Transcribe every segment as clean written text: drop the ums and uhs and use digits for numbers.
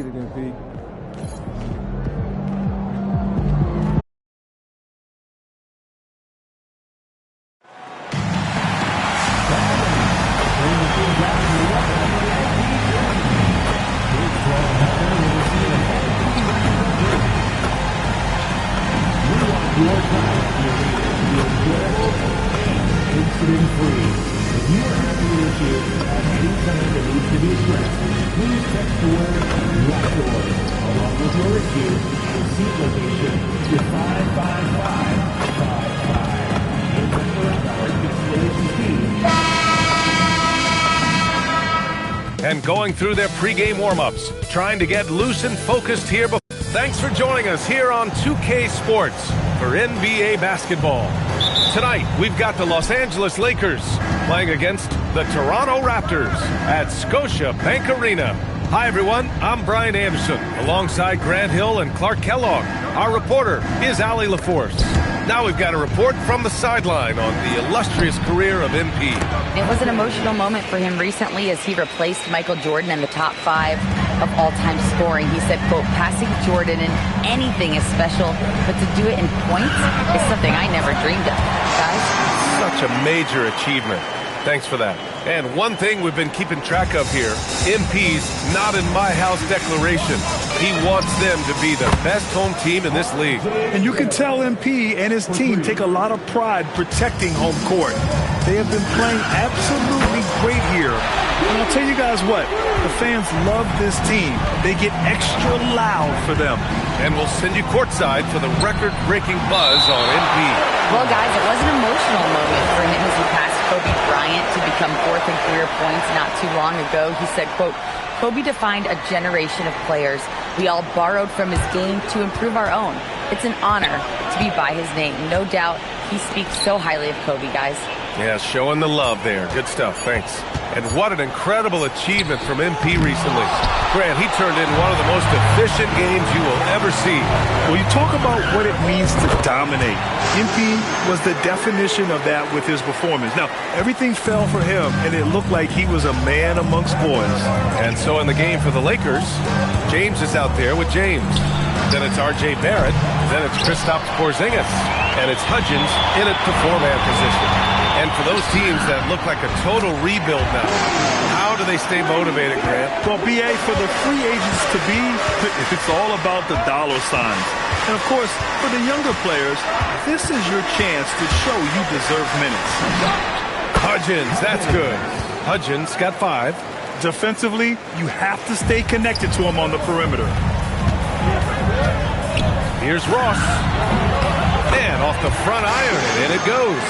get it, MP. Incident-free. If you are having an issue at any time that needs to be addressed, please text the word "Raptor" along with your issue and seat location to 55555. And remember our installation fee. And going through their pregame warm-ups, trying to get loose and focused here. Thanks for joining us here on 2K Sports for NBA basketball. Tonight, we've got the Los Angeles Lakers playing against the Toronto Raptors at Scotiabank Arena. Hi, everyone. I'm Brian Anderson, alongside Grant Hill and Clark Kellogg. Our reporter is Allie LaForce. Now we've got a report from the sideline on the illustrious career of MP. It was an emotional moment for him recently as he replaced Michael Jordan in the top 5 of all-time scoring. He said, quote, passing Jordan in anything is special, but to do it in points is something I never dreamed of. Guys? Such a major achievement. Thanks for that. And one thing we've been keeping track of here, MP's not in my house declaration. He wants them to be the best home team in this league. And you can tell MP and his team take a lot of pride protecting home court. They have been playing absolutely great here. And I'll tell you guys what, the fans love this team. They get extra loud for them. And we'll send you courtside for the record-breaking buzz on MP. Well, guys, it was an emotional moment for him as he passed Kobe Bryant to become 4th in career points not too long ago. He said, quote, Kobe defined a generation of players. We all borrowed from his game to improve our own. It's an honor to be by his name. No doubt he speaks so highly of Kobe, guys. Yeah, showing the love there. Good stuff. Thanks. And what an incredible achievement from MP recently. Grant, he turned in one of the most efficient games you will ever see. Well, you talk about what it means to dominate. MP was the definition of that with his performance. Now, everything fell for him, and it looked like he was a man amongst boys. And so in the game for the Lakers, James is out there with James. Then it's R.J. Barrett. Then it's Kristaps Porzingis. And it's Hudgens in a four-man position. And for those teams that look like a total rebuild now, how do they stay motivated, Grant? Well, B.A., for the free agents to be, it's all about the dollar signs. And, of course, for the younger players, this is your chance to show you deserve minutes. Hudgens, that's good. Hudgens got 5. Defensively, you have to stay connected to him on the perimeter. Here's Ross. And off the front iron, and it goes.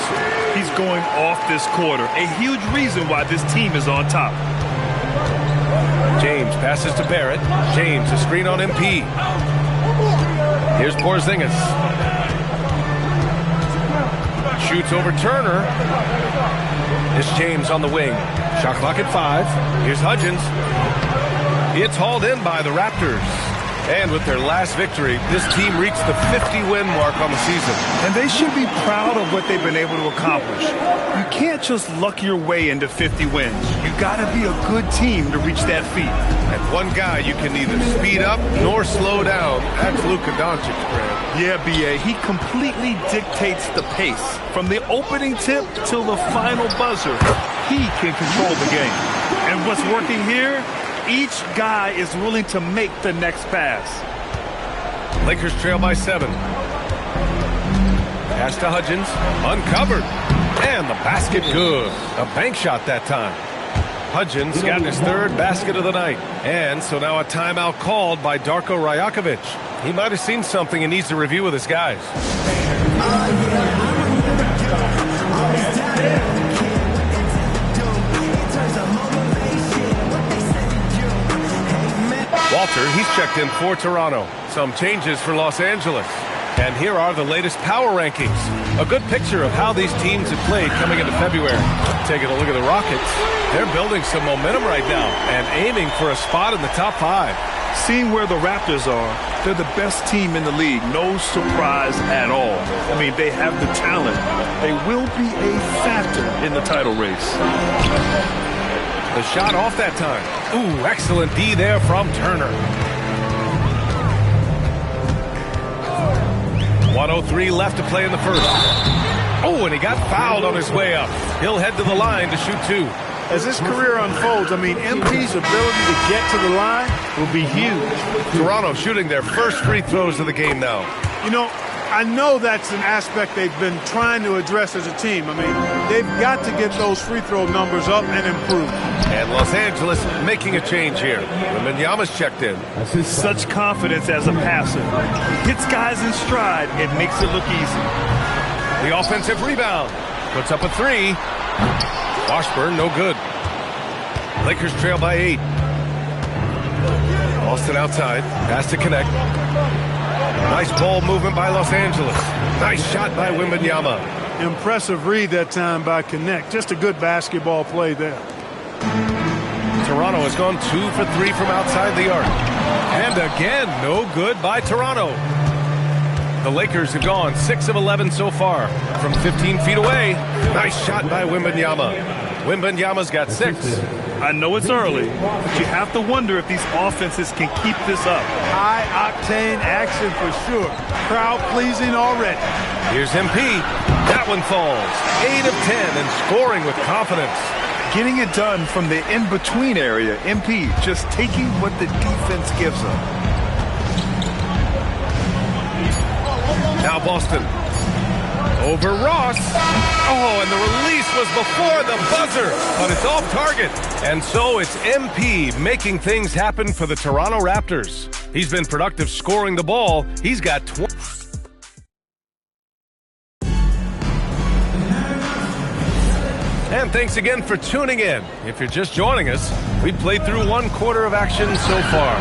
He's going off this quarter. A huge reason why this team is on top. James passes to Barrett. James, a screen on MP. Here's Porzingis. Shoots over Turner. It's James on the wing. Shot clock at 5. Here's Hudgens. It's hauled in by the Raptors. And with their last victory, this team reached the 50-win mark on the season. And they should be proud of what they've been able to accomplish. You can't just luck your way into 50 wins. You got to be a good team to reach that feat. And one guy you can neither speed up nor slow down. That's Luka Doncic, Grant. Yeah, B.A., he completely dictates the pace. From the opening tip till the final buzzer, he can control the game. And what's working here? Each guy is willing to make the next pass. Lakers trail by 7. Pass to Hudgens. Uncovered. And the basket good. A bank shot that time. Hudgens got his 3rd basket of the night. And so now a timeout called by Darko Rajakovic. He might have seen something and needs to review with his guys. Walter, he's checked in for Toronto. Some changes for Los Angeles. And here are the latest power rankings. A good picture of how these teams have played coming into February. Taking a look at the Rockets. They're building some momentum right now and aiming for a spot in the top 5. Seeing where the Raptors are, they're the best team in the league. No surprise at all. I mean, they have the talent. They will be a factor in the title race. The shot off that time. Ooh, excellent D there from Turner. 1:03 left to play in the first. Oh, and he got fouled on his way up. He'll head to the line to shoot 2. As this career unfolds, I mean, MP's ability to get to the line will be huge. Toronto shooting their first free throws of the game now. You know, I know that's an aspect they've been trying to address as a team. I mean, they've got to get those free throw numbers up and improve. And Los Angeles making a change here. Wembanyama's checked in. Such confidence as a passer. He hits guys in stride. It makes it look easy. The offensive rebound. Puts up a 3. Washburn, no good. Lakers trail by 8. Boston outside. Pass to Connect. Nice ball movement by Los Angeles. Nice shot by Wembanyama. Impressive read that time by Connect. Just a good basketball play there. Toronto has gone 2 for 3 from outside the arc. And again, no good by Toronto. The Lakers have gone 6 of 11 so far from 15 feet away. Nice shot by Wembanyama. Wembanyama's got 6. I know it's early, but you have to wonder if these offenses can keep this up. High-octane action for sure. Crowd-pleasing already. Here's MP. That one falls. 8 of 10 and scoring with confidence. Getting it done from the in-between area, MP just taking what the defense gives them. Now Boston. Over Ross. Oh, and the release was before the buzzer, but it's off target. And so it's MP making things happen for the Toronto Raptors. He's been productive scoring the ball. He's got 20. And thanks again for tuning in. If you're just joining us, we've played through 1/4 of action so far.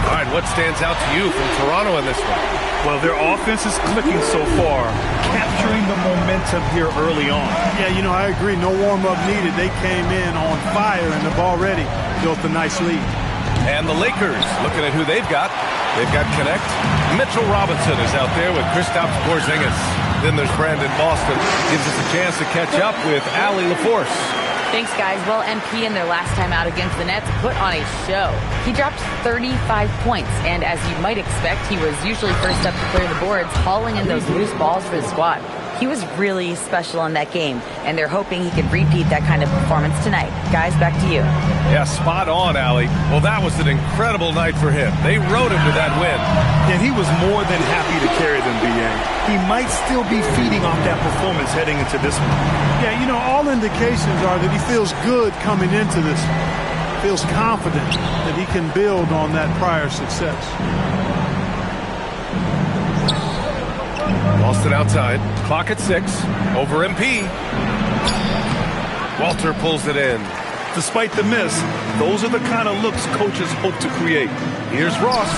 All right, what stands out to you from Toronto in this one? Well, their offense is clicking so far, capturing the momentum here early on. Yeah, you know, I agree. No warm-up needed. They came in on fire and have already built a nice lead. And the Lakers, looking at who they've got. They've got Connect. Mitchell Robinson is out there with Kristaps Porzingis. Then there's Brandon Boston. Gives us a chance to catch up with Allie LaForce. Thanks, guys. Well, MP in their last time out against the Nets put on a show. He dropped 35 points, and as you might expect, he was usually first up to clear the boards, hauling in those loose balls for the squad. He was really special in that game, and they're hoping he can repeat that kind of performance tonight. Guys, back to you. Yeah, spot on, Allie. Well, that was an incredible night for him. They rode him to that win. And he was more than happy to carry them, B.A. He might still be feeding off that performance heading into this one. Yeah, you know, all indications are that he feels good coming into this. Feels confident that he can build on that prior success. Boston outside. Clock at 6. Over MP. Walter pulls it in. Despite the miss, those are the kind of looks coaches hope to create. Here's Ross.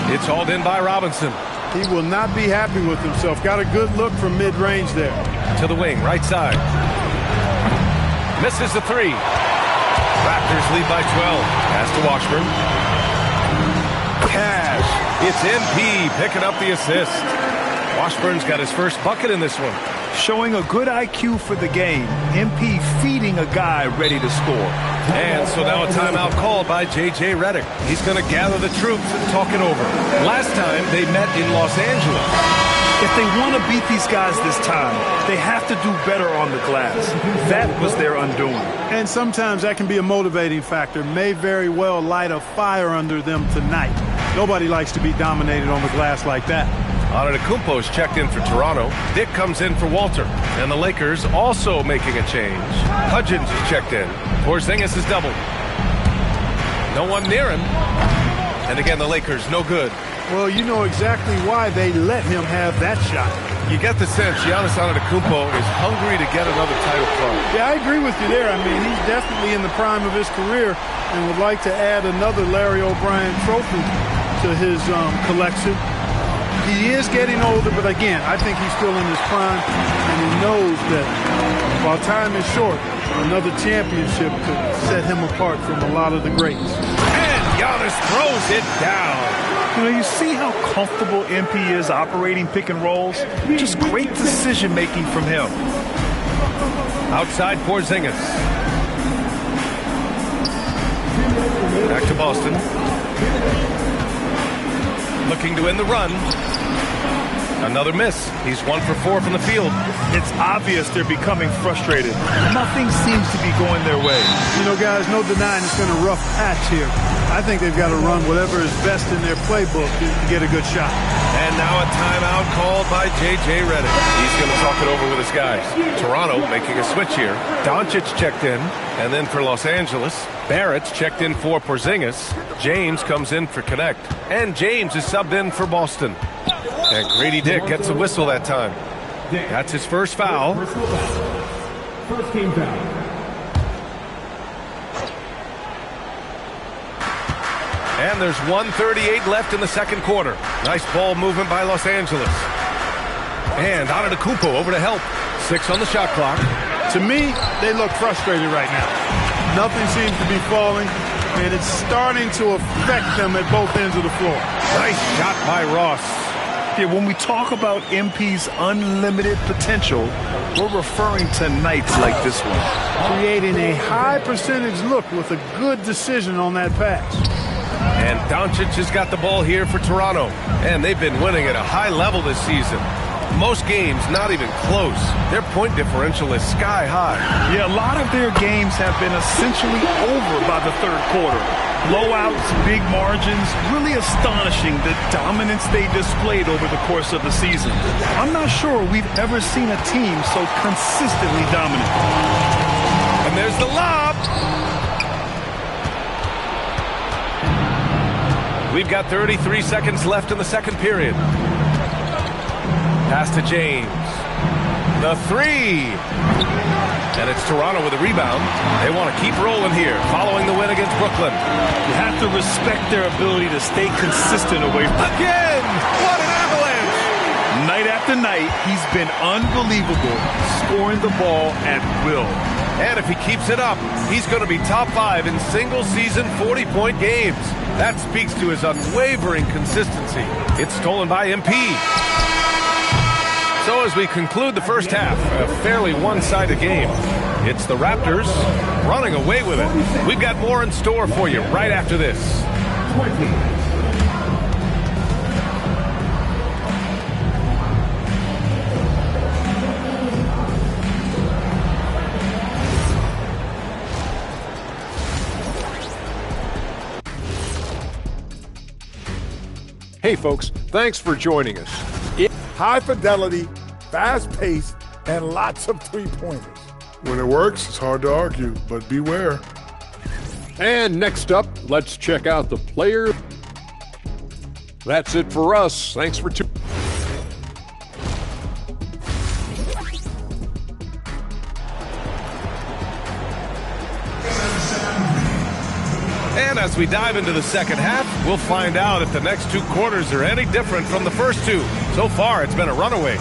It's hauled in by Robinson. He will not be happy with himself. Got a good look from mid-range there. To the wing, right side. Misses the 3. Raptors lead by 12. Pass to Washburn. Cash. It's MP picking up the assist. Washburn's got his first bucket in this one. Showing a good IQ for the game. MP feeding a guy ready to score. And so now a timeout called by J.J. Redick. He's going to gather the troops and talk it over. Last time they met in Los Angeles. If they want to beat these guys this time, they have to do better on the glass. That was their undoing. And sometimes that can be a motivating factor. May very well light a fire under them tonight. Nobody likes to be dominated on the glass like that. Antetokounmpo's checked in for Toronto. Dick comes in for Walter. And the Lakers also making a change. Hudgens is checked in. Porzingis is doubled. No one near him. And again, the Lakers, no good. Well, you know exactly why they let him have that shot. You get the sense Giannis Antetokounmpo is hungry to get another title from. Yeah, I agree with you there. I mean, he's definitely in the prime of his career and would like to add another Larry O'Brien trophy to his collection. He is getting older, but again, I think he's still in his prime, and he knows that while time is short, another championship could set him apart from a lot of the greats. And Giannis throws it down. You know, you see how comfortable MP is operating pick and rolls? Just great decision-making from him. Outside Porzingis. Back to Boston. Looking to end the run. Another miss. He's 1 for 4 from the field. It's obvious they're becoming frustrated. Nothing seems to be going their way. You know, guys, no denying it's been a rough patch here. I think they've got to run whatever is best in their playbook to get a good shot. And now a timeout called by J.J. Redick. He's going to talk it over with his guys. Toronto making a switch here. Doncic checked in. And then for Los Angeles, Barrett's checked in for Porzingis. James comes in for Connect. And James is subbed in for Boston. And Grady Dick gets a whistle that time. That's his first foul. First team foul. And there's 1:38 left in the second quarter. Nice ball movement by Los Angeles. And Antetokounmpo over to help. 6 on the shot clock. To me, they look frustrated right now. Nothing seems to be falling, and it's starting to affect them at both ends of the floor. Nice shot by Ross. Yeah, when we talk about MP's unlimited potential, we're referring to nights like this one. Creating a high percentage look with a good decision on that pass. And Doncic has got the ball here for Toronto. And they've been winning at a high level this season. Most games not even close. Their point differential is sky high. Yeah, a lot of their games have been essentially over by the third quarter. Blowouts, big margins, really astonishing the dominance they displayed over the course of the season. I'm not sure we've ever seen a team so consistently dominant. And there's the lob. We've got 33 seconds left in the second period. Pass to James. The 3. And it's Toronto with a rebound. They want to keep rolling here following the win against Brooklyn. You have to respect their ability to stay consistent away from Again! What an avalanche! night after night. He's been unbelievable, scoring the ball at will. And if he keeps it up, he's going to be top 5 in single-season 40-point games. That speaks to his unwavering consistency. It's stolen by MP. So as we conclude the first half, a fairly one-sided game. It's the Raptors running away with it. We've got more in store for you right after this. 20. Hey folks, thanks for joining us. High fidelity, fast pace, and lots of three-pointers. When it works, it's hard to argue, but beware. And next up, let's check out the player. That's it for us. Thanks for tuning. And as we dive into the second half, we'll find out if the next 2 quarters are any different from the first 2. So far, it's been a runaway.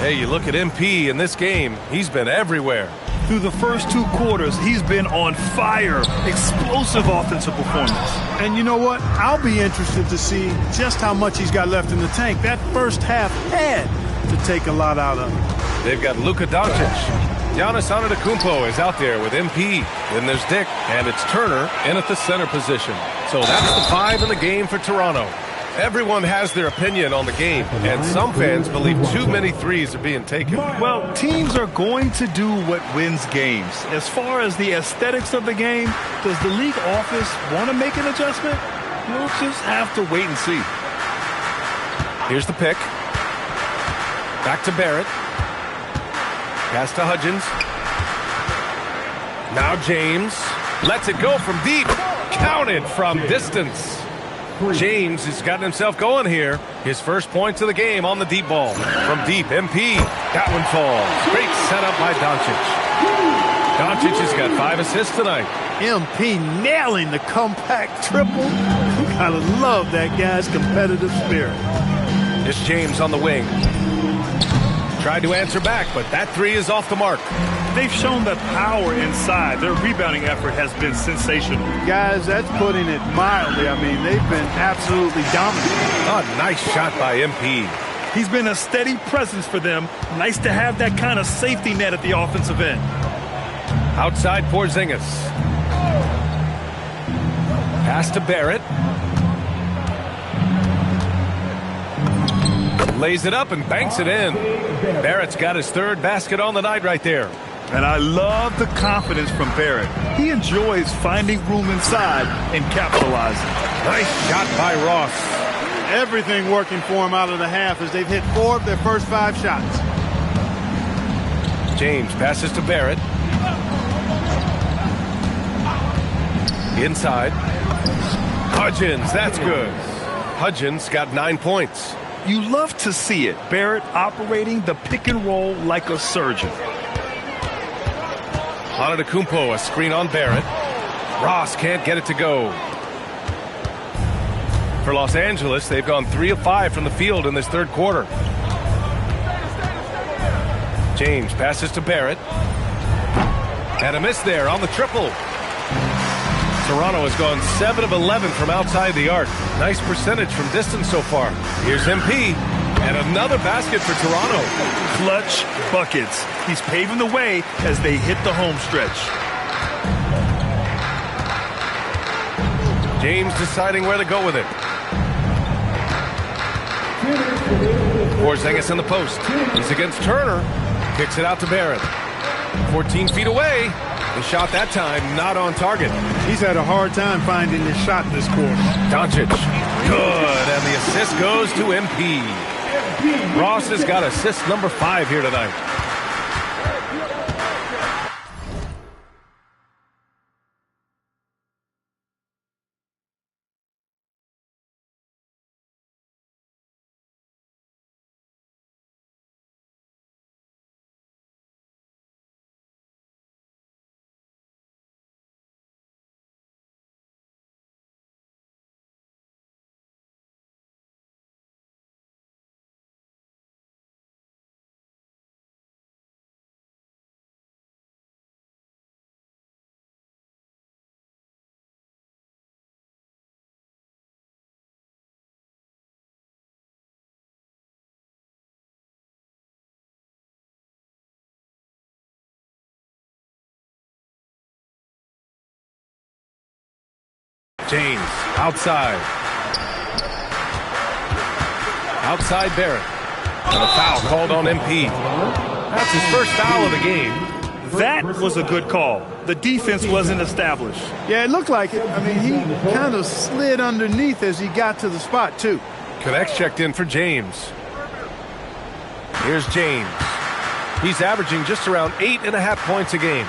Hey, you look at MP in this game, he's been everywhere. Through the first 2 quarters, he's been on fire. Explosive offensive performance. And you know what? I'll be interested to see just how much he's got left in the tank. That first half had to take a lot out of him. They've got Luka Doncic. Giannis Antetokounmpo is out there with MP. Then there's Dick, and it's Turner in at the center position. So that's the 5 in the game for Toronto. Everyone has their opinion on the game, and some fans believe too many threes are being taken. Well, teams are going to do what wins games. As far as the aesthetics of the game, does the league office want to make an adjustment? We'll just have to wait and see. Here's the pick. Back to Barrett. Pass to Hudgens. Now James lets it go from deep. Counted from distance. James has gotten himself going here. His first points of the game on the deep ball. From deep, MP. That one falls. Great setup by Doncic. Doncic has got 5 assists tonight. MP nailing the compact triple. Gotta love that guy's competitive spirit. It's James on the wing. Tried to answer back, but that 3 is off the mark. They've shown the power inside. Their rebounding effort has been sensational. Guys, that's putting it mildly. I mean, they've been absolutely dominant. A nice shot by MP. He's been a steady presence for them. Nice to have that kind of safety net at the offensive end. Outside Porzingis. Pass to Barrett. Lays it up and banks it in. Barrett's got his third basket on the night right there. And I love the confidence from Barrett. He enjoys finding room inside and capitalizing. Nice shot by Ross. Everything working for him out of the half as they've hit 4 of their first 5 shots. James passes to Barrett. Inside. Hudgens, that's good. Hudgens got 9 points. You love to see it. Barrett operating the pick and roll like a surgeon. Antetokounmpo, a screen on Barrett. Ross can't get it to go. For Los Angeles, they've gone 3 of 5 from the field in this third quarter. James passes to Barrett. And a miss there on the triple. Toronto has gone 7 of 11 from outside the arc. Nice percentage from distance so far. Here's MP. And another basket for Toronto. Clutch buckets. He's paving the way as they hit the home stretch. James deciding where to go with it. Porzingis in the post. He's against Turner. Kicks it out to Barrett. 14 feet away. The shot that time not on target. He's had a hard time finding his shot this quarter. Doncic. Good. And the assist goes to MP. Ross has got assist number 5 here tonight. James outside. Outside Barrett. And a foul called on MP. That's his first foul of the game. That was a good call. The defense wasn't established. Yeah, it looked like it. I mean, he kind of slid underneath as he got to the spot, too. Connects checked in for James. Here's James. He's averaging just around 8.5 points a game.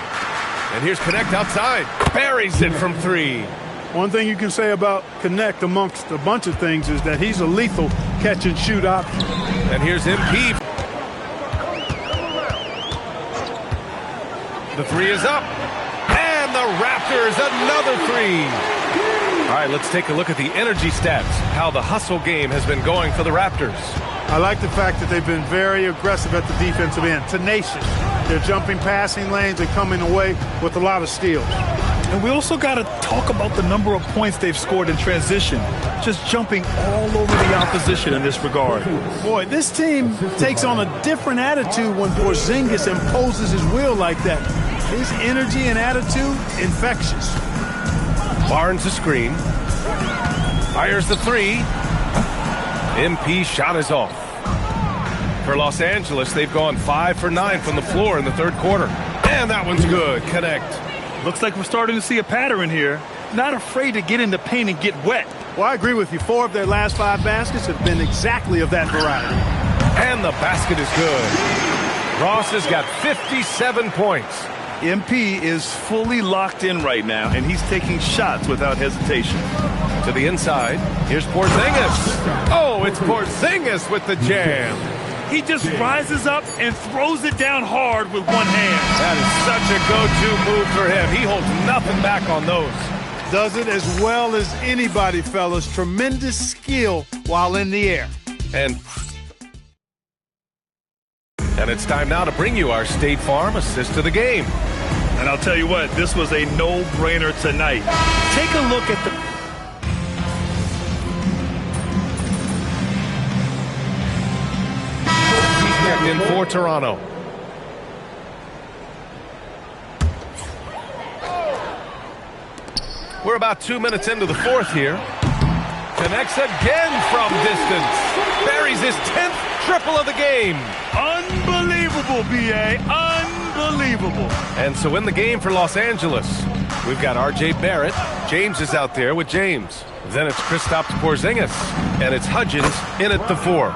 And here's Connect outside. Buries it from 3. One thing you can say about Connect amongst a bunch of things is that he's a lethal catch-and-shoot option. And here's MP. The 3 is up. And the Raptors, another 3. All right, let's take a look at the energy stats, how the hustle game has been going for the Raptors. I like the fact that they've been very aggressive at the defensive end, tenacious. They're jumping passing lanes and coming away with a lot of steals. And we also got to talk about the number of points they've scored in transition, just jumping all over the opposition in this regard. Boy, this team takes on a different attitude when Porzingis imposes his will like that. His energy and attitude, infectious. Barnes the screen. Fires the 3. MP shot is off. For Los Angeles, they've gone 5 for 9 from the floor in the third quarter. And that one's good. Connect. Looks like we're starting to see a pattern here. Not afraid to get in the paint and get wet. Well, I agree with you. 4 of their last 5 baskets have been exactly of that variety. And the basket is good. Ross has got 57 points. MP is fully locked in right now, and he's taking shots without hesitation. To the inside. Here's Porzingis. Oh, it's Porzingis with the jam. He just rises up and throws it down hard with one hand. That is such a go-to move for him. He holds nothing back on those. Does it as well as anybody, fellas. Tremendous skill while in the air. And it's time now to bring you our State Farm assist of the game. And I'll tell you what, this was a no-brainer tonight. Take a look at the... In for Toronto. We're about 2 minutes into the fourth here. Connects again from distance. Buries his 10th triple of the game. Unbelievable, B.A. Unbelievable. And so in the game for Los Angeles, we've got R.J. Barrett. James is out there with James. Then it's Kristaps Porzingis. And it's Hudgens in at the 4.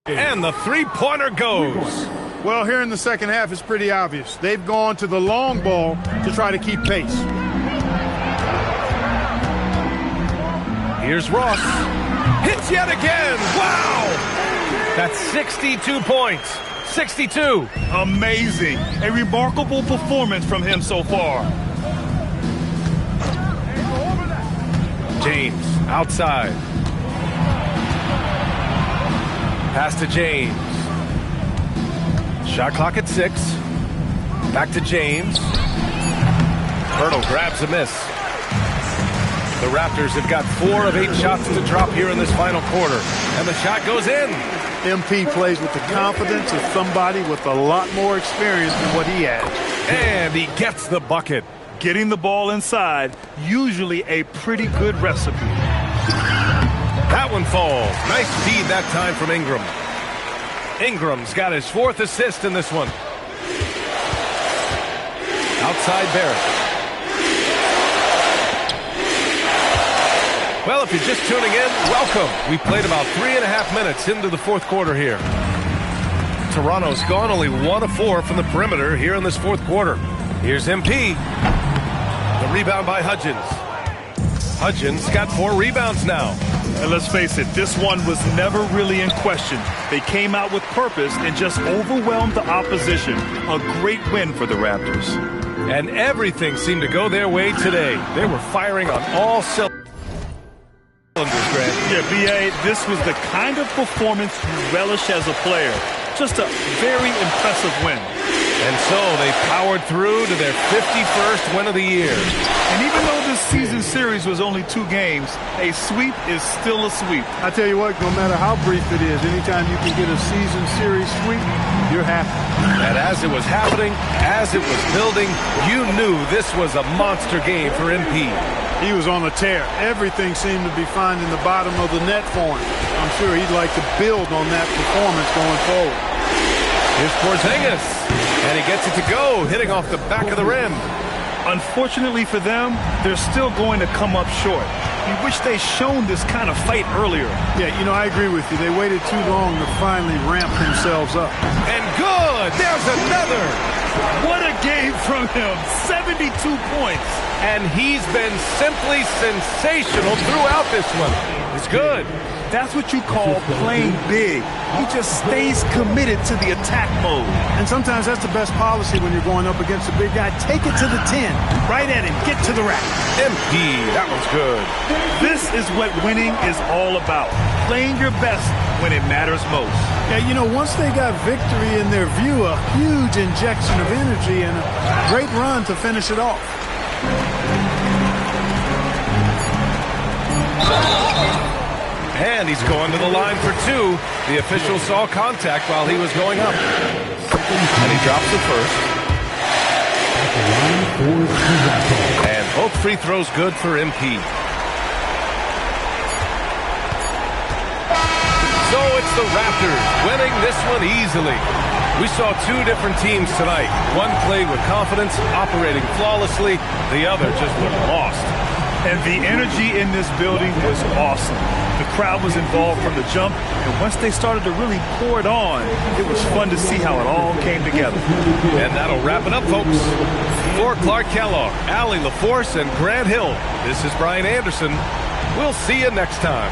And the three-pointer goes. Well, here in the second half, it's pretty obvious. They've gone to the long ball to try to keep pace. Here's Ross. Hits yet again. Wow! That's 62 points. 62. Amazing. A remarkable performance from him so far. James outside. Pass to James. Shot clock at 6. Back to James. Hurdle grabs a miss. The Raptors have got 4 of 8 shots to drop here in this final quarter. And the shot goes in. MP plays with the confidence of somebody with a lot more experience than what he has. And he gets the bucket. Getting the ball inside, usually a pretty good recipe. That one falls. Nice feed that time from Ingram. Ingram's got his 4th assist in this one. Outside Barrett. Well, if you're just tuning in, welcome. We played about 3.5 minutes into the 4th quarter here. Toronto's gone only 1 of 4 from the perimeter here in this 4th quarter. Here's MP. The rebound by Hudgens. Hudgens got 4 rebounds now. And let's face it, this one was never really in question. They came out with purpose and just overwhelmed the opposition. A great win for the Raptors. And everything seemed to go their way today. They were firing on all cylinders. Yeah, B.A., this was the kind of performance you relish as a player. Just a very impressive win. And so they powered through to their 51st win of the year. And even though this season series was only 2 games, a sweep is still a sweep. I tell you what, no matter how brief it is, anytime you can get a season series sweep, you're happy. And as it was happening, as it was building, you knew this was a monster game for MP. He was on a tear. Everything seemed to be finding the bottom of the net for him. I'm sure he'd like to build on that performance going forward. Here's Porzingis, and he gets it to go, hitting off the back of the rim. Unfortunately for them, they're still going to come up short. We wish they'd shown this kind of fight earlier. Yeah, you know, I agree with you. They waited too long to finally ramp themselves up. And good! There's another! What a game from him. 72 points. And he's been simply sensational throughout this one. It's good. That's what you call playing big. He just stays committed to the attack mode. And sometimes that's the best policy when you're going up against a big guy. Take it to the 10. Right at him. Get to the rack. MP, that one's good. This is what winning is all about. Playing your best when it matters most. Yeah, you know, once they got victory in their view, a huge injection of energy and a great run to finish it off. And he's going to the line for 2. The official saw contact while he was going up. And he drops the first. And both free throws good for MP. So it's the Raptors winning this one easily. We saw 2 different teams tonight. One played with confidence, operating flawlessly. The other just looked lost. And the energy in this building was awesome. The crowd was involved from the jump, and once they started to really pour it on, it was fun to see how it all came together. And that'll wrap it up, folks. For Clark Kellogg, Allie LaForce, and Grant Hill, this is Brian Anderson. We'll see you next time.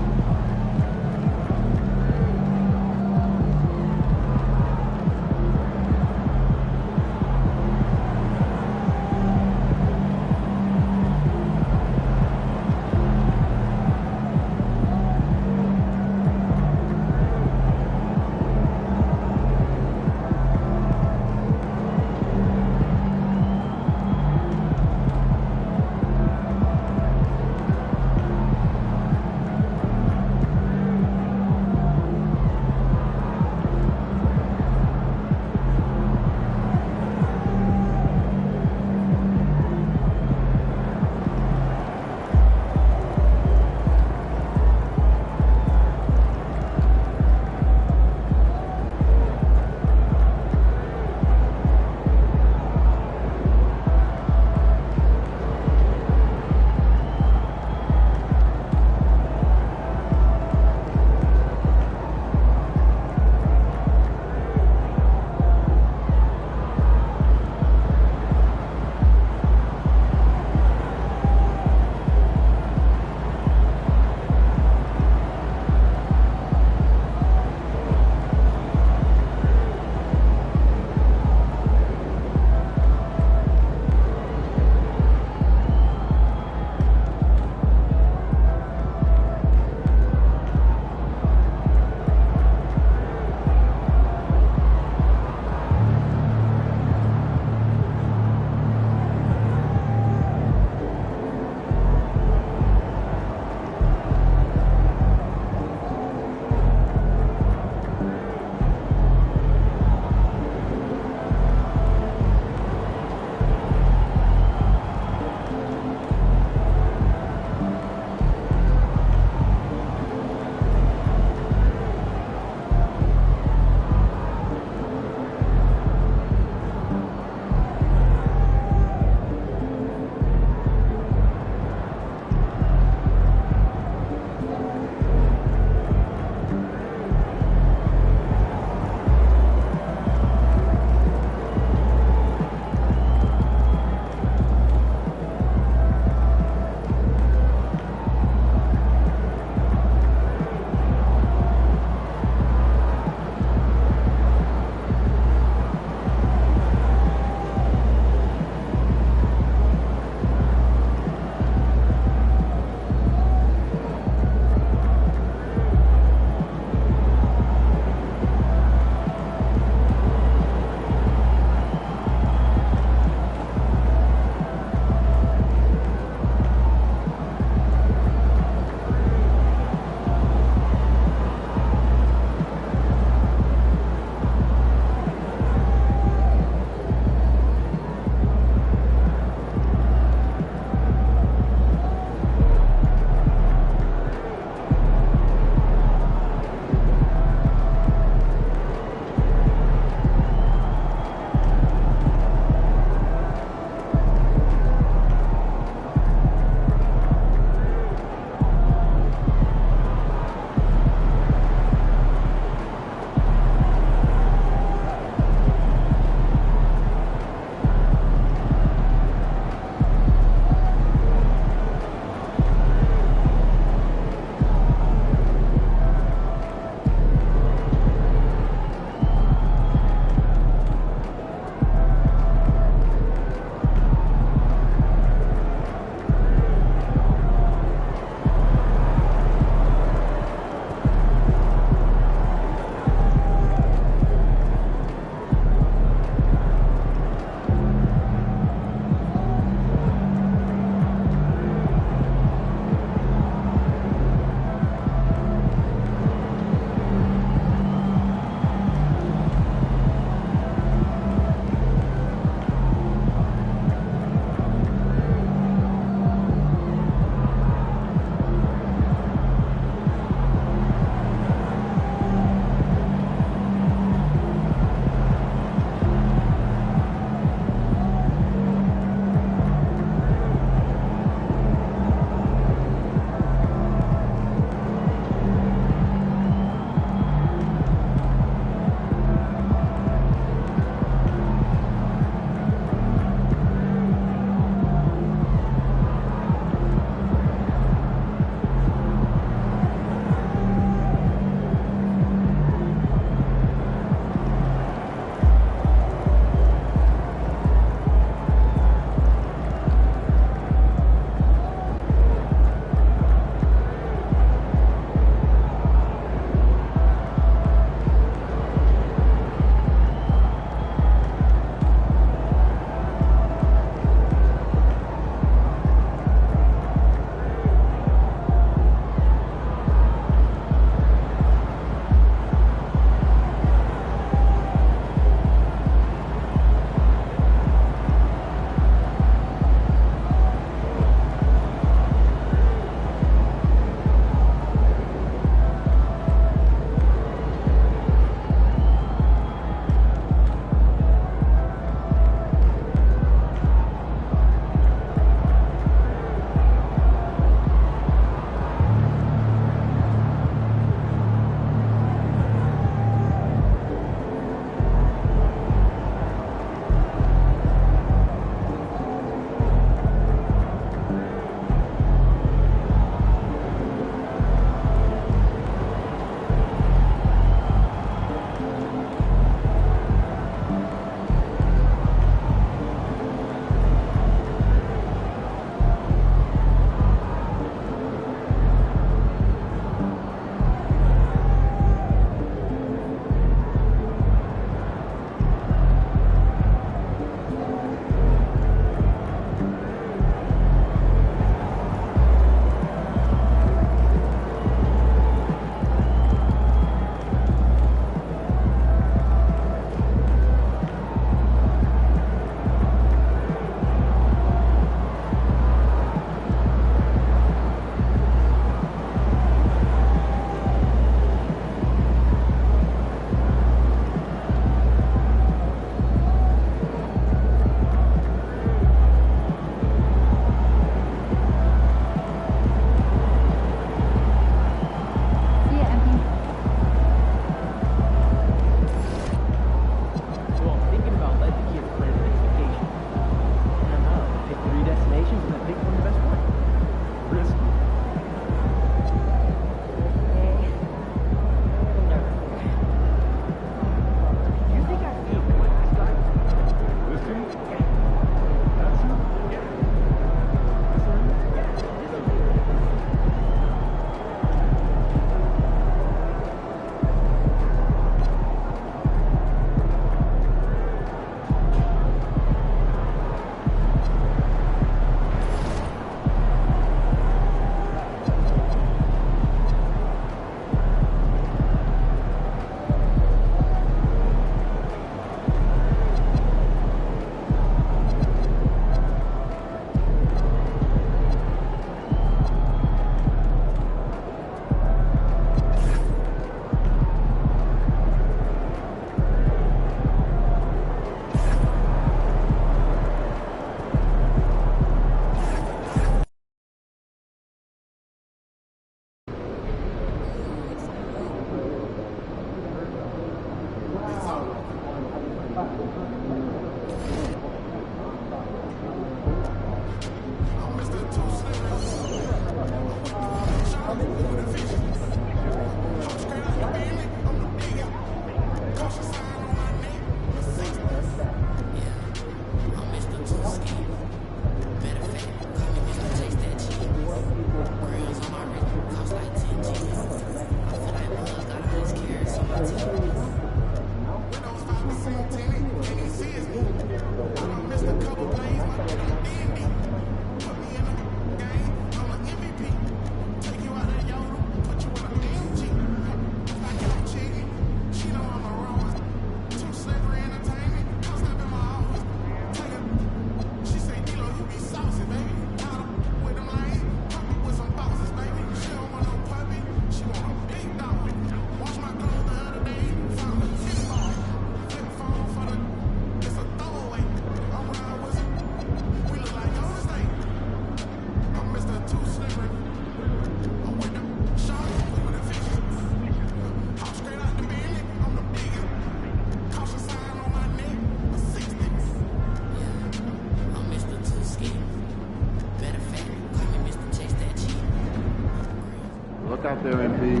out there, MP.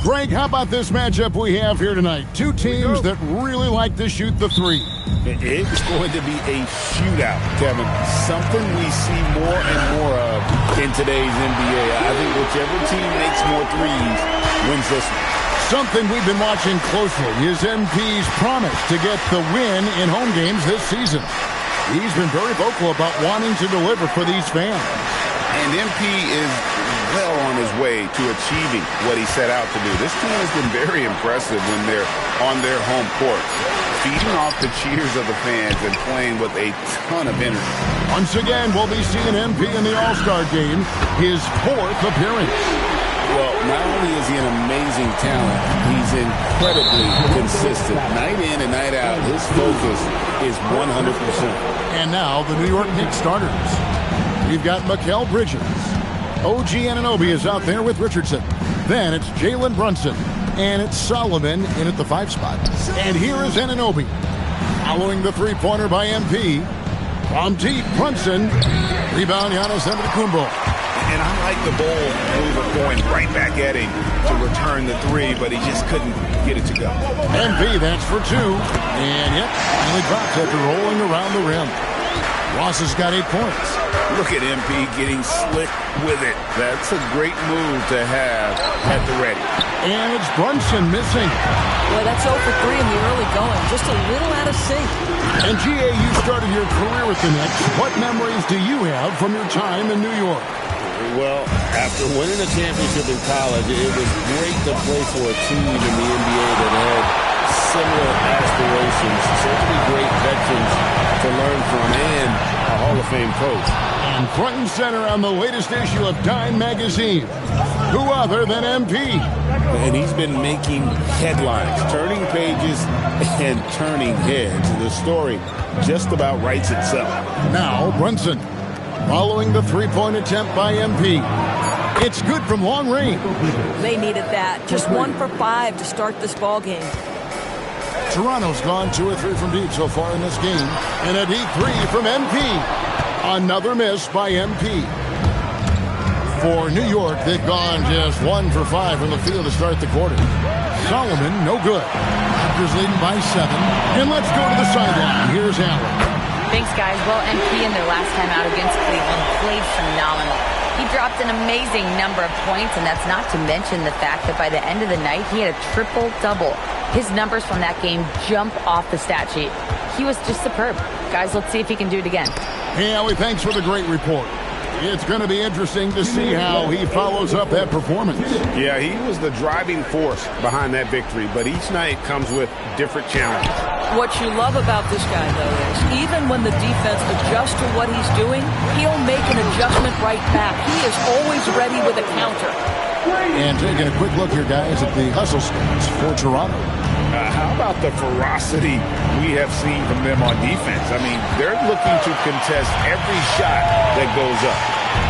Greg, how about this matchup we have here tonight? Two teams that really like to shoot the three. It's going to be a shootout, Kevin. Something we see more and more of in today's NBA. I think whichever team makes more threes wins this one. Something we've been watching closely is MP's promise to get the win in home games this season. He's been very vocal about wanting to deliver for these fans. And MP is well on his way to achieving what he set out to do. This team has been very impressive when they're on their home court, feeding off the cheers of the fans and playing with a ton of energy. Once again, we'll be seeing MP in the All-Star game, his 4th appearance. Well, not only is he an amazing talent, he's incredibly consistent. Night in and night out, his focus is 100%. And now the New York Knicks starters. We've got Mikal Bridges. OG Anunoby is out there with Richardson. Then it's Jalen Brunson. And it's Solomon in at the 5 spot. And here is Anunoby. Following the three-pointer by MP. From deep, Brunson. Rebound, Giannis Antetokounmpo. And I like the ball mover going right back at him to return the three, but he just couldn't get it to go. MP, that's for 2. And yep, finally drops after rolling around the rim. Ross has got 8 points. Look at MP getting slick with it. That's a great move to have at the ready. And it's Brunson missing. Boy, that's 0 for 3 in the early going. Just a little out of sync. And GA, you started your career with the Knicks. What memories do you have from your time in New York? Well, after winning a championship in college, it was great to play for a team in the NBA that had similar aspirations. Certainly great veterans to learn from and a Hall of Fame coach. And front and center on the latest issue of Time magazine. Who other than MP? And he's been making headlines, turning pages and turning heads. The story just about writes itself. Now Brunson, following the three-point attempt by MP. It's good from long range. They needed that. Just 1 for 5 to start this ball game. Toronto's gone 2 or 3 from deep so far in this game. And a deep 3 from MP. Another miss by MP. For New York, they've gone just 1 for 5 from the field to start the quarter. Solomon, no good. Raptors leading by 7. And let's go to the sideline. Here's Allen. Thanks, guys. Well, MP in their last time out against Cleveland played phenomenal. He dropped an amazing number of points, and that's not to mention the fact that by the end of the night, he had a triple-double. His numbers from that game jump off the stat sheet. He was just superb. Guys, let's see if he can do it again. Hey, Allie, thanks for the great report. It's going to be interesting to see how he follows up that performance. Yeah, he was the driving force behind that victory, but each night comes with different challenges. What you love about this guy, though, is even when the defense adjusts to what he's doing, he'll make an adjustment right back. He is always ready with a counter. And taking a quick look here, guys, at the hustle stats for Toronto. How about the ferocity we have seen from them on defense? I mean, they're looking to contest every shot that goes up.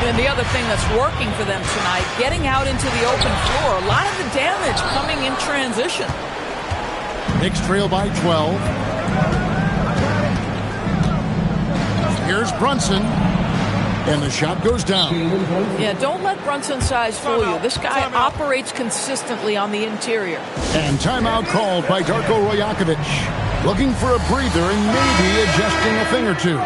And the other thing that's working for them tonight, getting out into the open floor. A lot of the damage coming in transition. Knicks trail by 12. Here's Brunson. And the shot goes down. Yeah, don't let Brunson's size fool you. This guy operates consistently on the interior. And timeout called by Darko Rajakovic. Looking for a breather and maybe adjusting a thing or two.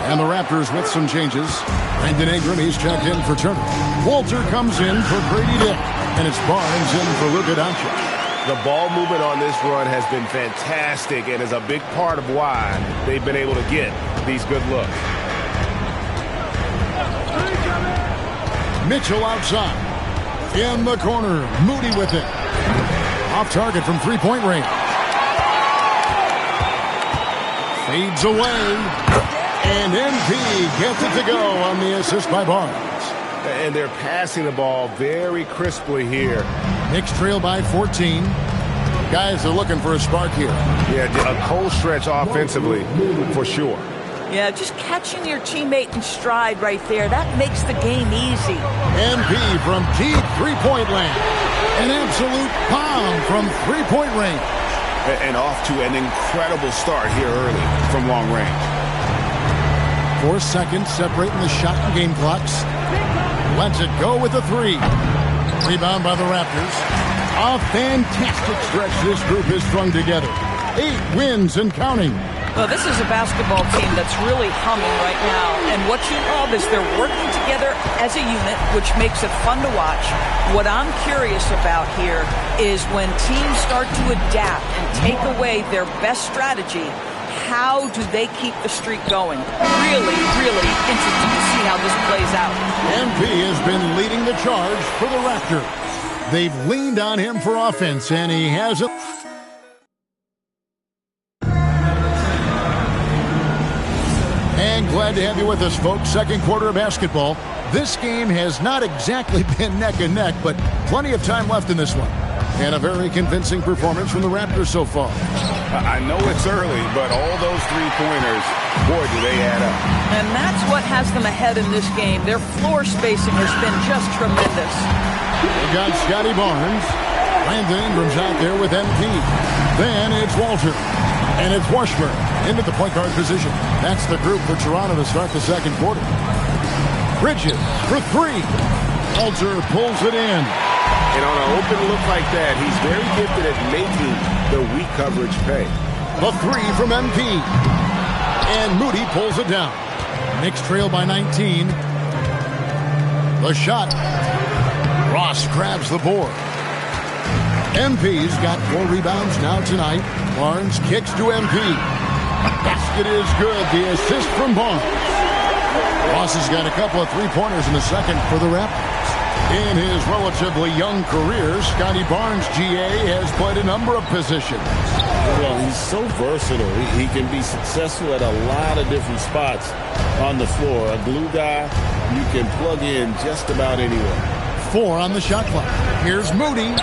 And the Raptors with some changes. Brandon Ingram, he's checked in for Turner. Walter comes in for Grady Dick. And it's Barnes in for Luka Doncic. The ball movement on this run has been fantastic and is a big part of why they've been able to get these good looks. Mitchell outside. In the corner. Moody with it. Off target from three-point range. Fades away. And MP gets it to go on the assist by Barnes. And they're passing the ball very crisply here. Knicks trail by 14. Guys are looking for a spark here. Yeah, a cold stretch offensively for sure. Yeah, just catching your teammate in stride right there, that makes the game easy. MP from deep three-point land. An absolute bomb from three-point range. And off to an incredible start here early from long range. 4 seconds separating the shot and game clocks. Lets it go with a three. Rebound by the Raptors. A fantastic stretch this group has strung together. 8 wins and counting. Well, this is a basketball team that's really humming right now. And what you love is they're working together as a unit, which makes it fun to watch. What I'm curious about here is when teams start to adapt and take away their best strategy, how do they keep the streak going? Really, really interesting to see how this plays out. MP has been leading the charge for the Raptors. They've leaned on him for offense, and he hasn't. And glad to have you with us, folks. Second quarter of basketball. This game has not exactly been neck and neck, but plenty of time left in this one. And a very convincing performance from the Raptors so far. I know it's early, but all those three-pointers, boy, do they add up. And that's what has them ahead in this game. Their floor spacing has been just tremendous. We got Scotty Barnes. Brandon Ingram's out there with MP. Then it's Walter. And it's Washburn into the point guard position. That's the group for Toronto to start the second quarter. Bridges for three. Walter pulls it in. And on an open look like that, he's very gifted at making the weak coverage pay. The three from MP. And Moody pulls it down. Knicks trail by 19. The shot. Ross grabs the board. MP's got 4 rebounds now tonight. Barnes kicks to MP. Basket is good. The assist from Barnes. Ross has got a couple of three-pointers in the second for the Raptors. In his relatively young career, Scotty Barnes, GA, has played a number of positions. Well, he's so versatile. He can be successful at a lot of different spots on the floor. A glue guy you can plug in just about anywhere. 4 on the shot clock. Here's Moody.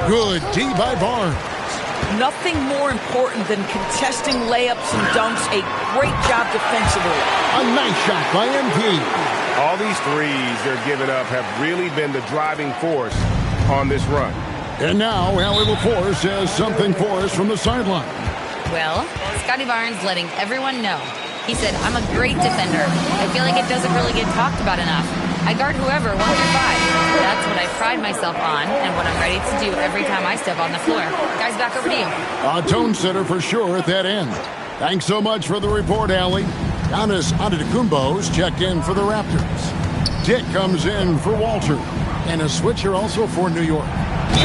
Good D by Barnes. Nothing more important than contesting layups and dunks. A great job defensively. A nice shot by MP. All these threes they're giving up have really been the driving force on this run. And now Allie LaForce has something for us from the sideline. Well, Scotty Barnes letting everyone know. He said, I'm a great defender. I feel like it doesn't really get talked about enough. I guard whoever, 1 through 5. That's what I pride myself on and what I'm ready to do every time I step on the floor. Guys, back over to you. A tone setter for sure at that end. Thanks so much for the report, Allie. Giannis Antetokounmpo's checked in for the Raptors. Dick comes in for Walter. And a switcher also for New York.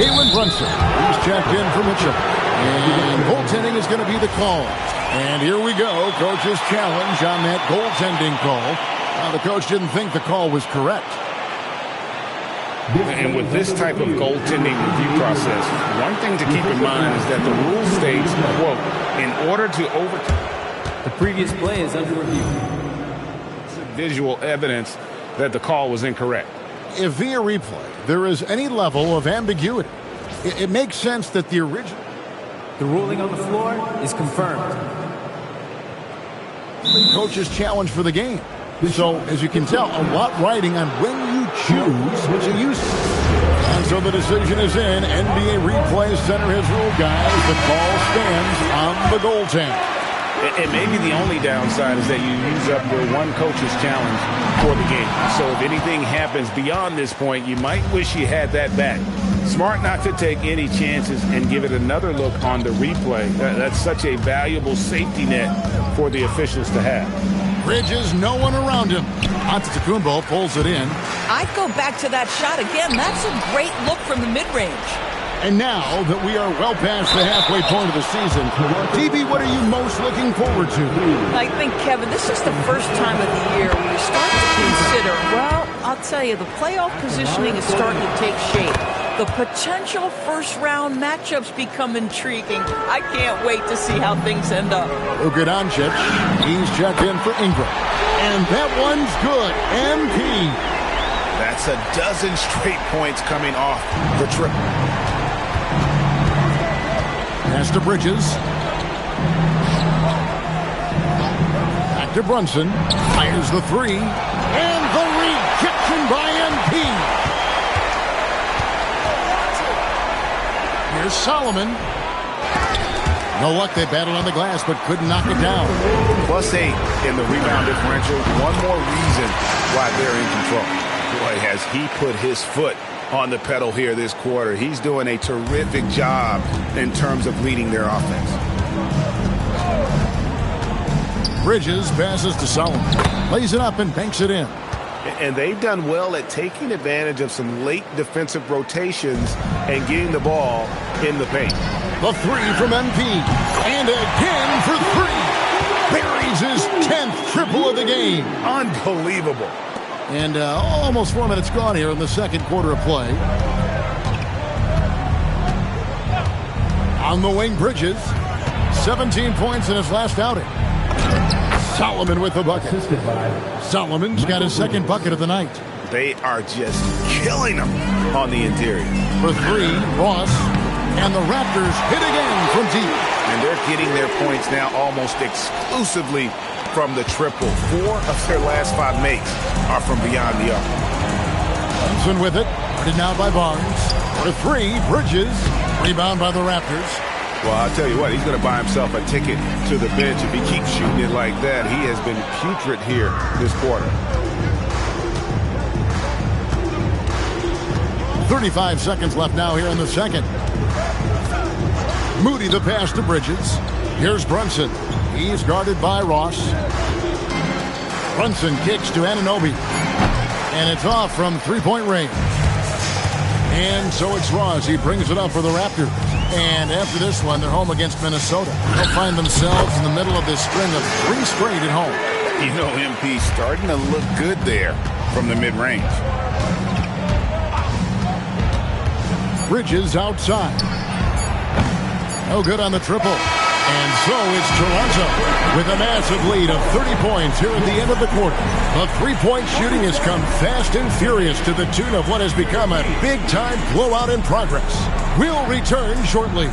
Jalen Brunson, he's checked in for Mitchell. And goaltending is going to be the call. And here we go, coach's challenge on that goaltending call. The coach didn't think the call was correct. And with this type of goaltending review process, one thing to keep in mind is that the rule states, quote, in order to overturn the previous play is under review. Visual evidence that the call was incorrect. If via replay there is any level of ambiguity, it makes sense that the original... The ruling on the floor is confirmed. Coach's challenge for the game. So, as you can tell, a lot riding on when you choose to use it. And so the decision is in. NBA Replay Center has ruled, guys. The call stands on the goaltender. It may be the only downside is that you use up your one coach's challenge for the game. So if anything happens beyond this point, you might wish you had that back. Smart not to take any chances and give it another look on the replay. That's such a valuable safety net for the officials to have. Bridges, no one around him. Antetokounmpo pulls it in. I'd go back to that shot again. That's a great look from the mid-range. And now that we are well past the halfway point of the season, DB, what are you most looking forward to? I think, Kevin, this is the first time of the year where you start to consider, well, I'll tell you, the playoff positioning is starting to take shape. The potential first-round matchups become intriguing. I can't wait to see how things end up. Luka Doncic, he's checked in for Ingram. And that one's good. MP. That's a dozen straight points coming off the triple. Pass to Bridges. to Brunson. Fires the three. And the rejection by MP. Here's Solomon. No luck. They battled on the glass, but couldn't knock it down. +8 in the rebound differential. One more reason why they're in control. Boy, has he put his foot on the pedal here this quarter. He's doing a terrific job in terms of leading their offense. Bridges passes to Solomon. Lays it up and banks it in. And they've done well at taking advantage of some late defensive rotations and getting the ball in the paint. The three from MP. And again for three. Buries his 10th triple of the game. Unbelievable. And almost 4 minutes gone here in the second quarter of play. On the wing, Bridges. 17 points in his last outing. Solomon with the bucket. Solomon's got his second bucket of the night. They are just killing them on the interior. For three, Ross. And the Raptors hit again from deep. And they're getting their points now almost exclusively from the triple. 4 of their last 5 makes are from beyond the arc. Brunson with it. Guarded now by Barnes. For three, Bridges. Rebound by the Raptors. Well, I'll tell you what, he's going to buy himself a ticket to the bench if he keeps shooting it like that. He has been putrid here this quarter. 35 seconds left now here in the second. Moody the pass to Bridges. Here's Brunson. He's guarded by Ross. Brunson kicks to Anunoby. And it's off from three-point range. And so it's Ross. He brings it up for the Raptors. And after this one, they're home against Minnesota. They'll find themselves in the middle of this string of 3 straight at home. You know, MP starting to look good there from the mid-range. Bridges outside. No good on the triple. And so it's Toronto with a massive lead of 30 points here at the end of the quarter. The three-point shooting has come fast and furious to the tune of what has become a big-time blowout in progress. We'll return shortly.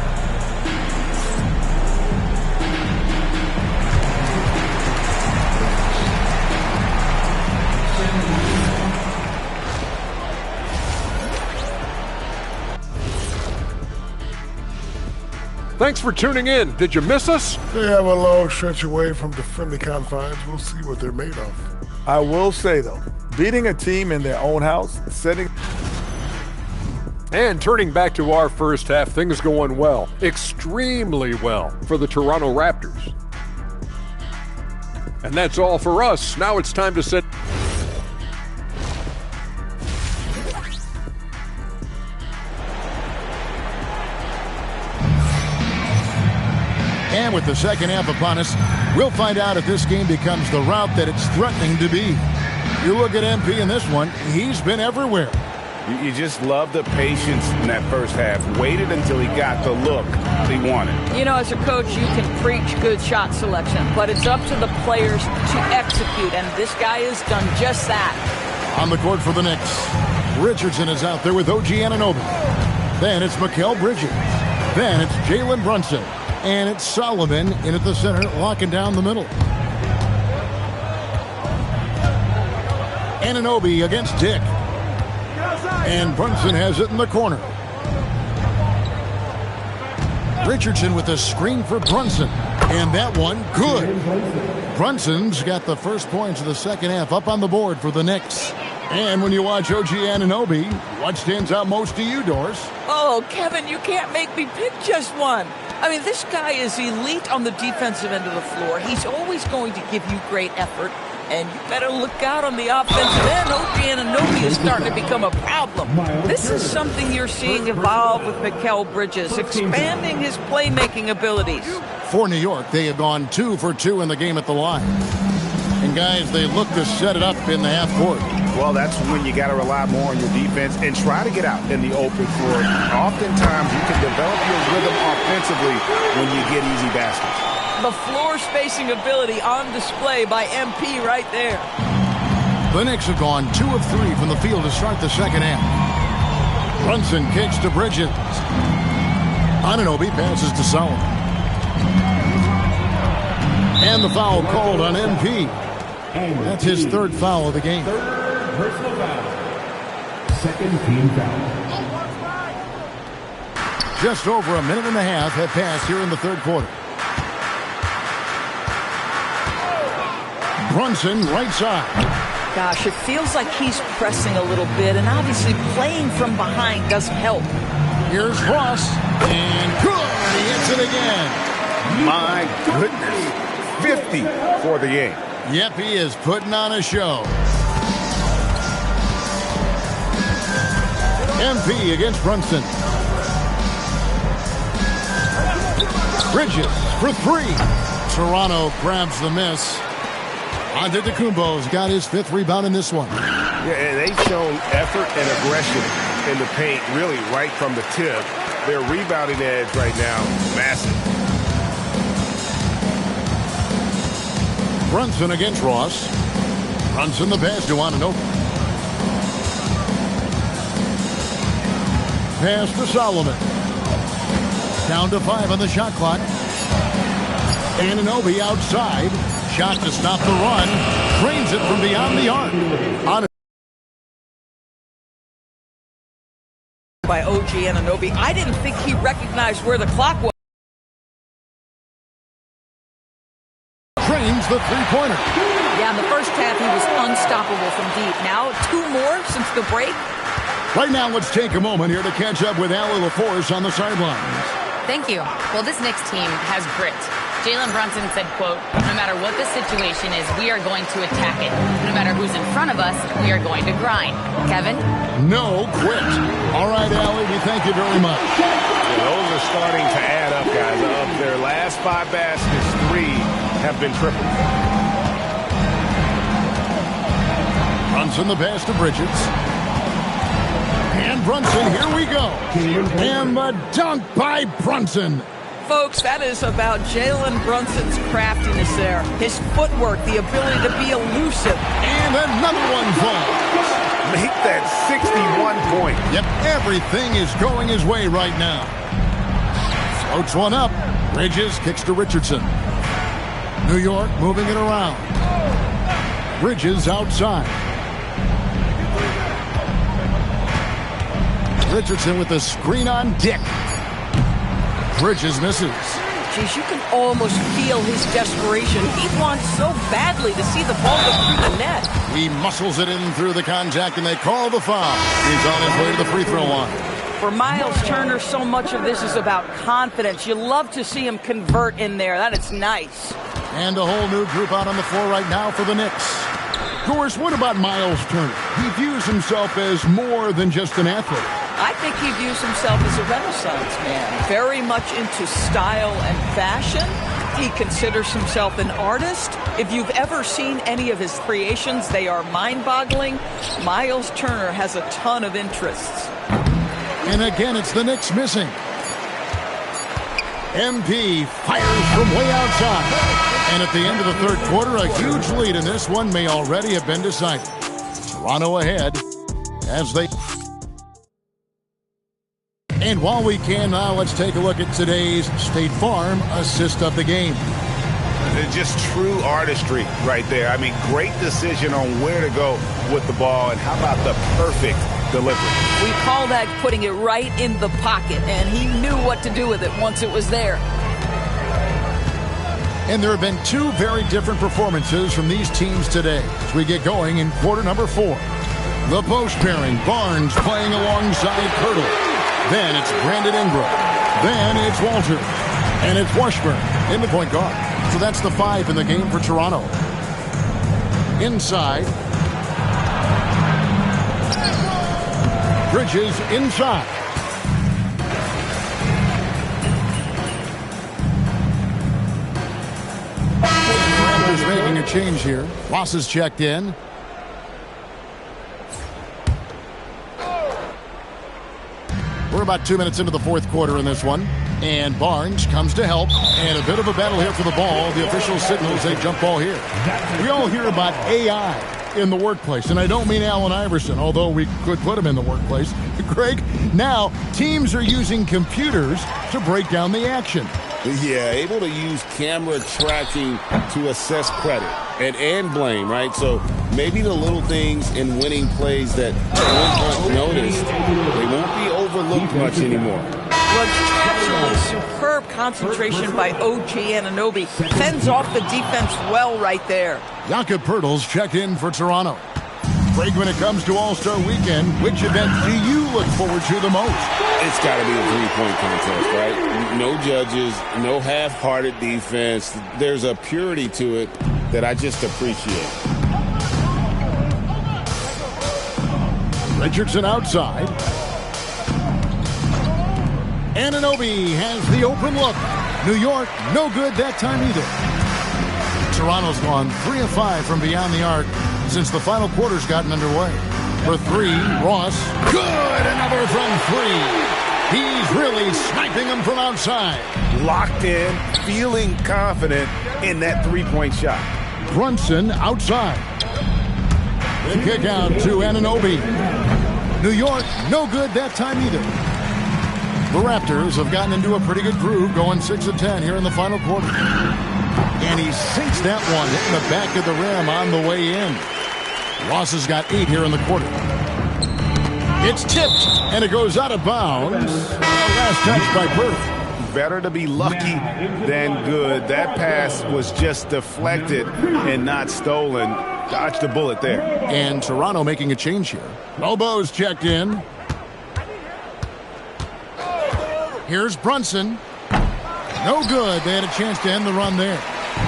Thanks for tuning in. Did you miss us? They have a long stretch away from the friendly confines. We'll see what they're made of. I will say, though, beating a team in their own house, setting... And turning back to our first half, things going well. Extremely well for the Toronto Raptors. And that's all for us. Now it's time to set... And with the second half upon us, we'll find out if this game becomes the route that it's threatening to be. You look at MP in this one, he's been everywhere. You just love the patience in that first half. Waited until he got the look he wanted. You know, as a coach, you can preach good shot selection, but it's up to the players to execute, and this guy has done just that. On the court for the Knicks, Richardson is out there with OG Anunoby. Then it's Mikal Bridges. Then it's Jalen Brunson. And it's Solomon in at the center, locking down the middle. Anunoby against Dick. And Brunson has it in the corner. Richardson with a screen for Brunson. And that one, good. Brunson's got the first points of the second half up on the board for the Knicks. And when you watch OG Anunoby, what stands out most to you, Doris? Oh, Kevin, you can't make me pick just one. I mean, this guy is elite on the defensive end of the floor. He's always going to give you great effort. And you better look out on the offensive end. OG Anunoby is starting to become a problem. This is something you're seeing evolve with Mikal Bridges, expanding his playmaking abilities. For New York, they have gone 2 for 2 in the game at the line. And guys, they look to set it up in the half court. Well, that's when you got to rely more on your defense and try to get out in the open court. Oftentimes, you can develop your rhythm offensively when you get easy baskets. The floor spacing ability on display by MP right there. The Knicks have gone 2 of 3 from the field to start the second half. Brunson kicks to Bridges. Anunoby passes to Solomon. And the foul called on MP. That's his third foul of the game. Third personal foul. Second team foul. Just over a minute and a half have passed here in the third quarter. Brunson, right side. Gosh, it feels like he's pressing a little bit, and obviously playing from behind doesn't help. Here's Ross, and good, he hits it again. My goodness, 50 for the game. Yep, he is putting on a show. MP against Brunson. Bridges for three. Toronto grabs the miss. Antetokounmpo's got his fifth rebound in this one. Yeah, and they've shown effort and aggression in the paint, really right from the tip. Their rebounding edge right now, massive. Brunson against Ross. Brunson the pass to Anunoby. Pass to Solomon. Down to 5 on the shot clock. Anunoby outside. Shot to stop the run. Drains it from beyond the arc. By OG Anunoby. I didn't think he recognized where the clock was. Drains the three-pointer. Yeah, in the first half he was unstoppable from deep. Now 2 more since the break. Right now, let's take a moment here to catch up with Allie LaForce on the sidelines. Thank you. Well, this Knicks team has grit. Jalen Brunson said, quote, no matter what the situation is, we are going to attack it. No matter who's in front of us, we are going to grind. Kevin? No quit. All right, Allie, we thank you very much. Yeah, those are starting to add up, guys. Of their last 5 baskets, 3 have been triple. Brunson the pass to Bridges. And Brunson, here we go. And the dunk by Brunson. Folks, that is about Jalen Brunson's craftiness there. His footwork, the ability to be elusive. And another one falls. Make that 61 point. Yep, everything is going his way right now. Floats one up. Bridges kicks to Richardson. New York moving it around. Bridges outside. Richardson with the screen on Dick. Bridges misses. Geez, you can almost feel his desperation. He wants so badly to see the ball go through the net. He muscles it in through the contact, and they call the foul. He's on his way to the free throw line. For Miles Turner, so much of this is about confidence. You love to see him convert in there. That is nice. And a whole new group out on the floor right now for the Knicks. Of course, what about Miles Turner? He views himself as more than just an athlete. I think he views himself as a Renaissance man, very much into style and fashion. He considers himself an artist. If you've ever seen any of his creations, they are mind-boggling. Miles Turner has a ton of interests. And again, it's the Knicks missing. MP fires from way outside. And at the end of the third quarter, a huge lead in this one may already have been decided. Toronto ahead as they... And while we can now, let's take a look at today's State Farm assist of the game. Just true artistry right there. I mean, great decision on where to go with the ball, and how about the perfect delivery? We call that putting it right in the pocket, and he knew what to do with it once it was there. And there have been 2 very different performances from these teams today as we get going in quarter number 4. The post pairing, Barnes playing alongside Kirtle. Then it's Brandon Ingram. Then it's Walter. And it's Washburn in the point guard. So that's the 5 in the game for Toronto. Inside. Bridges inside. Raptors making a change here. Ross is checked in. We're about 2 minutes into the fourth quarter in this one. And Barnes comes to help. And a bit of a battle here for the ball. The official signals a jump ball here. We all hear about AI in the workplace. And I don't mean Allen Iverson, although we could put him in the workplace. Greg, now teams are using computers to break down the action. Yeah, able to use camera tracking to assess credit and blame, right? So maybe the little things in winning plays that went unnoticed, they won't be overlooked much anymore. Well, just absolutely superb concentration by OG Anunoby. Fends off the defense well right there. Jakob Poeltl's checked in for Toronto. Greg, when it comes to All-Star Weekend, which event do you look forward to the most? It's got to be a three-point contest, right? No judges, no half-hearted defense. There's a purity to it that I just appreciate. Richardson outside. Anunoby has the open look. New York, no good that time either. Toronto's gone 3 of 5 from beyond the arc since the final quarter's gotten underway. For 3, Ross. Good! Another from 3. He's really sniping them from outside. Locked in, feeling confident in that three-point shot. Brunson outside. The kick out to Anunoby. New York, no good that time either. The Raptors have gotten into a pretty good groove, going 6 of 10 here in the final quarter. And he sinks that one, hitting the back of the rim on the way in. Ross has got 8 here in the quarter. It's tipped, and it goes out of bounds. Last touch by Poeltl. Better to be lucky than good. That pass was just deflected and not stolen. Dodged the bullet there. And Toronto making a change here. Lobo's checked in. Here's Brunson. No good. They had a chance to end the run there.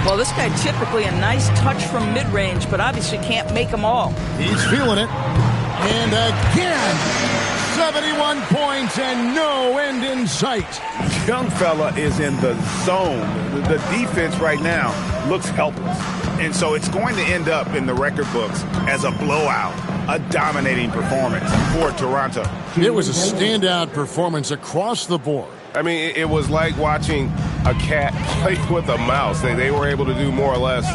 Well, this guy typically a nice touch from mid-range, but obviously can't make them all. He's feeling it. And again, 71 points and no end in sight. Young fella is in the zone. The defense right now looks helpless. And so it's going to end up in the record books as a blowout, a dominating performance for Toronto. It was a standout performance across the board. I mean, it was like watching a cat play with a mouse. They were able to do more or less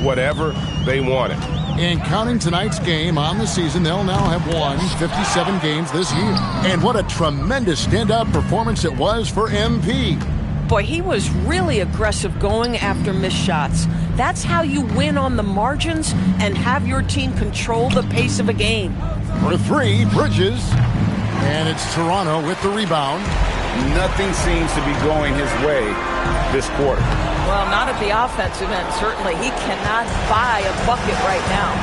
whatever they wanted. And counting tonight's game on the season, they'll now have won 57 games this year. And what a tremendous standout performance it was for MP. Boy, he was really aggressive going after missed shots. That's how you win on the margins and have your team control the pace of a game. For 3, Bridges. And it's Toronto with the rebound. Nothing seems to be going his way this quarter. Well, not at the offensive end, certainly. He cannot buy a bucket right now.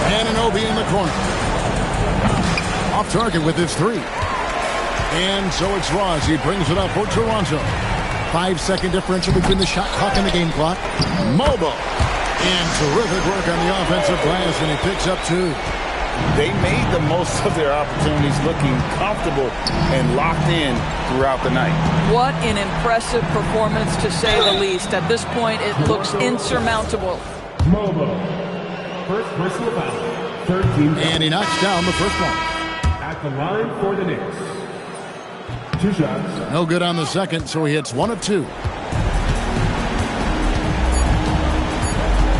Anunoby in the corner. Off target with his 3. And so it's Ross. He brings it up for Toronto. 5-second differential between the shot clock and the game clock. Mobo. And terrific work on the offensive glass, and he picks up 2. They made the most of their opportunities, looking comfortable and locked in throughout the night. What an impressive performance, to say the least. At this point, it looks insurmountable. Mobo. First personal foul. 13. And he knocks down the first one. At the line for the Knicks. 2 shots. No good on the second, so he hits 1 of 2.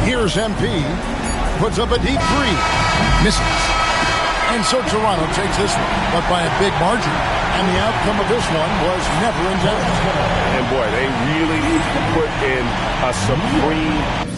Here's MP. Puts up a deep 3. Misses. And so Toronto takes this one, but by a big margin. And the outcome of this one was never in doubt. And boy, they really put in a supreme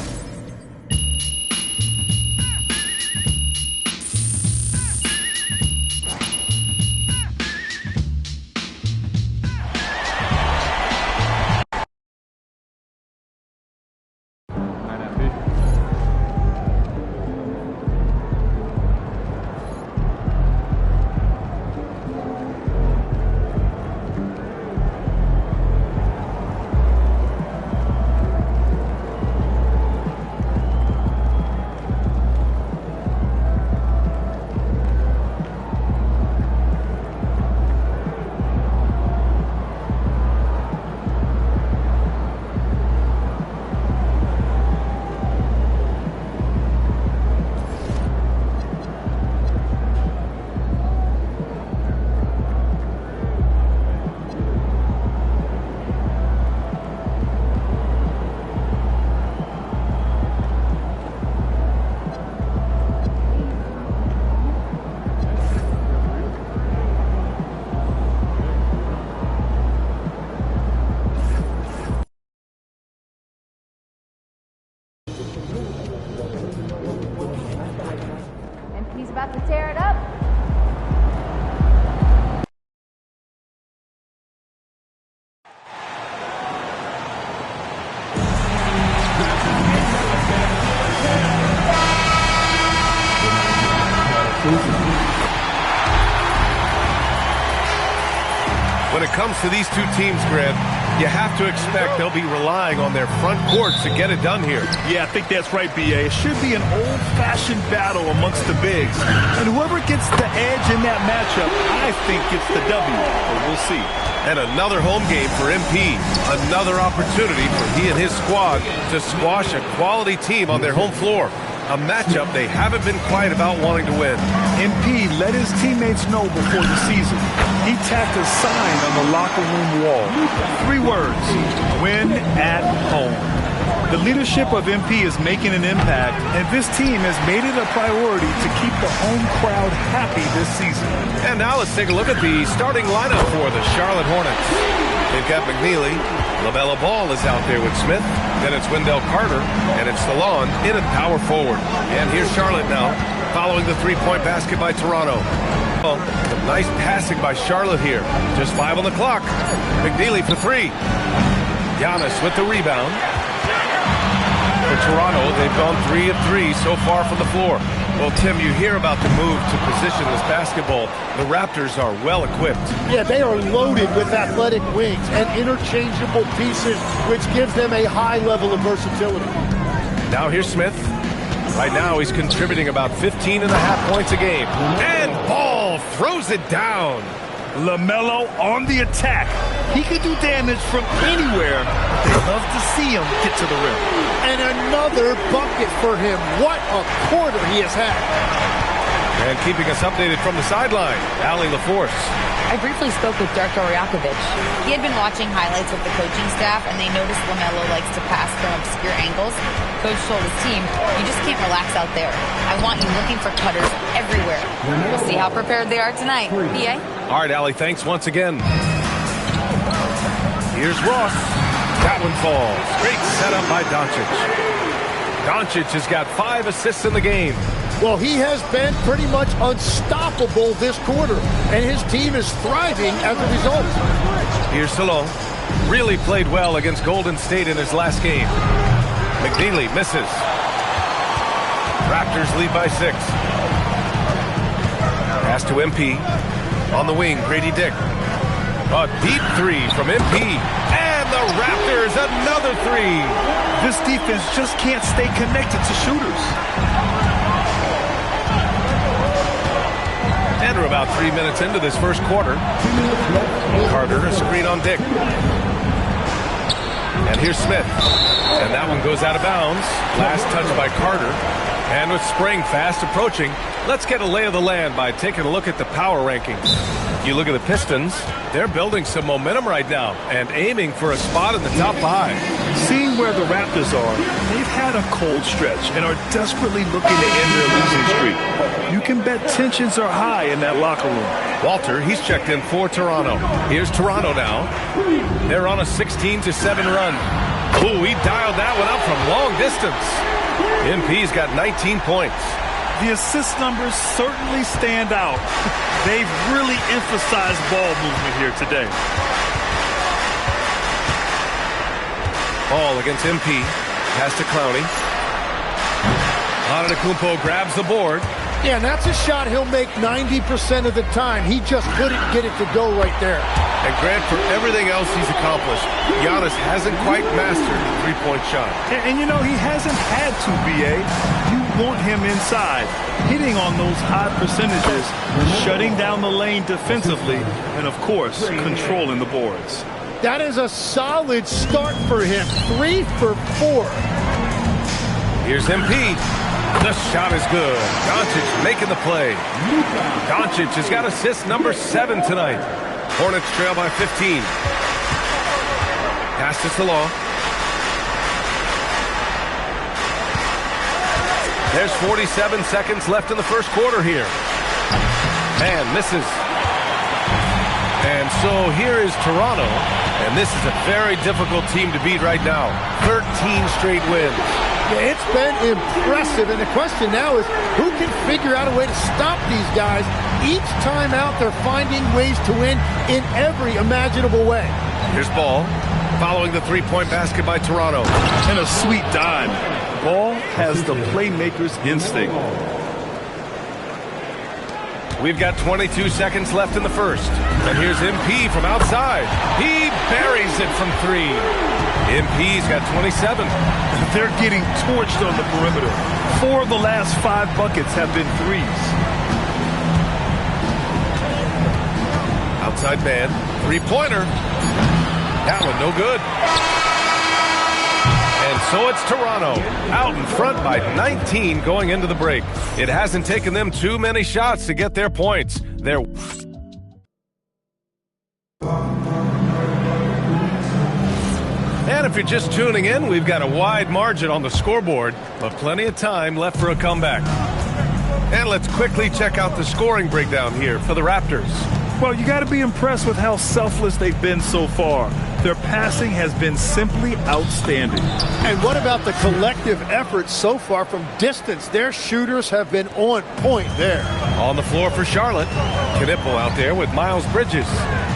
about to tear it up. When it comes to these two teams, Grant, you have to expect they'll be relying on their front court to get it done here. Yeah, I think that's right, B.A. It should be an old-fashioned battle amongst the bigs. And whoever gets the edge in that matchup, I think gets the W. But we'll see. And another home game for MP. Another opportunity for he and his squad to squash a quality team on their home floor. A matchup they haven't been quiet about wanting to win. MP let his teammates know before the season. He tacked a sign on the locker room wall. 3 words: win at home. The leadership of MP is making an impact, and this team has made it a priority to keep the home crowd happy this season. And now let's take a look at the starting lineup for the Charlotte Hornets. They've got McNeely. LaMelo Ball is out there with Smith. Then it's Wendell Carter, and it's Stallone in at power forward. And here's Charlotte now, following the 3-point basket by Toronto. Oh, some nice passing by Charlotte here. Just 5 on the clock. McNeely for 3. Giannis with the rebound. For Toronto, they've gone 3 of 3 so far from the floor. Well, Tim, you hear about the move to positionless basketball. The Raptors are well equipped. Yeah, they are loaded with athletic wings and interchangeable pieces, which gives them a high level of versatility. Now here's Smith. Right now he's contributing about 15.5 points a game. And Ball throws it down. LaMelo on the attack. He can do damage from anywhere. They love to see him get to the rim. And another bucket for him. What a quarter he has had. And keeping us updated from the sideline, Allie LaForce. I briefly spoke with Darko Rajakovic. He had been watching highlights with the coaching staff, and they noticed LaMelo likes to pass from obscure angles. Coach told his team, you just can't relax out there. I want you looking for cutters everywhere. We'll see how prepared they are tonight. PA? All right, Allie, thanks once again. Here's Ross. That one falls. Great setup by Doncic. Doncic has got 5 assists in the game. Well, he has been pretty much unstoppable this quarter, and his team is thriving as a result. Here's Stallone. Really played well against Golden State in his last game. McNeely misses. Raptors lead by 6. Pass to MP. On the wing, Grady Dick. A deep 3 from MP. And the Raptors, another 3. This defense just can't stay connected to shooters. And we're about 3 minutes into this first quarter. Carter, a screen on Dick. And here's Smith. And that one goes out of bounds. Last touch by Carter. And with Spring fast approaching, let's get a lay of the land by taking a look at the power rankings. You look at the Pistons, they're building some momentum right now and aiming for a spot in the top 5. Seeing where the Raptors are, they've had a cold stretch and are desperately looking to end their losing streak. You can bet tensions are high in that locker room. Walter, he's checked in for Toronto. Here's Toronto now. They're on a 16-7 run. Ooh, he dialed that one up from long distance. MP's got 19 points. The assist numbers certainly stand out. They've really emphasized ball movement here today. Ball against MP. Pass to Clowney. Antetokounmpo grabs the board. Yeah, and that's a shot he'll make 90% of the time. He just couldn't get it to go right there. And Grant, for everything else he's accomplished, Giannis hasn't quite mastered the three-point shot. And you know, he hasn't had to, B.A. You want him inside, hitting on those high percentages, shutting down the lane defensively, and, of course, controlling the boards. That is a solid start for him. 3 for 4. Here's MP. The shot is good. Doncic making the play. Doncic has got assist number 7 tonight. Hornets trail by 15. Pass to Stallone. There's 47 seconds left in the first quarter here. And misses. And so here is Toronto. And this is a very difficult team to beat right now. 13 straight wins. Yeah, it's been impressive, and the question now is who can figure out a way to stop these guys? Each time out, they're finding ways to win in every imaginable way. Here's Ball, following the three-point basket by Toronto. And a sweet dime. Ball has the playmaker's instinct. We've got 22 seconds left in the first. And here's MP from outside. He buries it from three. MP's got 27. They're getting torched on the perimeter. 4 of the last 5 buckets have been threes. Outside man, three-pointer. That one no good. And so it's Toronto, out in front by 19 going into the break. It hasn't taken them too many shots to get their points. They're... And if you're just tuning in, we've got a wide margin on the scoreboard, but plenty of time left for a comeback. And let's quickly check out the scoring breakdown here for the Raptors. Well, you got to be impressed with how selfless they've been so far. Their passing has been simply outstanding. And what about the collective effort so far from distance? Their shooters have been on point there. On the floor for Charlotte, Knipple out there with Miles Bridges.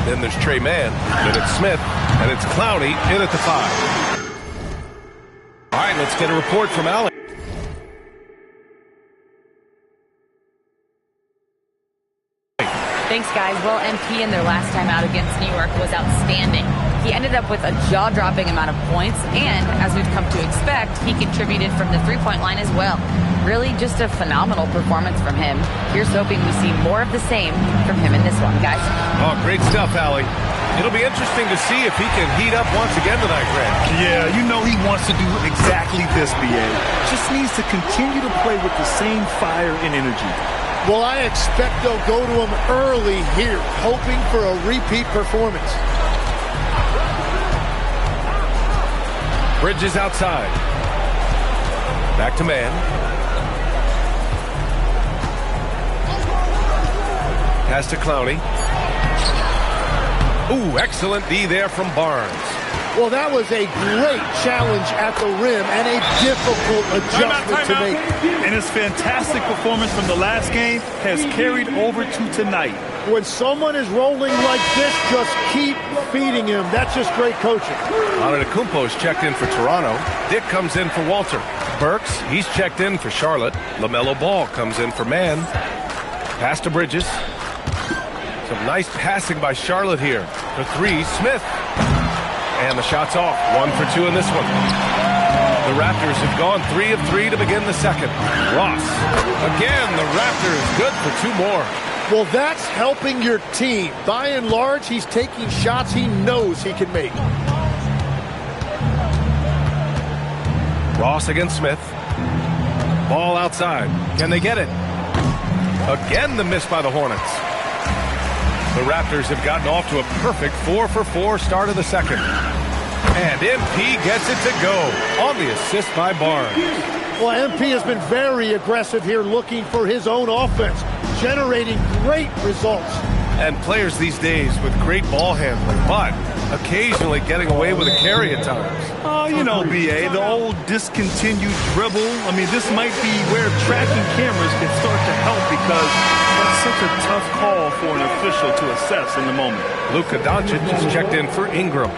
Then there's Trey Mann, then it's Smith, and it's Clowney in at the 5. All right, let's get a report from Alex. Thanks, guys. Well, MP in their last time out against New York was outstanding. He ended up with a jaw-dropping amount of points, and as we've come to expect, he contributed from the three-point line as well. Really just a phenomenal performance from him. Here's hoping we see more of the same from him in this one, guys. Oh, great stuff, Allie. It'll be interesting to see if he can heat up once again tonight, Greg. Yeah, you know he wants to do exactly this, BA. Just needs to continue to play with the same fire and energy. Well, I expect they'll go to him early here, hoping for a repeat performance. Bridges outside. Back to man. Pass to Clowney. Ooh, excellent D there from Barnes. Well, that was a great challenge at the rim and a difficult adjustment to make. And his fantastic performance from the last game has carried over to tonight. When someone is rolling like this, just keep feeding him. That's just great coaching. Antetokounmpo's checked in for Toronto. Dick comes in for Walter. Burks, he's checked in for Charlotte. LaMelo Ball comes in for Mann. Pass to Bridges. Some nice passing by Charlotte here. For three, Smith. And the shot's off. 1 for 2 in this one. The Raptors have gone 3 of 3 to begin the second. Ross. Again, the Raptors good for 2 more. Well, that's helping your team. By and large, he's taking shots he knows he can make. Ross against Smith. Ball outside. Can they get it? Again, the miss by the Hornets. The Raptors have gotten off to a perfect 4 for 4 start of the second. And MP gets it to go on the assist by Barnes. Well, MP has been very aggressive here, looking for his own offense, generating great results. And players these days with great ball handling, but occasionally getting away with a carry at times. Oh, you know, BA, the old discontinued dribble. I mean, this might be where tracking cameras can start to help because that's such a tough call for an official to assess in the moment. Luka Doncic is checked in for Ingram.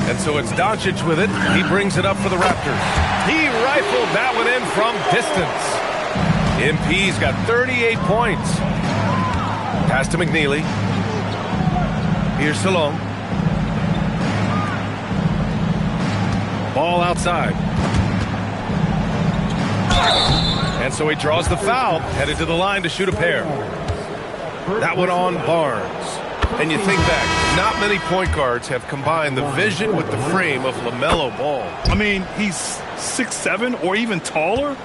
And so it's Doncic with it. He brings it up for the Raptors. He rifled that one in from distance. MP's got 38 points. Pass to McNeely. Here's Salone. Ball outside. And so he draws the foul, headed to the line to shoot a pair. That one on Barnes. And you think back, not many point guards have combined the vision with the frame of LaMelo Ball. I mean, he's 6'7" or even taller.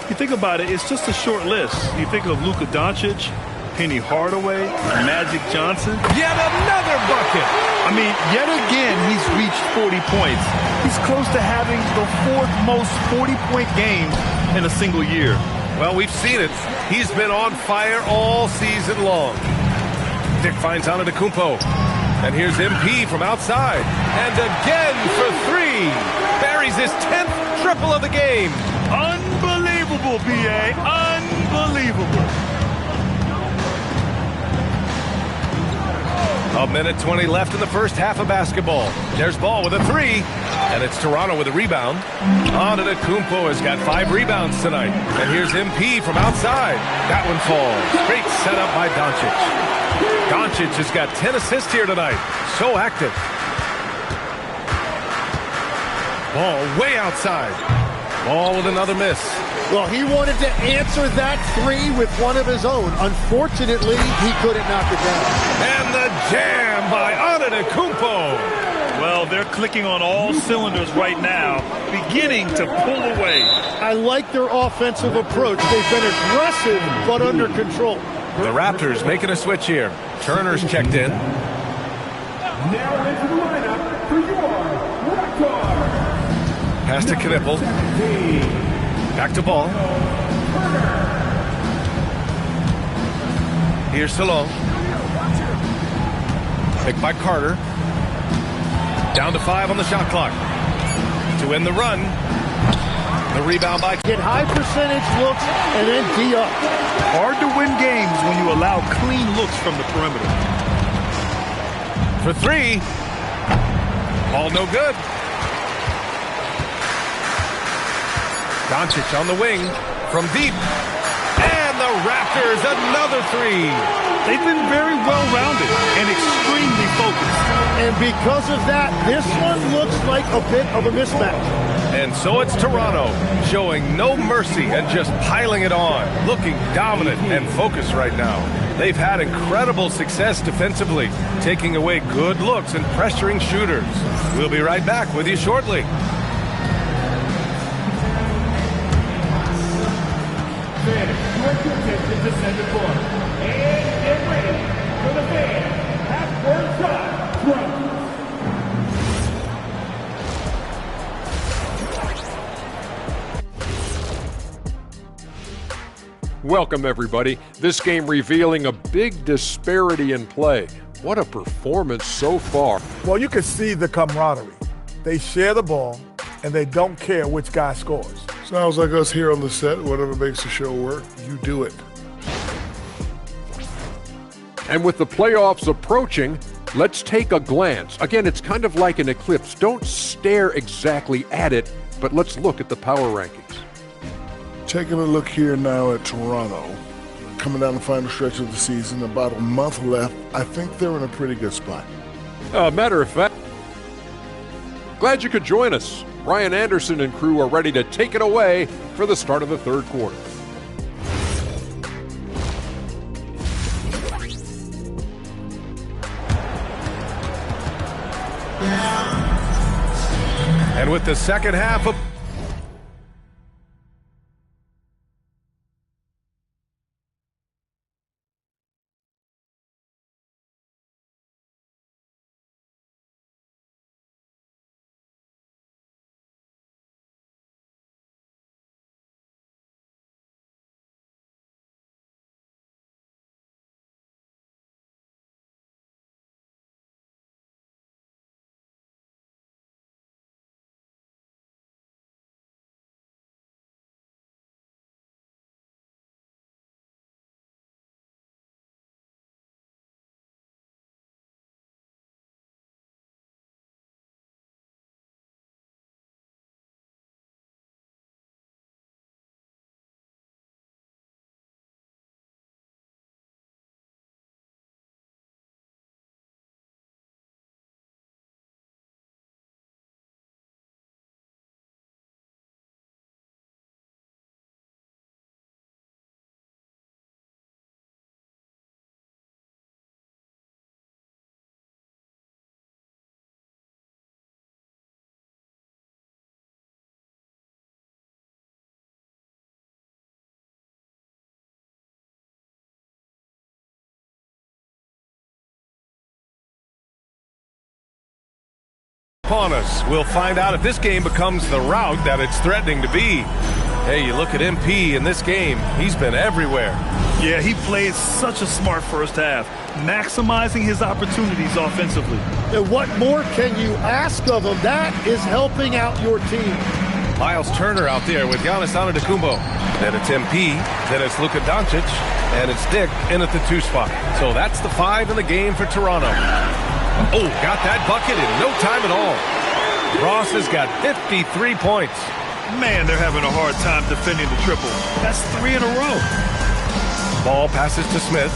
You think about it, it's just a short list. You think of Luka Doncic, Penny Hardaway, Magic Johnson. Yet another bucket. I mean, yet again, he's reached 40 points. He's close to having the 4th most 40-point games in a single year. Well, we've seen it. He's been on fire all season long. Dick finds Antetokounmpo. And here's MP from outside. And again for 3. Buries his 10th triple of the game. Unbelievable, B.A. Unbelievable. A minute 20 left in the first half of basketball. There's Ball with a three, and it's Toronto with a rebound. Antetokounmpo has got 5 rebounds tonight. And here's MP from outside. That one falls. Great setup by Doncic. Doncic has got 10 assists here tonight. So active. Ball way outside. Ball with another miss. Well, he wanted to answer that three with one of his own. Unfortunately, he couldn't knock it down. And the jam by Antetokounmpo. Well, they're clicking on all cylinders right now, beginning to pull away. I like their offensive approach. They've been aggressive, but under control. The Raptors making a switch here. Turner's checked in. Now into the lineup for your Raptors. Pass to Knipple. Back to Ball. Here's Salon. Picked by Carter. Down to 5 on the shot clock. To end the run. The rebound by... Get high percentage looks and then D up. Hard to win games when you allow clean looks from the perimeter. For 3. Ball no good. Doncic on the wing from deep. And the Raptors, another 3. They've been very well-rounded and extremely focused. And because of that, this one looks like a bit of a mismatch. And so it's Toronto, showing no mercy and just piling it on, looking dominant and focused right now. They've had incredible success defensively, taking away good looks and pressuring shooters. We'll be right back with you shortly. Direct your attention to center court. And get ready for the fan. Half-court shot. Drums. Welcome, everybody. This game revealing a big disparity in play. What a performance so far. Well, you can see the camaraderie. They share the ball, and they don't care which guy scores. Sounds like us here on the set. Whatever makes the show work, you do it. And with the playoffs approaching, let's take a glance. Again, it's kind of like an eclipse. Don't stare exactly at it, but let's look at the power rankings. Taking a look here now at Toronto. Coming down the final stretch of the season, about a month left. I think they're in a pretty good spot. Matter of fact, glad you could join us. Brian Anderson and crew are ready to take it away for the start of the third quarter. And with the second half of... upon us. We'll find out if this game becomes the rout that it's threatening to be. Hey, you look at MP in this game, he's been everywhere. Yeah, he played such a smart first half, maximizing his opportunities offensively. And what more can you ask of him? That is helping out your team. Miles Turner out there with Giannis Antetokounmpo. Then it's MP. Then it's Luka Doncic. And it's Dick in at the 2 spot. So that's the 5 in the game for Toronto. Oh, got that bucket in no time at all. Ross has got 53 points. Man, they're having a hard time defending the triple. That's 3 in a row. Ball passes to Smith.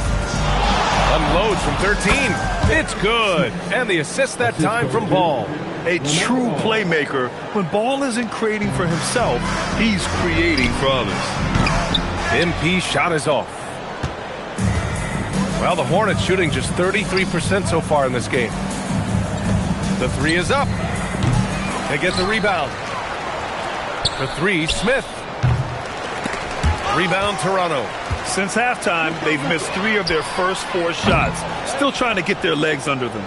Unloads from 13. It's good. And the assist that time from Ball. A true playmaker. When Ball isn't creating for himself, he's creating for others. MP shot is off. Well, the Hornets shooting just 33% so far in this game. The 3 is up. They get the rebound. The 3, Smith. Rebound, Toronto. Since halftime, they've missed 3 of their first 4 shots. Still trying to get their legs under them.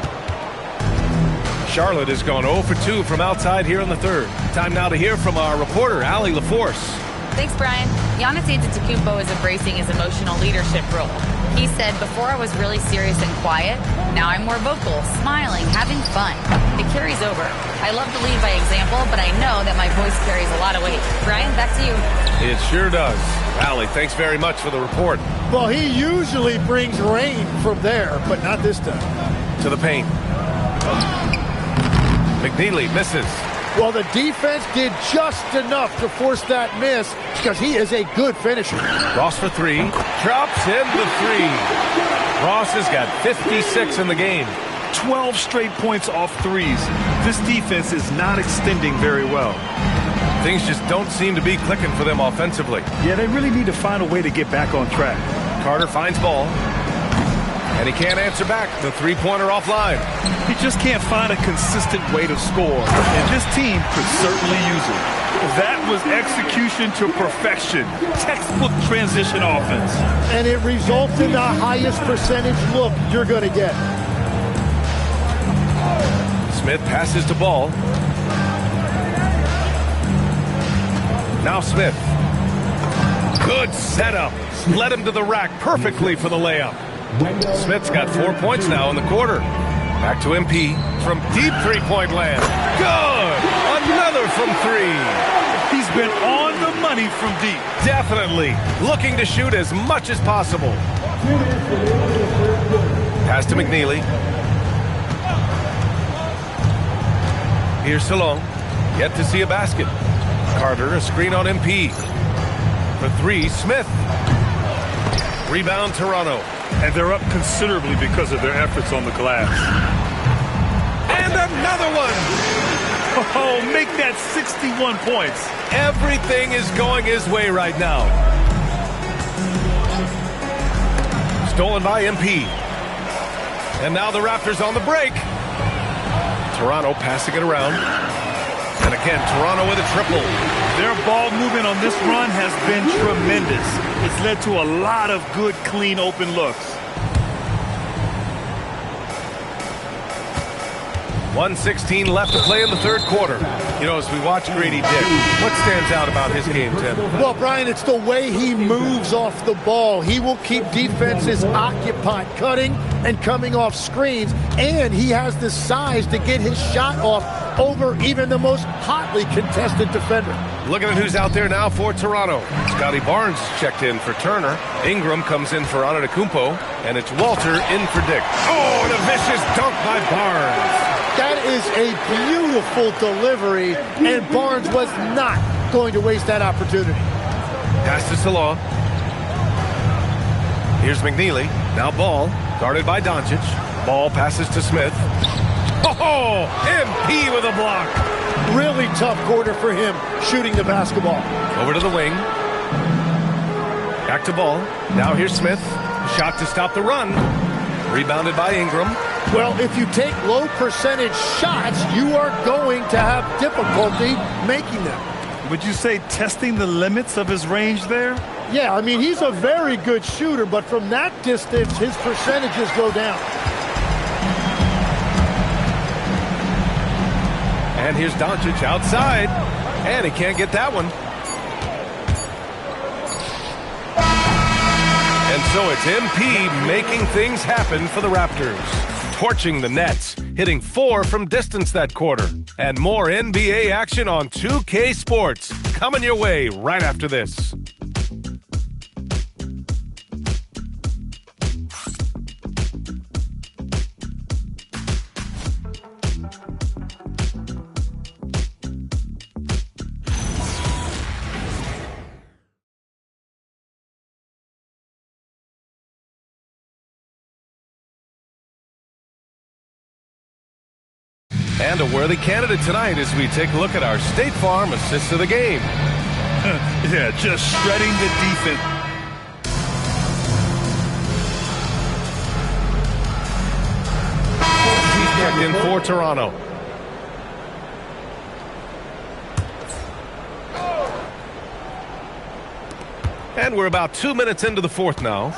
Charlotte has gone 0 for 2 from outside here in the 3rd. Time now to hear from our reporter, Allie LaForce. Thanks, Brian. Giannis Antetokounmpo is embracing his emotional leadership role. He said, before I was really serious and quiet, now I'm more vocal, smiling, having fun. It carries over. I love to lead by example, but I know that my voice carries a lot of weight. Brian, back to you. It sure does. Allie, thanks very much for the report. Well, he usually brings rain from there, but not this time. To the paint. McNeely misses. Well, the defense did just enough to force that miss because he is a good finisher. Ross for 3. Drops in the 3. Ross has got 56 in the game. 12 straight points off threes. This defense is not extending very well. Things just don't seem to be clicking for them offensively. Yeah, they really need to find a way to get back on track. Carter finds Ball. And he can't answer back. The 3-pointer offline. He just can't find a consistent way to score. And this team could certainly use it. That was execution to perfection. Textbook transition offense. And it results in the highest percentage look you're going to get. Smith passes to Ball. Now Smith. Good setup. Led him to the rack perfectly for the layup. Smith's got 4 points now in the quarter. Back to MP from deep 3-point land. Good! Another from 3. He's been on the money from deep. Definitely. Looking to shoot as much as possible. Pass to McNeely. Here's Salon. Yet to see a basket. Carter, a screen on MP. For 3, Smith. Rebound, Toronto. And they're up considerably because of their efforts on the glass. And another one! Oh, make that 61 points. Everything is going his way right now. Stolen by MP. And now the Raptors on the break. Toronto passing it around. And again, Toronto with a triple. Their ball movement on this run has been tremendous. It's led to a lot of good, clean, open looks. 1:16 left to play in the 3rd quarter. You know, as we watch Grady Dick, what stands out about his game, Tim? Well, Brian, it's the way he moves off the ball. He will keep defenses occupied, cutting and coming off screens, and he has the size to get his shot off over even the most hotly contested defender. Looking at who's out there now for Toronto. Scotty Barnes checked in for Turner. Ingram comes in for Antetokounmpo, and it's Walter in for Dick. Oh, and a vicious dunk by Barnes. That is a beautiful delivery, and Barnes was not going to waste that opportunity. Pass to Salah. Here's McNeely. Now Ball, guarded by Doncic. Ball passes to Smith. Oh, MP with a block. Really tough quarter for him shooting the basketball. Over to the wing. Back to Ball. Now here's Smith. Shot to stop the run. Rebounded by Ingram. Well, if you take low percentage shots, you are going to have difficulty making them. Would you say testing the limits of his range there? Yeah, I mean, he's a very good shooter, but from that distance, his percentages go down. And here's Doncic outside. And he can't get that one. And so it's MP making things happen for the Raptors. torching the Nets, hitting 4 from distance that quarter. And more NBA action on 2K Sports coming your way right after this. And a worthy candidate tonight as we take a look at our State Farm assists of the game. Yeah, just shredding the defense. He's checked in for Toronto. And we're about 2 minutes into the fourth now.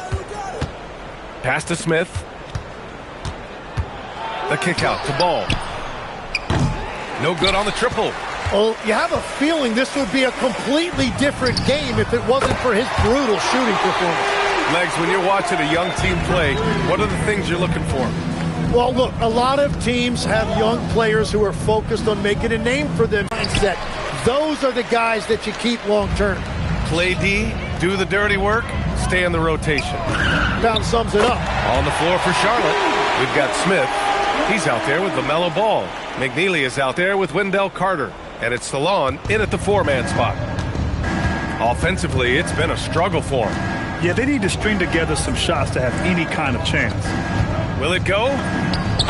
Pass to Smith. The kick out to Ball. No good on the triple. Well, you have a feeling this would be a completely different game if it wasn't for his brutal shooting performance. Legs, when you're watching a young team play, what are the things you're looking for? Well, look, a lot of teams have young players who are focused on making a name for them mindset. Those are the guys that you keep long term. Play D, do the dirty work, stay in the rotation. Pound sums it up. On the floor for Charlotte, we've got Smith. He's out there with LaMelo Ball. McNeely is out there with Wendell Carter. And it's Salon in at the 4-man spot. Offensively, it's been a struggle for him. Yeah, they need to string together some shots to have any kind of chance. Will it go?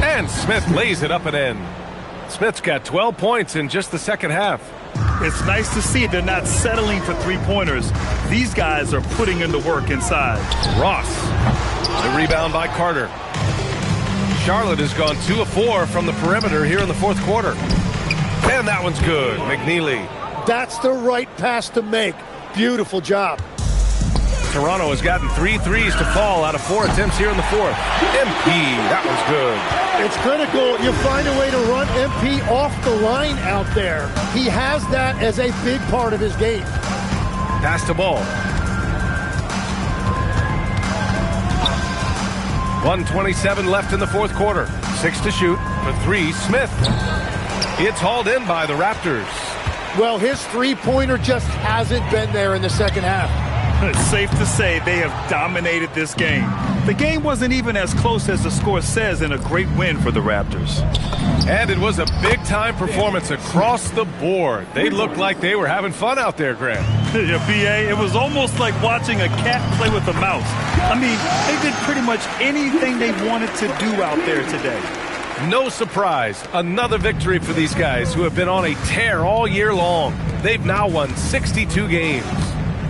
And Smith lays it up and in. Smith's got 12 points in just the second half. It's nice to see they're not settling for three-pointers. These guys are putting in the work inside. Ross. The rebound by Carter. Charlotte has gone 2 of 4 from the perimeter here in the fourth quarter. And that one's good. McNeely. That's the right pass to make. Beautiful job. Toronto has gotten 3 threes to fall out of 4 attempts here in the fourth. MP, that one's good. It's critical. You find a way to run MP off the line out there. He has that as a big part of his game. Pass to Ball. 1:27 left in the fourth quarter. 6 to shoot. For 3, Smith. It's hauled in by the Raptors. Well, his three-pointer just hasn't been there in the second half. It's safe to say they have dominated this game. The game wasn't even as close as the score says in a great win for the Raptors. And it was a big-time performance across the board. They looked like they were having fun out there, Grant. Yeah, B.A., it was almost like watching a cat play with a mouse. I mean, they did pretty much anything they wanted to do out there today. No surprise, another victory for these guys who have been on a tear all year long. They've now won 62 games.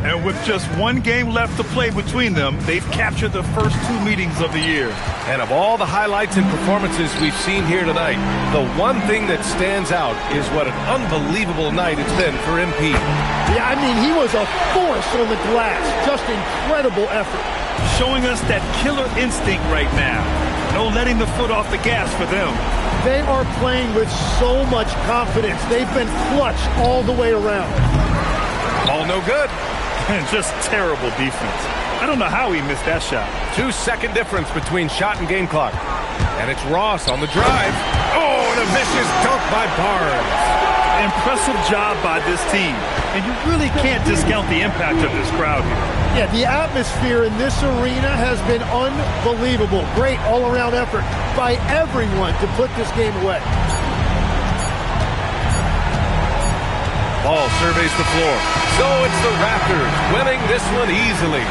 And with just one game left to play between them, they've captured the first 2 meetings of the year. And of all the highlights and performances we've seen here tonight, the one thing that stands out is what an unbelievable night it's been for MP. Yeah, I mean, he was a force on the glass. Just incredible effort. Showing us that killer instinct right now. No letting the foot off the gas for them. They are playing with so much confidence. They've been clutch all the way around. All no good. And just terrible defense. I don't know how he missed that shot. 2-second difference between shot and game clock. And it's Ross on the drive. Oh, and a vicious dunk by Barnes. Impressive job by this team. And you really can't discount the impact of this crowd here. Yeah, the atmosphere in this arena has been unbelievable. Great all-around effort by everyone to put this game away. Ball surveys the floor. So it's the Raptors winning this one easily.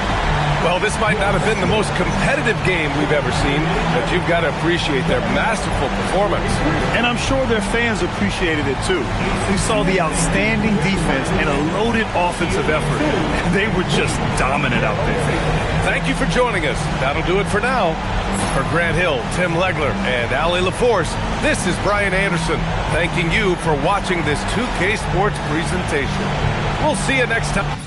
Well, this might not have been the most competitive game we've ever seen, but you've got to appreciate their masterful performance. And I'm sure their fans appreciated it too. We saw the outstanding defense and a loaded offensive effort. They were just dominant out there. Thank you for joining us. That'll do it for now. For Grant Hill, Tim Legler, and Allie LaForce, this is Brian Anderson, thanking you for watching this 2K Sports presentation. We'll see you next time.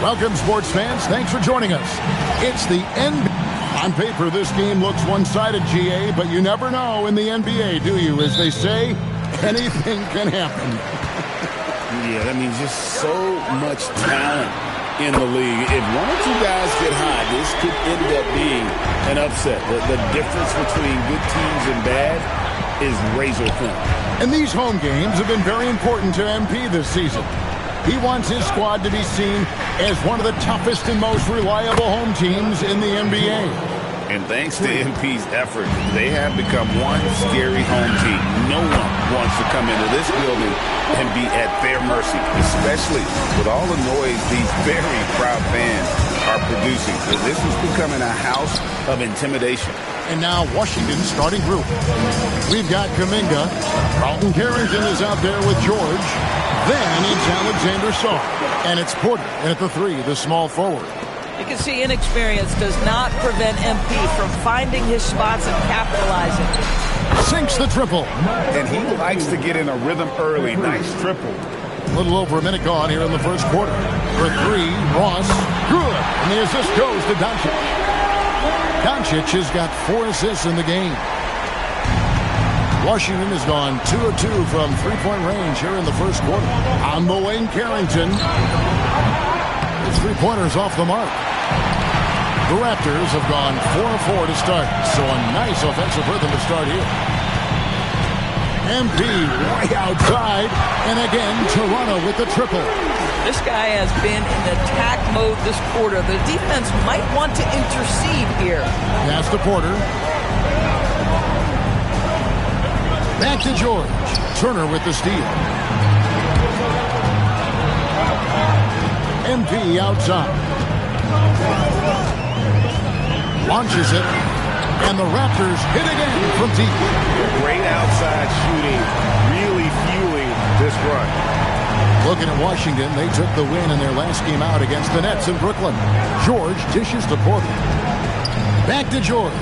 Welcome, sports fans. Thanks for joining us. It's the NBA. On paper, this game looks one-sided, GA, but you never know in the NBA, do you? As they say, anything can happen. Yeah, that means just so much talent in the league. If one or two guys get hot, this could end up being an upset. The difference between good teams and bad is razor thin. And these home games have been very important to MP this season. He wants his squad to be seen as one of the toughest and most reliable home teams in the NBA. And thanks to MP's effort, they have become one scary home team. No one wants to come into this building and be at their mercy, especially with all the noise these very proud fans are producing. This is becoming a house of intimidation. And now Washington's starting group. We've got Kuminga. Carlton Carrington is out there with George. Then it's Alexander Saw. And it's Porter. And at the 3, the small forward. You can see inexperience does not prevent MP from finding his spots and capitalizing. Sinks the triple. And he likes to get in a rhythm early. Nice triple. A little over a minute gone here in the first quarter. For 3, Ross. Good. And the assist goes to Doncic. Doncic has got 4 assists in the game. Washington has gone 2 of 2 from three-point range here in the first quarter. On the wing, Carrington. His three-pointers off the mark. The Raptors have gone 4 of 4 to start, so a nice offensive rhythm to start here. MP way outside, and again, Toronto with the triple. This guy has been in attack mode this quarter. The defense might want to intercede here. Pass to Porter. Back to George. Turner with the steal. MP outside. Launches it. And the Raptors hit again from deep. Great outside shooting, really fueling this run. Looking at Washington, they took the win in their last game out against the Nets in Brooklyn. George dishes to Porter. Back to George.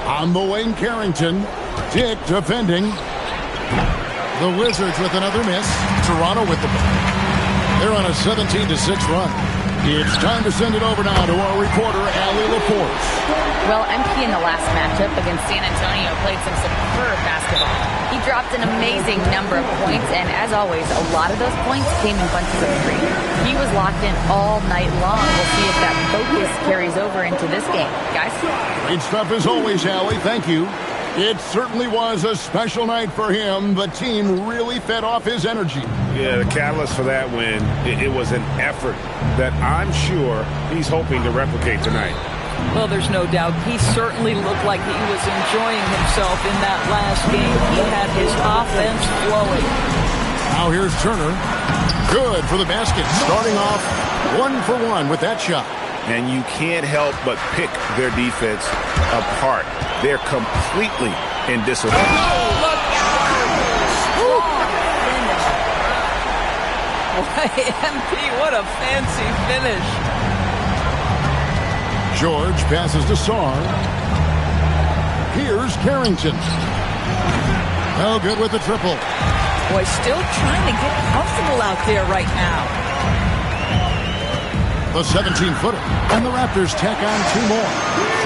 On the wing, Carrington. Dick defending. The Wizards with another miss. Toronto with the ball. They're on a 17-6 run. It's time to send it over now to our reporter, Allie Laporte. Well, MP in the last matchup against San Antonio played some superb basketball. He dropped an amazing number of points, and as always, a lot of those points came in bunches of 3. He was locked in all night long. We'll see if that focus carries over into this game. Guys? Great stuff as always, Allie. Thank you. It certainly was a special night for him. The team really fed off his energy. Yeah, the catalyst for that win, it was an effort that I'm sure he's hoping to replicate tonight. Well, there's no doubt. He certainly looked like he was enjoying himself in that last game. He had his offense flowing. Now here's Turner. Good for the basket. Starting off 1 for 1 with that shot. And you can't help but pick their defense apart. They're completely in discipline. MP, what a fancy finish. George passes to Sarr. Here's Carrington. Oh, good with the triple. Boy, still trying to get comfortable out there right now. The 17-footer. And the Raptors tack on 2 more.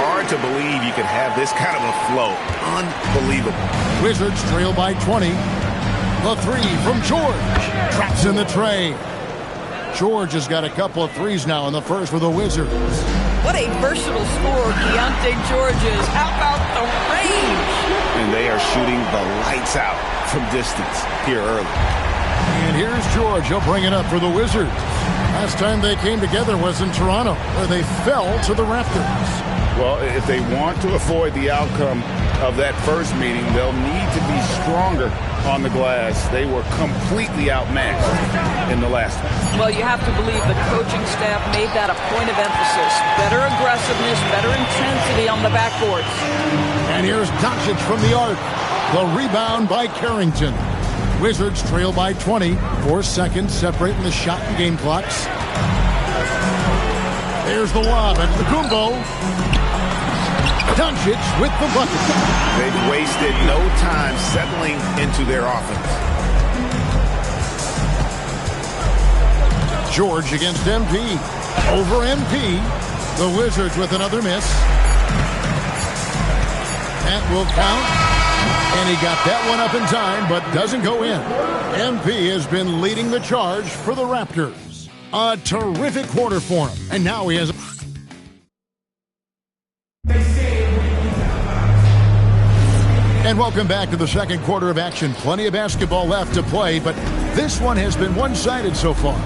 Hard to believe you could have this kind of a flow. Unbelievable. Wizards trail by 20. The 3 from George. Traps in the tray. George has got a couple of threes now in the first with the Wizards. What a versatile scorer Keontae George is. How about the range? And they are shooting the lights out from distance here early. And here's George. He'll bring it up for the Wizards. Last time they came together was in Toronto, where they fell to the Raptors. Well, if they want to avoid the outcome of that first meeting, they'll need to be stronger on the glass. They were completely outmatched in the last one. Well, you have to believe the coaching staff made that a point of emphasis. Better aggressiveness, better intensity on the backboards. And here's Doncic from the arc. The rebound by Carrington. Wizards trail by 20. 4 seconds separating the shot and game clocks. There's the lob at the Kumbo. Doncic with the bucket. They've wasted no time settling into their offense. George against MP. Over MP. The Wizards with another miss. That will count. And he got that one up in time, but doesn't go in. MP has been leading the charge for the Raptors. A terrific quarter for him. And now he has... And welcome back to the second quarter of action. Plenty of basketball left to play, but this one has been one-sided so far.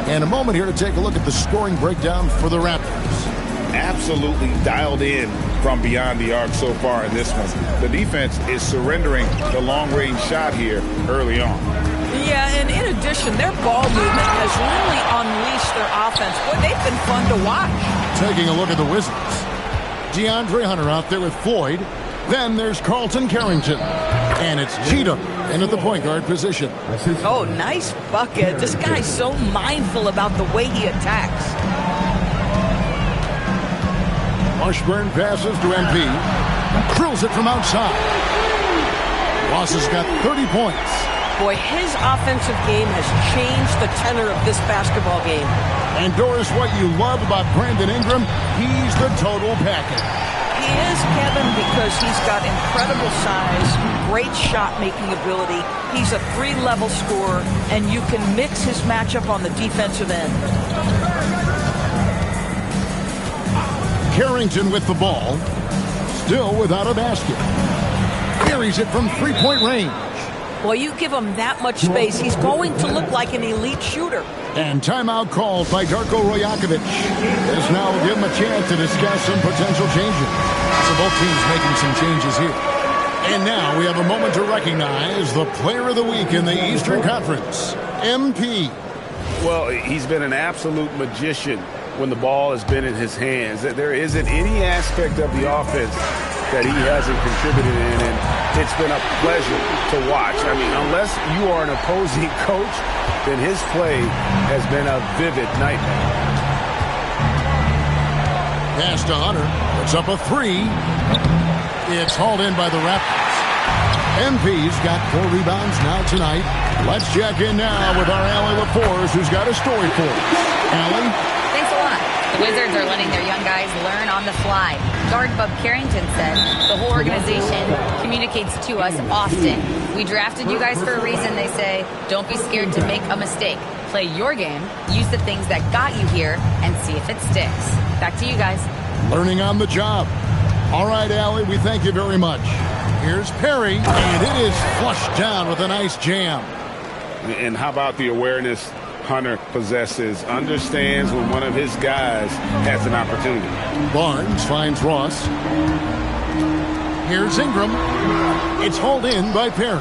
And a moment here to take a look at the scoring breakdown for the Raptors. Absolutely dialed in from beyond the arc so far in this one. The defense is surrendering the long-range shot here early on. Yeah, and in addition, their ball movement has really unleashed their offense. Boy, they've been fun to watch. Taking a look at the Wizards. DeAndre Hunter out there with Floyd. Then there's Carlton Carrington. And it's Cheatham in at the point guard position. Oh, nice bucket. This guy's so mindful about the way he attacks. Washburn passes to MP. Drills it from outside. Ross has got 30 points. Boy, his offensive game has changed the tenor of this basketball game. And Doris, what you love about Brandon Ingram, he's the total package. He is, Kevin, because he's got incredible size, great shot-making ability. He's a three-level scorer, and you can mix his matchup on the defensive end. Carrington with the ball, still without a basket. Carries it from three-point range. Well, you give him that much space, he's going to look like an elite shooter. And timeout called by Darko Rojakovic. This now will give him a chance to discuss some potential changes. So both teams making some changes here. And now we have a moment to recognize the player of the week in the Eastern Conference, MP. Well, he's been an absolute magician when the ball has been in his hands. There isn't any aspect of the offense that he hasn't contributed in, and it's been a pleasure to watch. I mean, unless you are an opposing coach, then his play has been a vivid nightmare. Pass to Hunter. Puts up a three. It's hauled in by the Raptors. MP's got 4 rebounds now tonight. Let's check in now with our Allie LaForce, who's got a story for us. Allie? Thanks a lot. The Wizards are letting their young guys learn on the fly. Guard Bub Carrington said the whole organization communicates to us often. We drafted you guys for a reason, they say. Don't be scared to make a mistake. Play your game, use the things that got you here, and see if it sticks. Back to you guys. Learning on the job. All right, Allie, we thank you very much. Here's Perry, and it is flushed down with a nice jam. And how about the awareness Hunter possesses, understands when one of his guys has an opportunity. Barnes finds Ross. Here's Ingram. It's hauled in by Perry.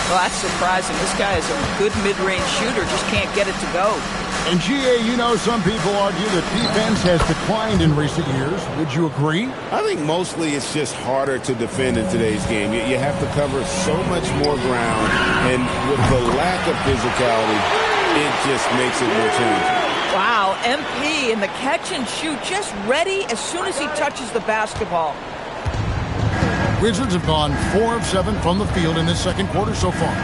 Well, that's surprising. This guy is a good mid-range shooter, just can't get it to go. And GA, you know, some people argue that defense has declined in recent years. Would you agree? I think mostly it's just harder to defend in today's game. You have to cover so much more ground, and with the lack of physicality, it just makes it more challenging. Wow, MP in the catch and shoot, just ready as soon as he touches the basketball. Wizards have gone 4 of 7 from the field in this second quarter so far.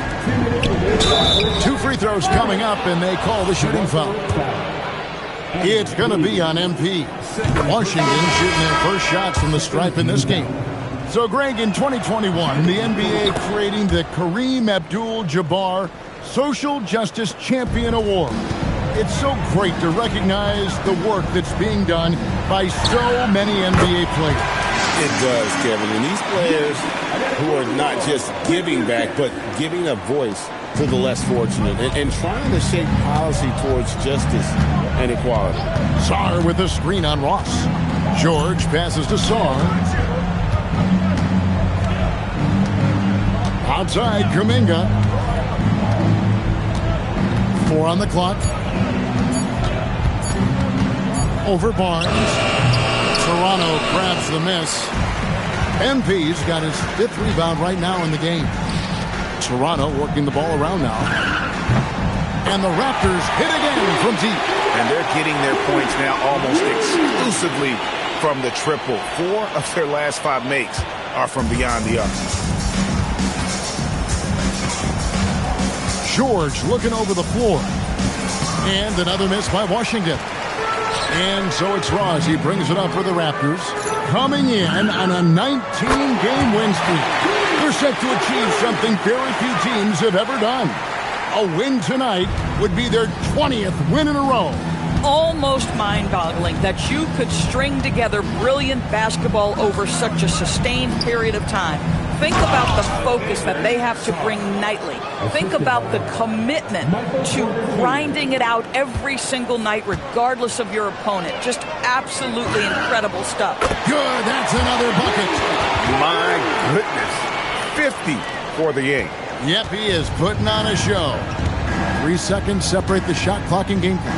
2 free throws coming up, and they call the shooting foul. It's going to be on MP. Washington shooting their first shots from the stripe in this game. So, Greg, in 2021, the NBA creating the Kareem Abdul-Jabbar Social Justice Champion Award. It's so great to recognize the work that's being done by so many NBA players. It does, Kevin. And these players who are not just giving back, but giving a voice to the less fortunate and trying to shape policy towards justice and equality. Sarr with a screen on Ross. George passes to Sarr. Outside, Kuminga. 4 on the clock. Over Barnes. Toronto grabs the miss. MP's got his 5th rebound right now in the game. Toronto working the ball around now. And the Raptors hit again from deep. And they're getting their points now almost exclusively from the triple. 4 of their last 5 makes are from beyond the arc. George looking over the floor. And another miss by Washington. And so it's Ross. He brings it up for the Raptors. Coming in on a 19-game win streak. They're set to achieve something very few teams have ever done. A win tonight would be their 20th win in a row. Almost mind-boggling that you could string together brilliant basketball over such a sustained period of time. Think about the focus that they have to bring nightly. Think about the commitment to grinding it out every single night, regardless of your opponent. Just absolutely incredible stuff. Good, that's another bucket. My goodness. 50 for the game. Yep, he is putting on a show. 3 seconds separate the shot clock and game clock.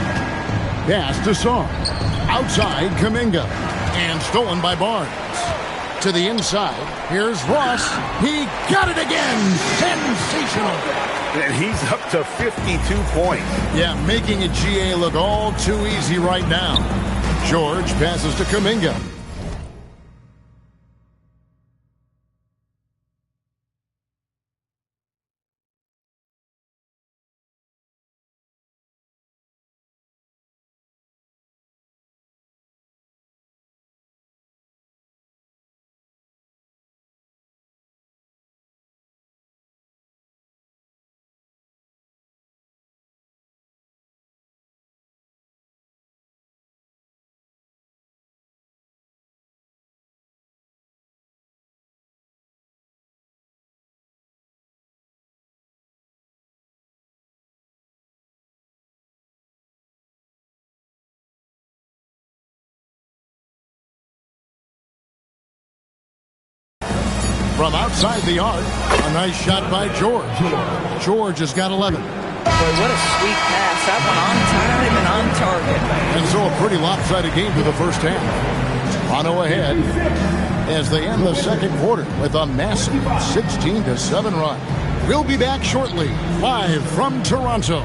Pass to Song. Outside, Kuminga. And stolen by Barnes. To the inside, here's Ross. He got it again. Sensational. And he's up to 52 points. Yeah, making a GA look all too easy right now. George passes to Kuminga. From outside the arc, a nice shot by George. George has got 11. Boy, what a sweet pass. That one on time and on target. And so a pretty lopsided game for the first half. Toronto ahead as they end the second quarter with a massive 16-7 run. We'll be back shortly, live from Toronto.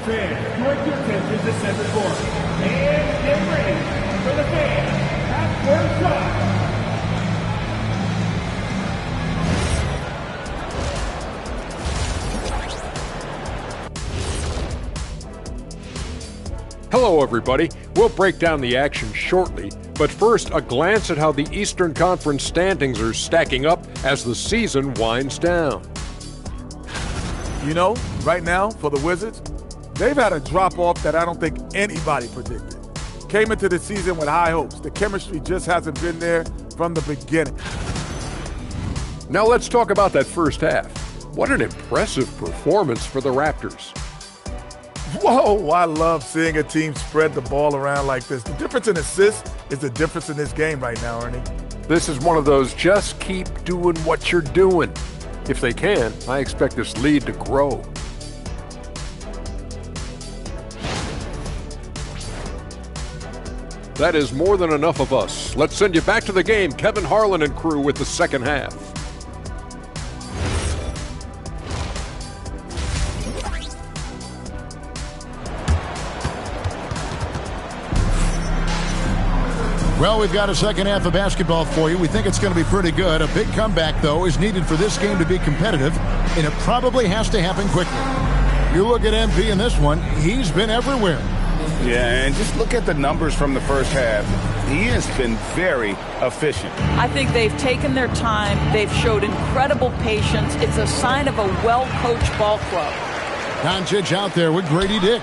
Fans, direct your attention to center court. And get ready for the fans. Hello, everybody. We'll break down the action shortly, but first, a glance at how the Eastern Conference standings are stacking up as the season winds down. You know, right now, for the Wizards, they've had a drop-off that I don't think anybody predicted. Came into the season with high hopes. The chemistry just hasn't been there from the beginning. Now let's talk about that first half. What an impressive performance for the Raptors. Whoa, I love seeing a team spread the ball around like this. The difference in assists is the difference in this game right now, Ernie. This is one of those just keep doing what you're doing. If they can, I expect this lead to grow. That is more than enough of us. Let's send you back to the game, Kevin Harlan and crew with the second half. Well, we've got a second half of basketball for you. We think it's going to be pretty good. A big comeback, though, is needed for this game to be competitive, and it probably has to happen quickly. You look at MP in this one, he's been everywhere. Yeah, and just look at the numbers from the first half. He has been very efficient. I think they've taken their time. They've showed incredible patience. It's a sign of a well-coached ball club. Doncic out there with Grady Dick.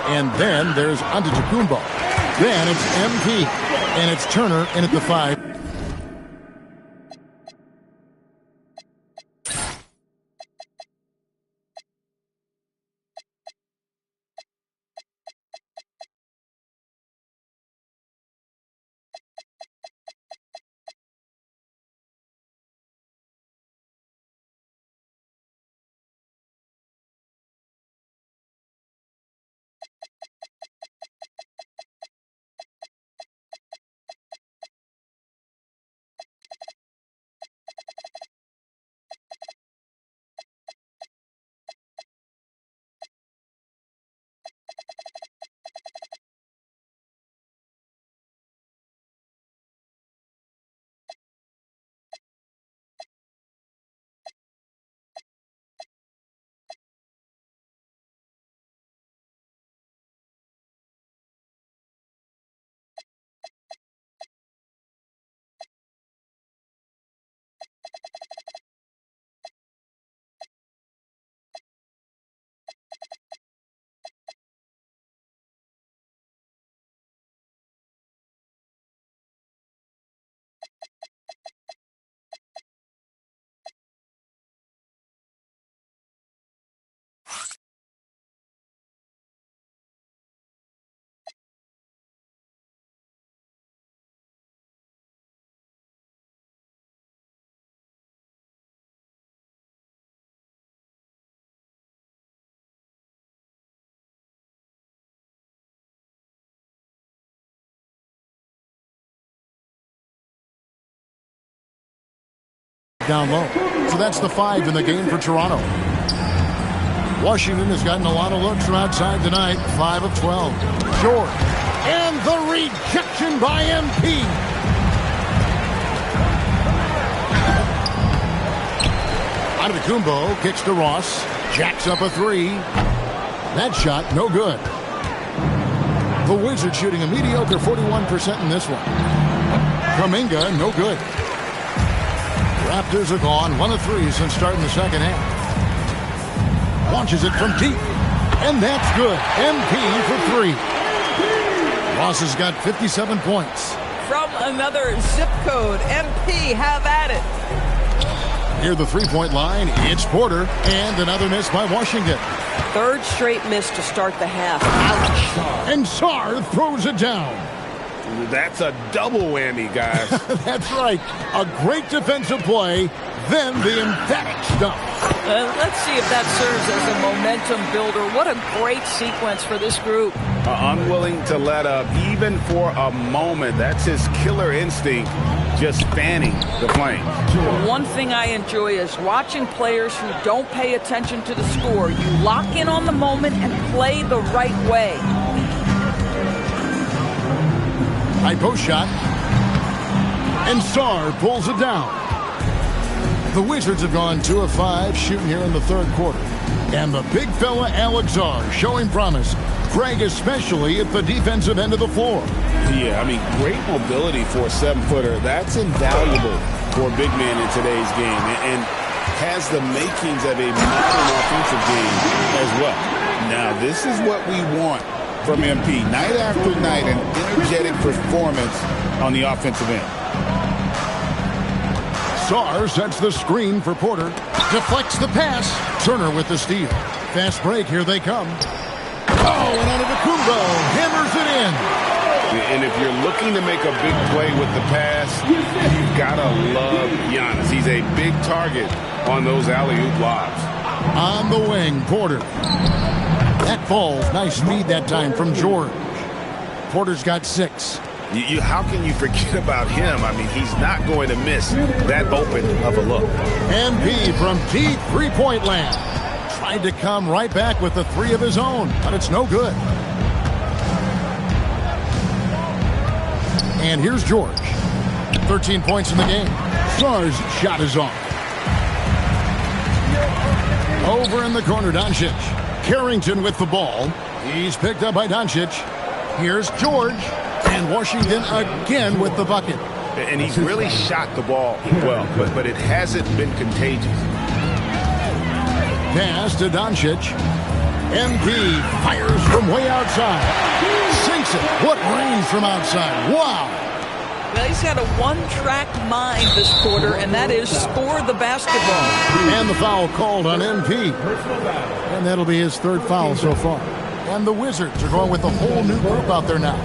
And then there's Antetokounmpo. Then it's MP. And it's Turner in at the 5. down low. So that's the 5 in the game for Toronto. Washington has gotten a lot of looks from outside tonight. 5 of 12. George. And the rejection by MP. Antetokounmpo kicks to Ross. Jacks up a 3. That shot, no good. The Wizards shooting a mediocre 41% in this one. Kuminga, no good. Raptors are gone 1 of 3 since starting the second half. Launches it from deep. And that's good. MP for 3. Ross has got 57 points. From another zip code, MP, have at it. Near the three-point line, it's Porter. And another miss by Washington. Third straight miss to start the half. Ouch. And Sarr throws it down. That's a double whammy, guys. That's right. A great defensive play, then the emphatic stuff. Let's see if that serves as a momentum builder. What a great sequence for this group. Unwilling to let up, even for a moment. That's his killer instinct, just fanning the flame. One thing I enjoy is watching players who don't pay attention to the score. You lock in on the moment and play the right way. High post shot. And Sarr pulls it down. The Wizards have gone 2 of 5 shooting here in the third quarter. And the big fella Alex Sarr showing promise. Greg especially at the defensive end of the floor. Yeah, I mean, great mobility for a 7-footer. That's invaluable for a big man in today's game. And has the makings of a modern offensive game as well. Now, this is what we want from MP. Night after night, an energetic performance on the offensive end. Sarr sets the screen for Porter. Deflects the pass. Turner with the steal. Fast break. Here they come. Oh, and Antetokounmpo hammers it in. And if you're looking to make a big play with the pass, you've got to love Giannis. He's a big target on those alley-oop lobs. On the wing, Porter. That falls. Nice speed that time from George. Porter's got 6. How can you forget about him? I mean, he's not going to miss that open of a look. MP from deep three-point land. Tried to come right back with the 3 of his own, but it's no good. And here's George. 13 points in the game. Sarr's shot is off. Over in the corner, Doncic. Carrington with the ball. He's picked up by Doncic. Here's George. And Washington again with the bucket. And he's really shot the ball well, but it hasn't been contagious. Pass to Doncic. MP fires from way outside. Sinks it. What range from outside. Wow. Well, he's got a one-track mind this quarter, and that is score the basketball. And the foul called on MP. And that'll be his 3rd foul so far. And the Wizards are going with a whole new group out there now.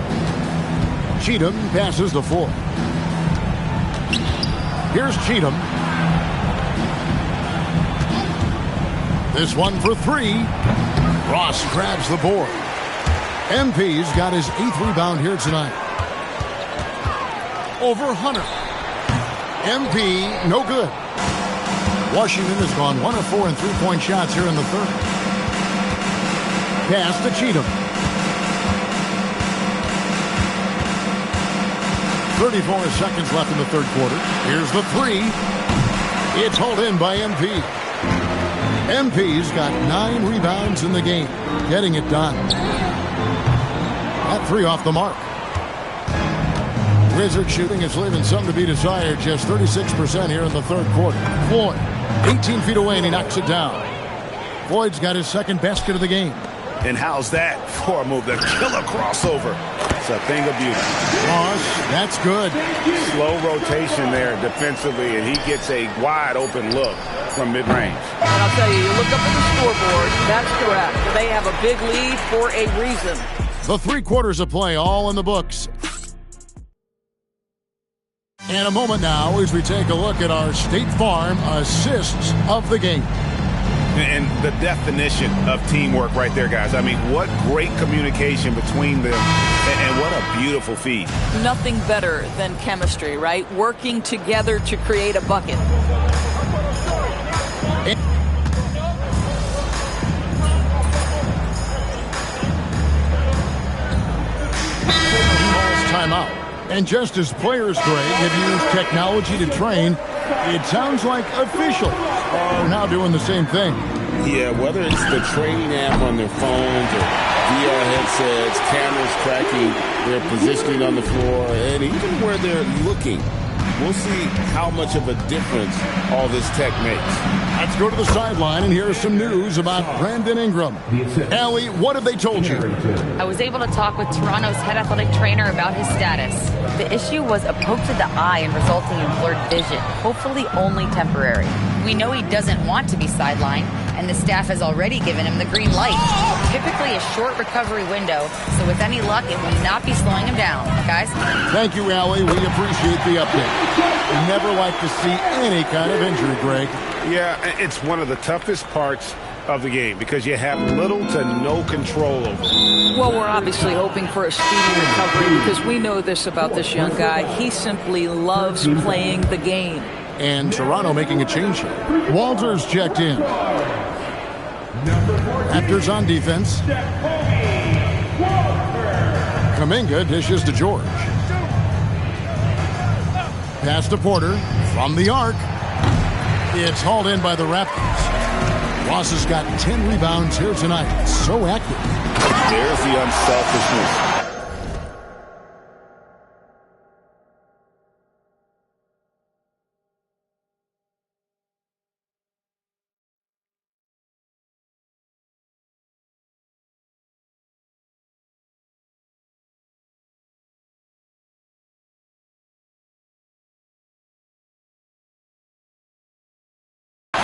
Cheatham passes the 4. Here's Cheatham. This one for 3. Ross grabs the board. MP's got his 8th rebound here tonight. Over Hunter. MP, no good. Washington has gone 1 of 4 in three-point shots here in the third. Pass to Cheatham. 34 seconds left in the third quarter. Here's the 3. It's hauled in by MP. MP's got 9 rebounds in the game. Getting it done. That 3 off the mark. Wizard shooting is leaving some to be desired. Just 36% here in the third quarter. Floyd, 18 feet away, and he knocks it down. Floyd's got his 2nd basket of the game. And how's that for a move? The killer crossover. It's a thing of beauty. Ross, that's good. Slow rotation there defensively, and he gets a wide open look from mid-range. And I'll tell you look up at the scoreboard. That's correct. They have a big lead for a reason. The 3 quarters of play all in the books. And a moment now as we take a look at our State Farm assists of the game. And the definition of teamwork right there, guys. I mean, what great communication between them, and what a beautiful feed. Nothing better than chemistry, right? Working together to create a bucket. timeout. And just as players, Greg, have used technology to train, it sounds like officials are now doing the same thing. Yeah, whether it's the training app on their phones or VR headsets, cameras tracking their positioning on the floor, and even where they're looking, we'll see how much of a difference all this tech makes. Let's go to the sideline and hear some news about Brandon Ingram. Allie, what have they told you? I was able to talk with Toronto's head athletic trainer about his status. The issue was a poke to the eye and resulting in blurred vision, hopefully only temporary. We know he doesn't want to be sidelined, and the staff has already given him the green light. Typically a short recovery window, so with any luck, it will not be slowing him down. Guys? Thank you, Allie. We appreciate the update. We never like to see any kind of injury, Greg. Yeah, it's one of the toughest parts of the game because you have little to no control over it. Well, we're obviously hoping for a speedy recovery because we know this about this young guy. He simply loves playing the game. And Toronto making a change here. Walters checked in. Raptors on defense. Kuminga dishes to George. Pass to Porter from the arc. It's hauled in by the Raptors. Ross has got 10 rebounds here tonight. So active. There's the unselfishness.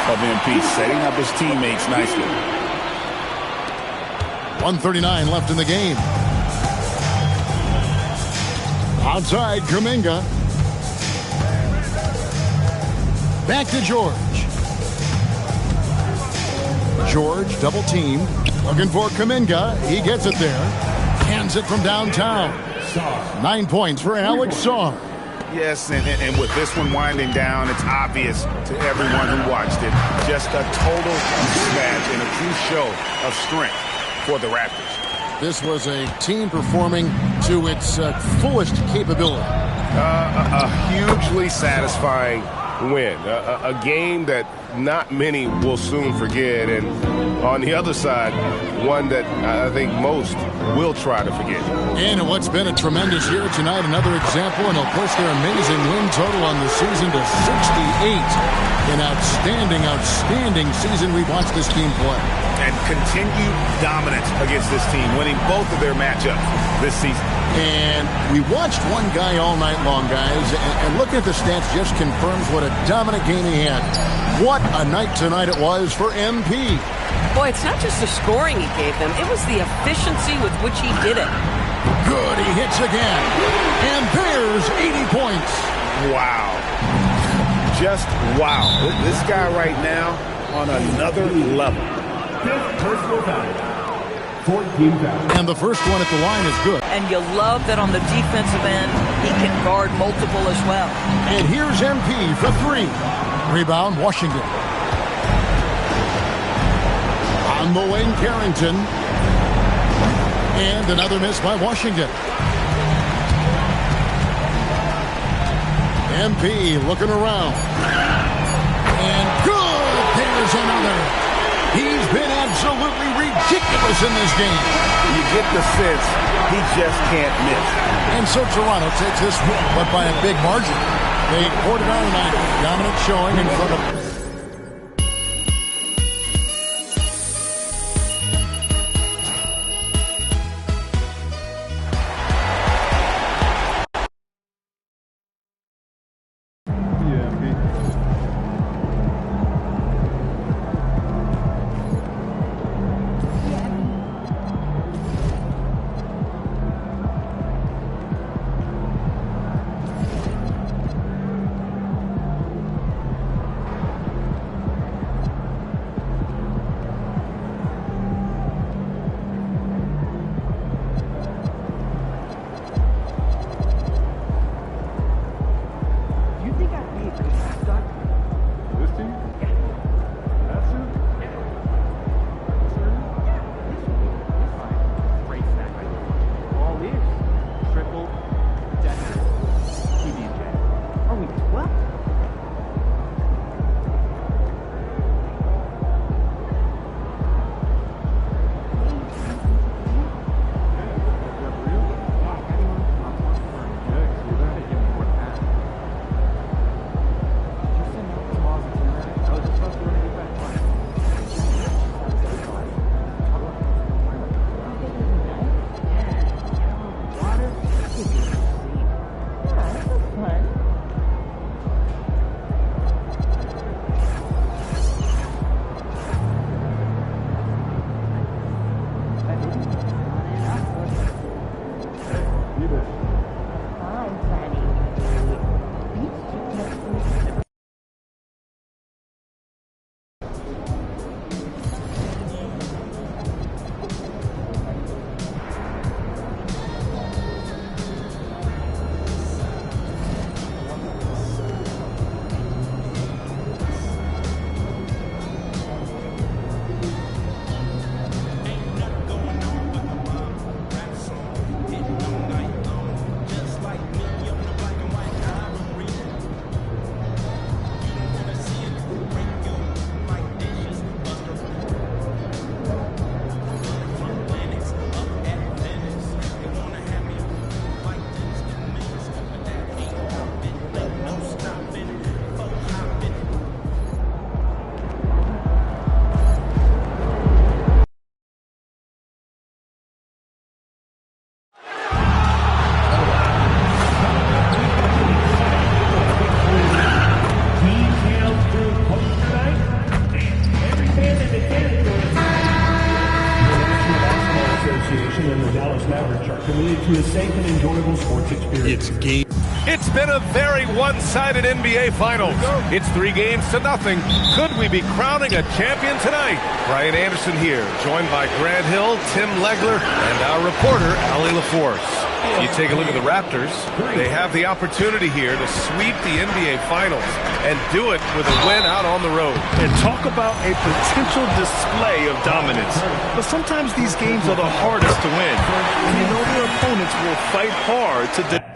Of MP setting up his teammates nicely. 1:39 left in the game. Outside, Kuminga. Back to George. George double team. Looking for Kuminga. He gets it there. Hands it from downtown. 9 points for Alex Saw. Yes, and with this one winding down, it's obvious to everyone who watched it. Just a total mismatch and a true show of strength for the Raptors. This was a team performing to its fullest capability. A hugely satisfying win. A game that not many will soon forget. And on the other side, one that I think most will try to forget. And what's been a tremendous year tonight, another example, and they'll push their amazing win total on the season to 68. An outstanding season we've watched this team play. And continued dominance against this team, winning both of their matchups this season. And we watched one guy all night long, guys, and looking at the stats just confirms what a dominant game he had. What a night tonight it was for MP. Boy, it's not just the scoring he gave them, it was the efficiency with which he did it. Good, he hits again. And there's 80 points. Wow. Just wow. This guy right now on another level. Personal foul. 14 fouls. And the first one at the line is good. And you love that on the defensive end, he can guard multiple as well. And here's MP for three. Rebound, Washington. On the wing, Carrington. And another miss by Washington. MP looking around. And good! There's another. He's been absolutely ridiculous in this game. You get the sense he just can't miss. And so Toronto takes this win, but by a big margin. They poured it on tonight. Dominant showing in front of... committed to a safe and enjoyable sports experience. It's game. It's been a very one-sided NBA Finals. It's 3-0. Could we be crowning a champion tonight? Brian Anderson here, joined by Grant Hill, Tim Legler, and our reporter, Allie LaForce. You take a look at the Raptors. They have the opportunity here to sweep the NBA Finals and do it with a win out on the road. And talk about a potential display of dominance. But sometimes these games are the hardest to win. And you know their opponents will fight hard to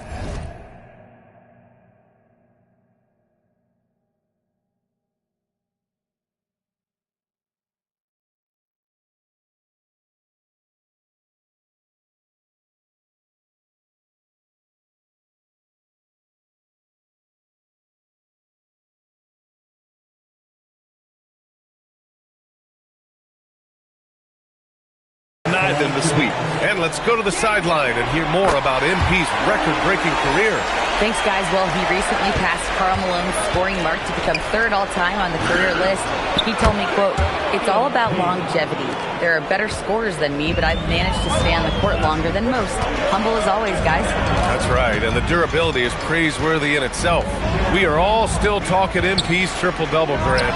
than the sweep. And let's go to the sideline and hear more about MP's record-breaking career. Thanks, guys. Well, he recently passed Karl Malone's scoring mark to become third all-time on the career list. He told me, quote, "It's all about longevity. There are better scorers than me, but I've managed to stay on the court longer than most. Humble as always, guys." That's right, and the durability is praiseworthy in itself. We are all still talking MP's triple-double, Grant.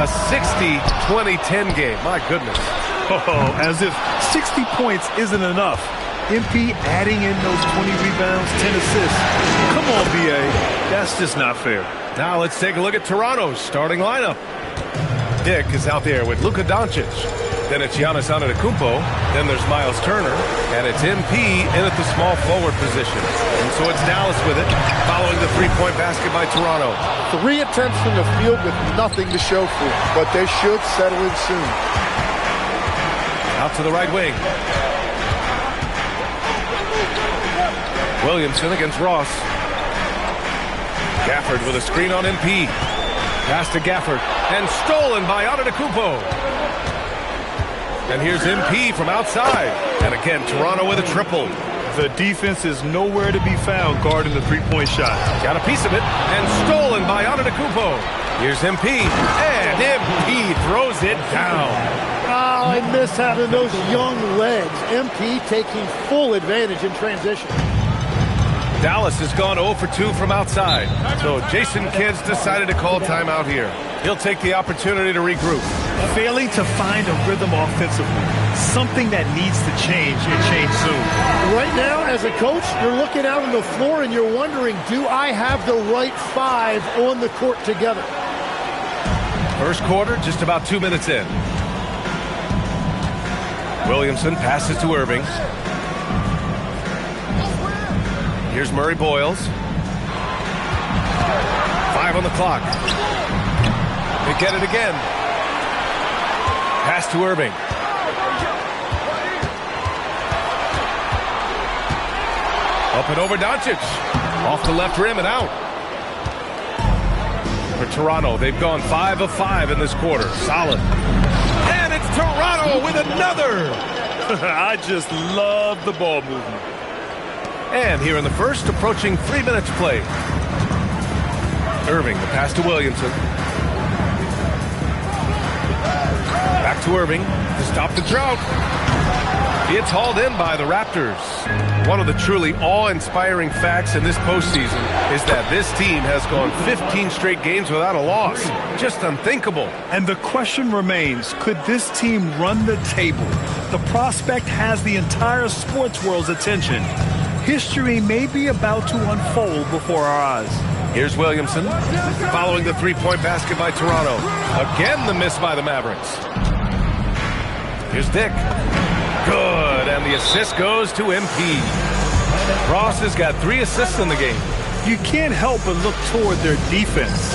A 60-20-10 game. My goodness. Oh, as if 60 points isn't enough. MP adding in those 20 rebounds, 10 assists. Come on, BA. That's just not fair. Now let's take a look at Toronto's starting lineup. Dick is out there with Luka Doncic. Then it's Giannis Antetokounmpo. Then there's Miles Turner. And it's MP in at the small forward position. And so it's Dallas with it, following the three-point basket by Toronto. 3 attempts from the field with nothing to show for it, but they should settle in soon. Out to the right wing. Williamson against Ross. Gafford with a screen on MP. Pass to Gafford. And stolen by Antetokounmpo. And here's MP from outside. And again, Toronto with a triple. The defense is nowhere to be found guarding the three-point shot. Got a piece of it. And stolen by Antetokounmpo. Here's MP. And MP throws it down. Oh, I miss having those young legs. MP taking full advantage in transition. Dallas has gone 0 for 2 from outside. So Jason Kidd's decided to call timeout here. He'll take the opportunity to regroup. Failing to find a rhythm offensively. Something that needs to change and change soon. Right now, as a coach, you're looking out on the floor and you're wondering, do I have the right 5 on the court together? First quarter, just about 2 minutes in. Williamson passes to Irving. Here's Murray Boyles. 5 on the clock. They get it again. Pass to Irving. Up and over Doncic. Off the left rim and out. For Toronto, they've gone 5 of 5 in this quarter. Solid. And it's Toronto with another. I just love the ball movement. And here in the first, approaching 3 minutes played. Irving, the pass to Williamson. Back to Irving to stop the drought. It's hauled in by the Raptors. One of the truly awe-inspiring facts in this postseason is that this team has gone 15 straight games without a loss. Just unthinkable. And the question remains, could this team run the table? The prospect has the entire sports world's attention. History may be about to unfold before our eyes. Here's Williamson, following the three-point basket by Toronto. Again, the miss by the Mavericks. Here's Dick. Good, and the assist goes to MP. Ross has got 3 assists in the game. You can't help but look toward their defense.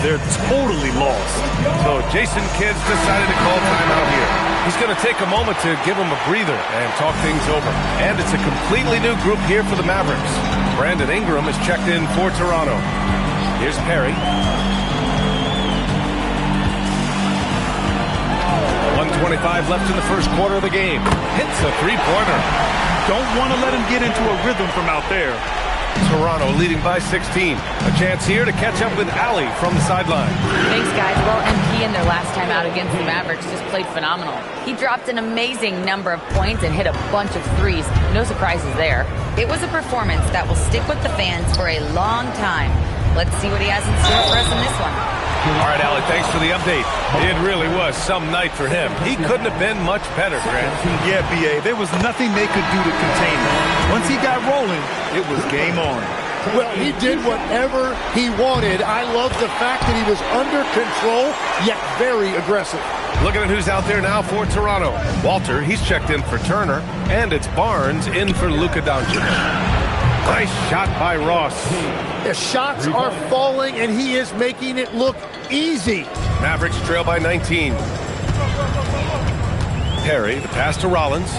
They're totally lost. So Jason Kidd's decided to call timeout here. He's going to take a moment to give them a breather and talk things over. And it's a completely new group here for the Mavericks. Brandon Ingram is checked in for Toronto. Here's Perry. 1:25 left in the first quarter of the game. Hits a three-pointer. Don't want to let him get into a rhythm from out there. Toronto leading by 16. A chance here to catch up with Allie from the sideline. Thanks, guys. Well, MP in their last time out against the Mavericks just played phenomenal. He dropped an amazing number of points and hit a bunch of threes. No surprises there. It was a performance that will stick with the fans for a long time. Let's see what he has in store for us in this one. All right, Allie, thanks for the update. It really was some night for him. He couldn't have been much better, Grant. Yeah, B.A., there was nothing they could do to contain him. Once he got rolling, it was game on. Well, he did whatever he wanted. I love the fact that he was under control, yet very aggressive. Looking at who's out there now for Toronto. Walter, he's checked in for Turner, and it's Barnes in for Luka Doncic. Nice shot by Ross. The shots are falling, and he is making it look easy. Mavericks trail by 19. Perry, the pass to Rollins.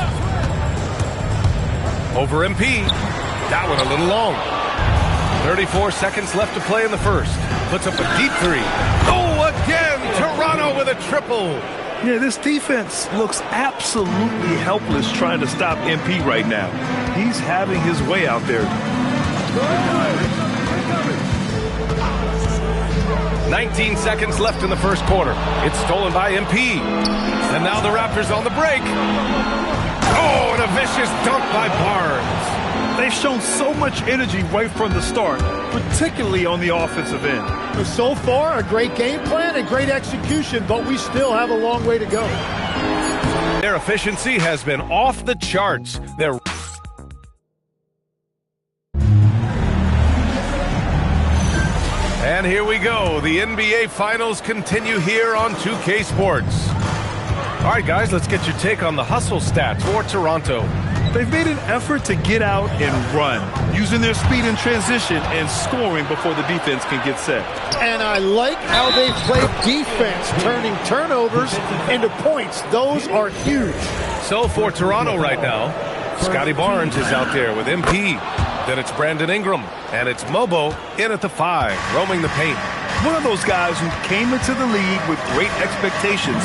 Over MP. That one a little long. 34 seconds left to play in the first. Puts up a deep three. Oh, again! Toronto with a triple. Yeah, this defense looks absolutely helpless trying to stop MP right now. He's having his way out there. 19 seconds left in the first quarter. It's stolen by MP. And now the Raptors on the break. Oh, and a vicious dunk by Barnes. They've shown so much energy right from the start, particularly on the offensive end. So far, a great game plan and great execution, but we still have a long way to go. Their efficiency has been off the charts. And here we go. The NBA Finals continue here on 2K Sports. All right, guys, let's get your take on the hustle stats for Toronto. They've made an effort to get out and run, using their speed in transition and scoring before the defense can get set. And I like how they play defense, turning turnovers into points. Those are huge. So for Toronto right now, Scotty Barnes is out there with MP. Then it's Brandon Ingram, and it's Mobo in at the 5, roaming the paint. One of those guys who came into the league with great expectations.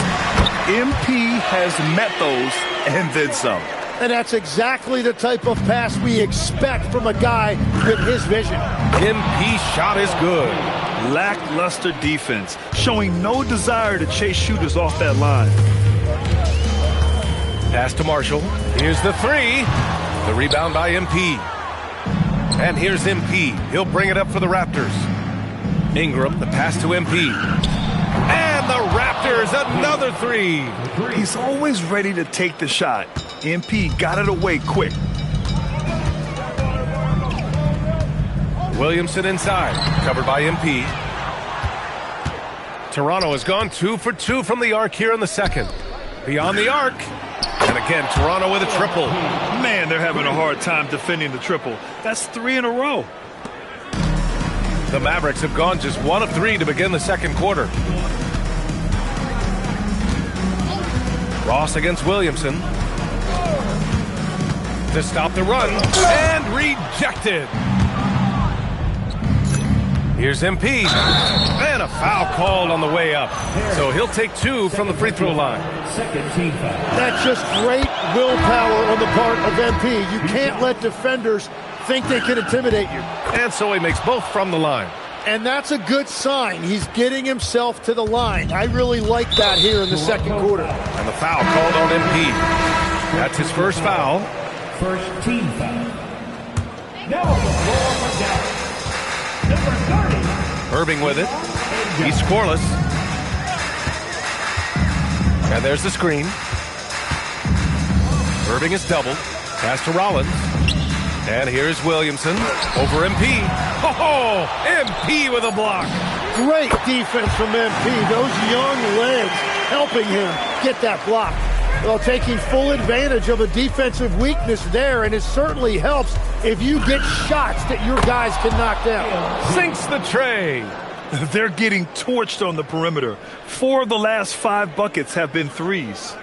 MP has met those and then some. And that's exactly the type of pass we expect from a guy with his vision. MP shot is good. Lackluster defense, showing no desire to chase shooters off that line. Pass to Marshall. Here's the 3. The rebound by MP. And here's MP. He'll bring it up for the Raptors. Ingram, the pass to MP. And the Raptors, another 3. He's always ready to take the shot. MP got it away quick. Williamson inside, covered by MP. Toronto has gone 2 for 2 from the arc here in the second. Beyond the arc. And again, Toronto with a triple. Man, they're having a hard time defending the triple. That's 3 in a row. The Mavericks have gone just 1 of 3 to begin the second quarter. Ross against Williamson. To stop the run, and rejected. Here's MP, and a foul called on the way up. So he'll take 2 from the free throw line. That's just great willpower on the part of MP. You can't let defenders think they can intimidate you. And so he makes both from the line. And that's a good sign. He's getting himself to the line. I really like that here in the second quarter. And the foul called on MP. That's his first foul. First team foul. Now on the floor for Dallas. Number 30. Irving with it. He's scoreless. And there's the screen. Irving is doubled. Pass to Rollins. And here's Williamson over MP. Oh, MP with a block. Great defense from MP. Those young legs helping him get that block. Well, taking full advantage of a defensive weakness there, and it certainly helps if you get shots that your guys can knock down. Sinks the tray. They're getting torched on the perimeter. 4 of the last 5 buckets have been threes.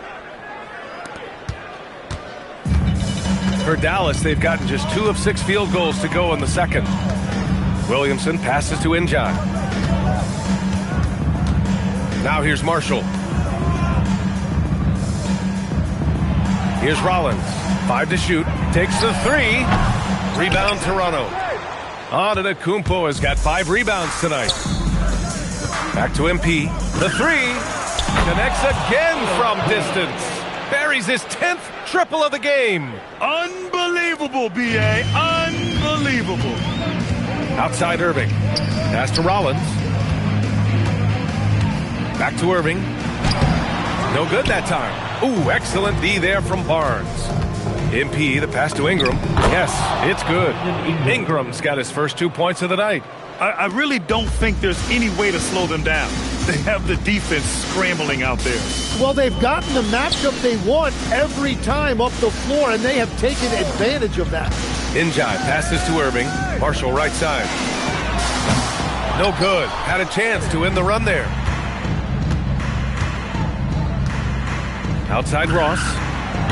For Dallas, they've gotten just 2 of 6 field goals to go in the second. Williamson passes to Njai. Now here's Marshall. Here's Rollins. 5 to shoot. Takes the 3. Rebound Toronto. Antetokounmpo has got 5 rebounds tonight. Back to MP. The 3. Connects again from distance. Buries his 10th triple of the game. Unbelievable, B.A. Unbelievable. Outside Irving. Pass to Rollins. Back to Irving. No good that time. Ooh, excellent D there from Barnes. MP, the pass to Ingram. Yes, it's good. Ingram's got his first 2 points of the night. I really don't think there's any way to slow them down. They have the defense scrambling out there. Well, they've gotten the matchup they want every time up the floor, and they have taken advantage of that. Njai passes to Irving. Marshall right side. No good. Had a chance to end the run there. Outside Ross.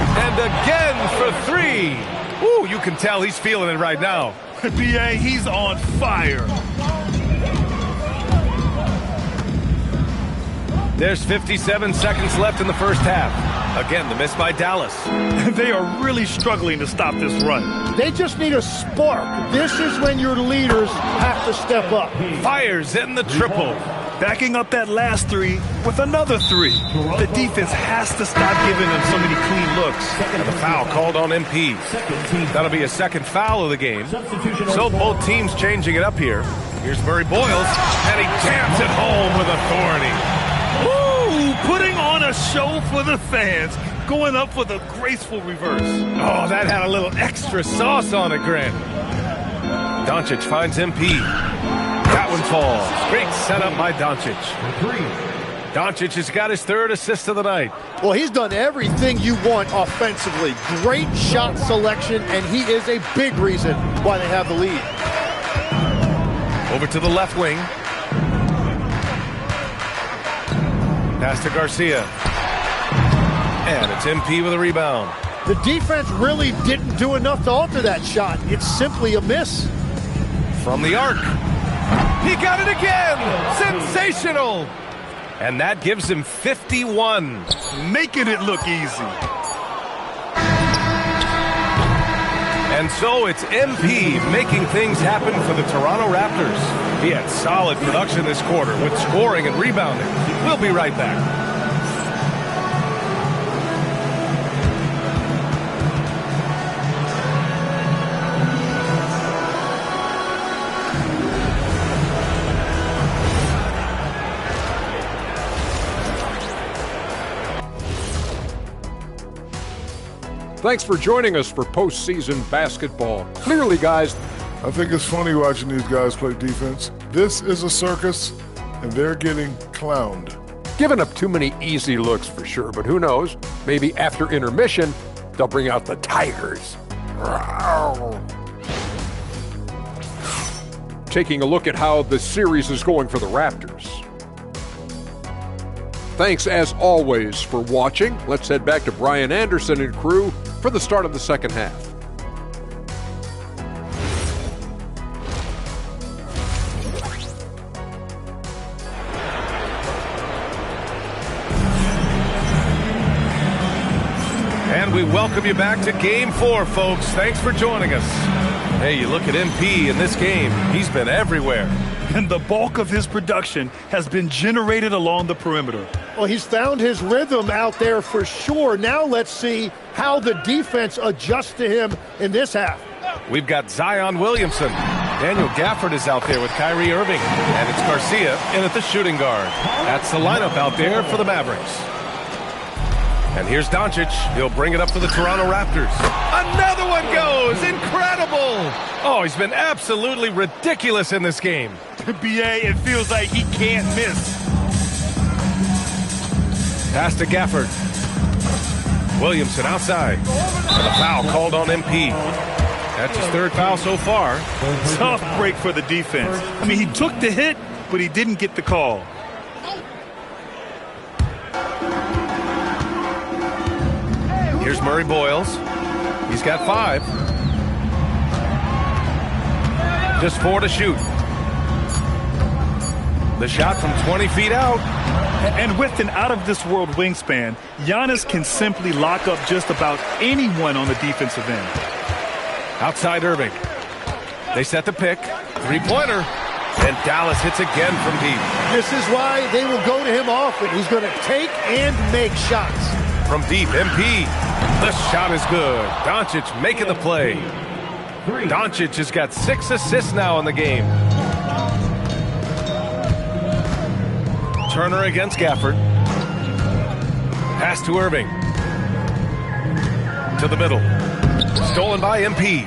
And again for 3. Ooh, you can tell he's feeling it right now. B.A., he's on fire. There's 57 seconds left in the first half. Again, the miss by Dallas. They are really struggling to stop this run. They just need a spark. This is when your leaders have to step up. Fires in the triple. Backing up that last 3 with another 3. The defense has to stop giving them so many clean looks. And the foul called on MP. That'll be a second foul of the game. So both teams changing it up here. Here's Murray Boyles, and he jams it home with authority. Woo! Putting on a show for the fans. Going up for the graceful reverse. Oh, that had a little extra sauce on it, Grant. Doncic finds MP. That one falls. Great setup by Doncic. Doncic has got his 3rd assist of the night. Well, he's done everything you want offensively. Great shot selection, and he is a big reason why they have the lead. Over to the left wing. Pass to Garcia. And it's MP with a rebound. The defense really didn't do enough to alter that shot. It's simply a miss. From the arc. He got it again! Sensational! And that gives him 51. Making it look easy. And so it's MP making things happen for the Toronto Raptors. He had solid production this quarter with scoring and rebounding. We'll be right back. Thanks for joining us for postseason basketball. Clearly, guys, I think it's funny watching these guys play defense. This is a circus, and they're getting clowned. Giving up too many easy looks for sure, but who knows? Maybe after intermission, they'll bring out the Tigers. Taking a look at how the series is going for the Raptors. Thanks, as always, for watching. Let's head back to Brian Anderson and crew for the start of the second half. And we welcome you back to Game 4, folks. Thanks for joining us. Hey, you look at MP in this game. He's been everywhere. And the bulk of his production has been generated along the perimeter. Well, he's found his rhythm out there for sure. Now let's see how the defense adjusts to him in this half. We've got Zion Williamson. Daniel Gafford is out there with Kyrie Irving. And it's Garcia in at the shooting guard. That's the lineup out there for the Mavericks. And here's Doncic. He'll bring it up for the Toronto Raptors. Another one goes! Incredible! Oh, he's been absolutely ridiculous in this game. BA, it feels like he can't miss. Pass to Gafford. Williamson outside. And a foul called on MP. That's his 3rd foul so far. Tough break for the defense. I mean, he took the hit, but he didn't get the call. Here's Murray Boyles. He's got 5. Just 4 to shoot. The shot from 20 feet out. And with an out-of-this-world wingspan, Giannis can simply lock up just about anyone on the defensive end. Outside Irving. They set the pick. Three-pointer. And Dallas hits again from deep. This is why they will go to him often. He's going to take and make shots. From deep, MP. The shot is good. Doncic making the play. Doncic has got 6 assists now in the game. Turner against Gafford. Pass to Irving. To the middle. Stolen by MP.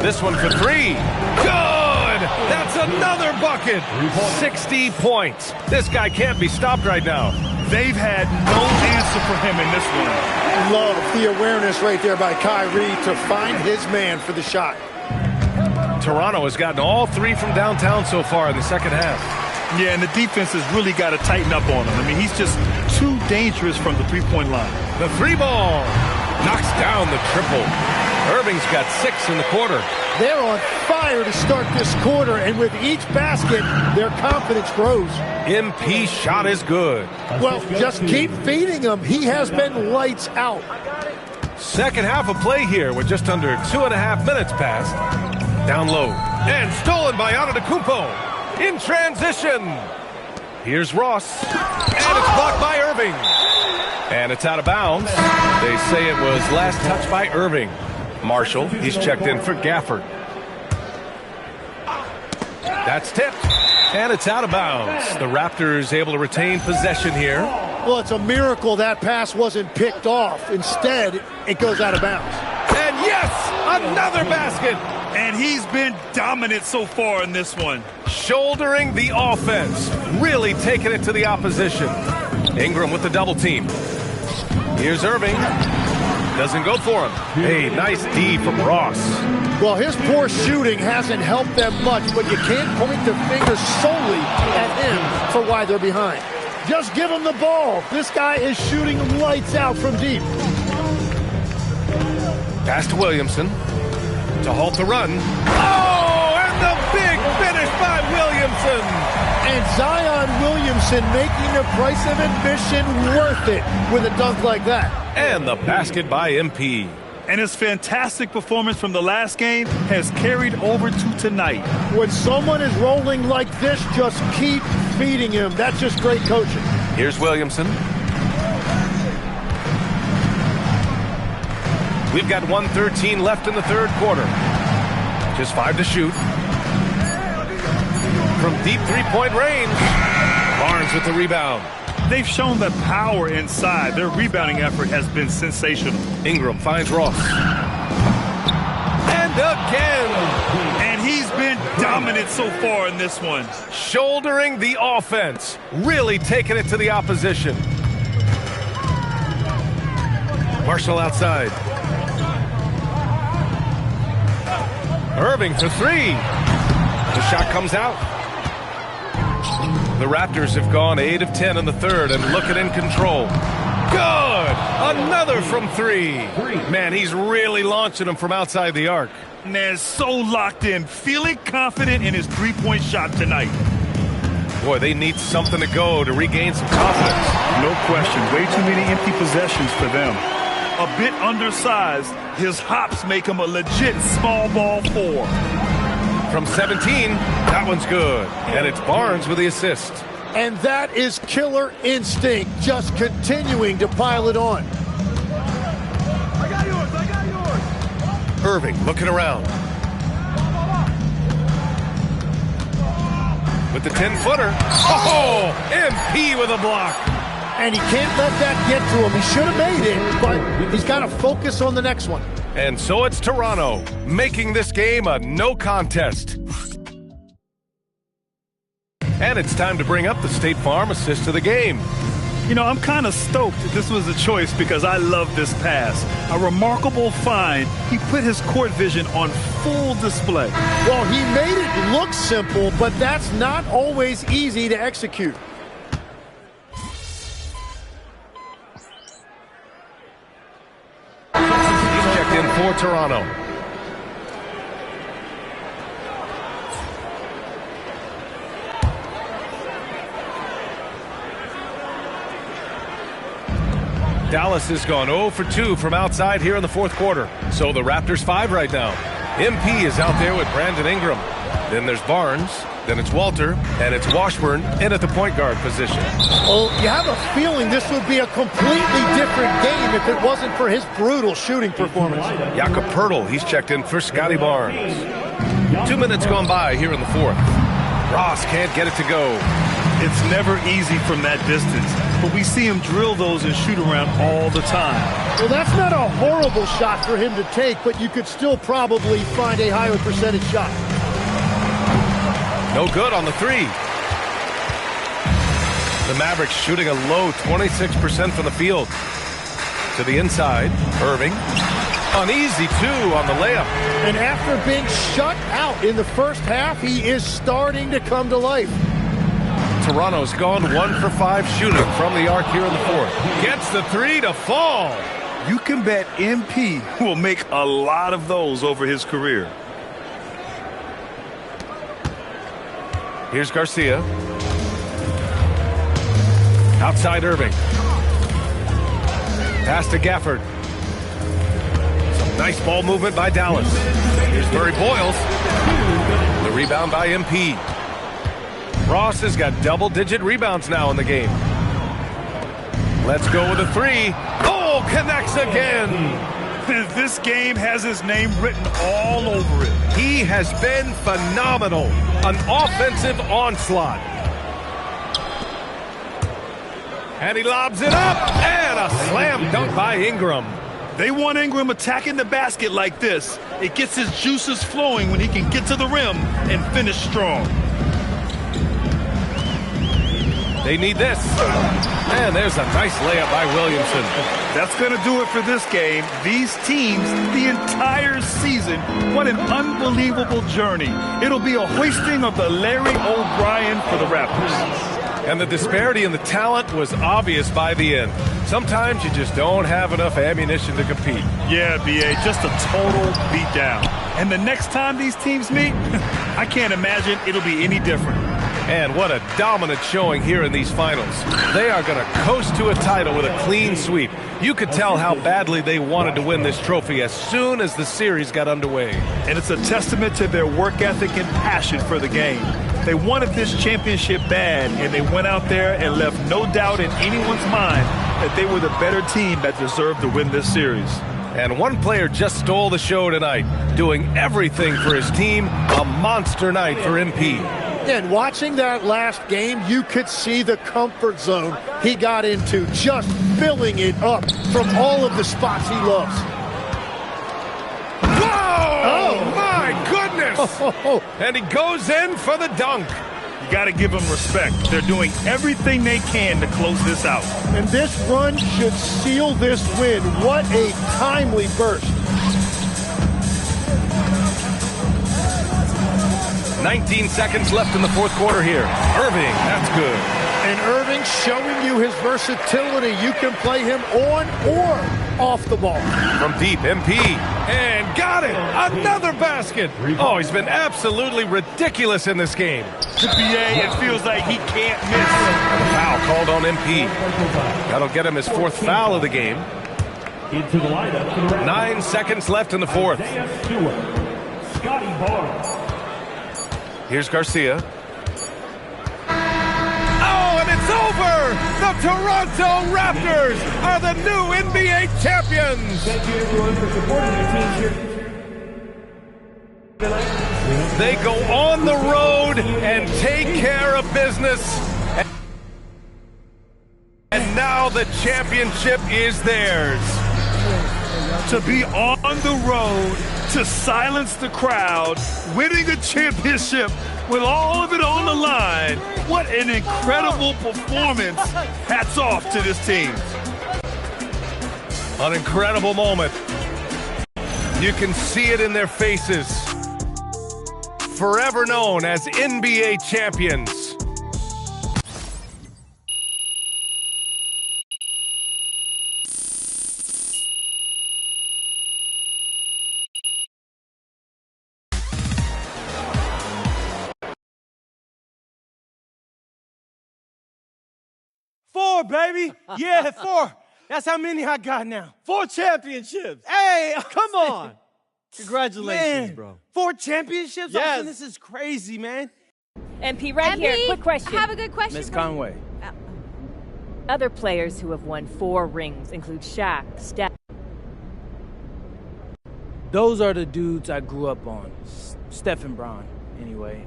This one for 3. Good! That's another bucket! 60 points. This guy can't be stopped right now. They've had no answer for him in this one. Love the awareness right there by Kyrie to find his man for the shot. Toronto has gotten all 3 from downtown so far in the second half. Yeah, and the defense has really got to tighten up on him. I mean, he's just too dangerous from the three-point line. The 3-ball knocks down the triple. Irving's got 6 in the quarter. They're on fire to start this quarter, and with each basket, their confidence grows. MP shot is good. Well, just keep feeding him. He has been lights out. Second half of play here with just under 2.5 minutes passed. Down low. And stolen by Antetokounmpo. In transition. Here's Ross. And it's blocked by Irving. And it's out of bounds. They say it was last touched by Irving. Marshall, he's checked in for Gafford. That's tipped. And it's out of bounds. The Raptors able to retain possession here. Well, it's a miracle that pass wasn't picked off. Instead, it goes out of bounds. And yes, another basket. And he's been dominant so far in this one. Shouldering the offense. Really taking it to the opposition. Ingram with the double team. Here's Irving. Doesn't go for him. Hey, nice D from Ross. Well, his poor shooting hasn't helped them much, but you can't point the finger solely at him for why they're behind. Just give him the ball. This guy is shooting lights out from deep. Pass to Williamson to halt the run. Oh, and the big finish by Williamson. And Zion Williamson making the price of admission worth it with a dunk like that. And the basket by MP. And his fantastic performance from the last game has carried over to tonight. When someone is rolling like this, just keep feeding him. That's just great coaching. Here's Williamson. We've got 1:13 left in the third quarter. Just 5 to shoot. From deep three-point range. Barnes with the rebound. They've shown the power inside. Their rebounding effort has been sensational. Ingram finds Ross. And again. And he's been dominant so far in this one. Shouldering the offense. Really taking it to the opposition. Marshall outside. Irving for 3. The shot comes out. The Raptors have gone 8 of 10 in the third and looking in control. Good! Another from 3. Man, he's really launching them from outside the arc. Man, so locked in, feeling confident in his three-point shot tonight. Boy, they need something to go to regain some confidence. No question. Way too many empty possessions for them. A bit undersized, his hops make him a legit small ball 4. From 17, that one's good. And it's Barnes with the assist. And that is killer instinct, just continuing to pile it on. I got yours. Irving looking around. With the 10-footer. Oh, MP with a block. And he can't let that get to him. He should have made it, but he's got to focus on the next one. And so it's Toronto, making this game a no contest. And it's time to bring up the State Farm assist of the game. You know, I'm kind of stoked that this was a choice because I love this pass. A remarkable find. He put his court vision on full display. Well, he made it look simple, but that's not always easy to execute. He's checked in for Toronto. Dallas has gone 0 for 2 from outside here in the fourth quarter. So the Raptors 5 right now. MP is out there with Brandon Ingram. Then there's Barnes. Then it's Walter. And it's Washburn in at the point guard position. Well, you have a feeling this would be a completely different game if it wasn't for his brutal shooting performance. Jakob Poeltl, he's checked in for Scotty Barnes. 2 minutes gone by here in the fourth. Ross can't get it to go. It's never easy from that distance, but we see him drill those and shoot around all the time. Well, that's not a horrible shot for him to take, but you could still probably find a higher percentage shot. No good on the three. The Mavericks shooting a low 26% from the field. To the inside, Irving. An easy two on the layup. And after being shut out in the first half, he is starting to come to life. Toronto's gone 1 for 5 shooting from the arc here in the fourth. Gets the three to fall. You can bet MP will make a lot of those over his career. Here's Garcia. Outside Irving. Pass to Gafford. Some nice ball movement by Dallas. Here's Murray Boyles. The rebound by MP. Ross has got double-digit rebounds now in the game. Let's go with a three. Oh, connects again. This game has his name written all over it. He has been phenomenal. An offensive onslaught. And he lobs it up. And a slam dunk by Ingram. They want Ingram attacking the basket like this. It gets his juices flowing when he can get to the rim and finish strong. They need this. And there's a nice layup by Williamson. That's going to do it for this game. These teams, the entire season, what an unbelievable journey. It'll be a hoisting of the Larry O'Brien for the Raptors. And the disparity in the talent was obvious by the end. Sometimes you just don't have enough ammunition to compete. Yeah, B.A., just a total beatdown. And the next time these teams meet, I can't imagine it'll be any different. And what a dominant showing here in these finals. They are going to coast to a title with a clean sweep. You could tell how badly they wanted to win this trophy as soon as the series got underway. And it's a testament to their work ethic and passion for the game. They wanted this championship bad, and they went out there and left no doubt in anyone's mind that they were the better team that deserved to win this series. And one player just stole the show tonight, doing everything for his team. A monster night for MP. And watching that last game, you could see the comfort zone he got into, just filling it up from all of the spots he loves. Whoa! Oh, my goodness! And he goes in for the dunk. You got to give them respect. They're doing everything they can to close this out. And this run should seal this win. What a timely burst. 19 seconds left in the fourth quarter here. Irving, that's good. And Irving showing you his versatility. You can play him on or off the ball. From deep, MP. And got it! Another basket! Oh, he's been absolutely ridiculous in this game. To BA, it feels like he can't miss. And a foul called on MP. That'll get him his fourth foul of the game. 9 seconds left in the fourth. Scotty Barnes. Here's Garcia. Oh, and it's over! The Toronto Raptors are the new NBA champions! Thank you, everyone, for supporting their teams here. They go on the road and take care of business. And now the championship is theirs. To be on the road, to silence the crowd, winning a championship with all of it on the line. What an incredible performance. Hats off to this team. An incredible moment. You can see it in their faces. Forever known as NBA champions. Four, baby. Yeah, four. That's how many I got now. 4 championships. Hey, Come on. Congratulations, man, bro. 4 championships? Yes. Austin, this is crazy, man. MP, right MP, here. Quick question. I have a good question. Miss for Conway. Other players who have won 4 rings include Shaq, Steph. Those are the dudes I grew up on. Steph and Bron, anyway.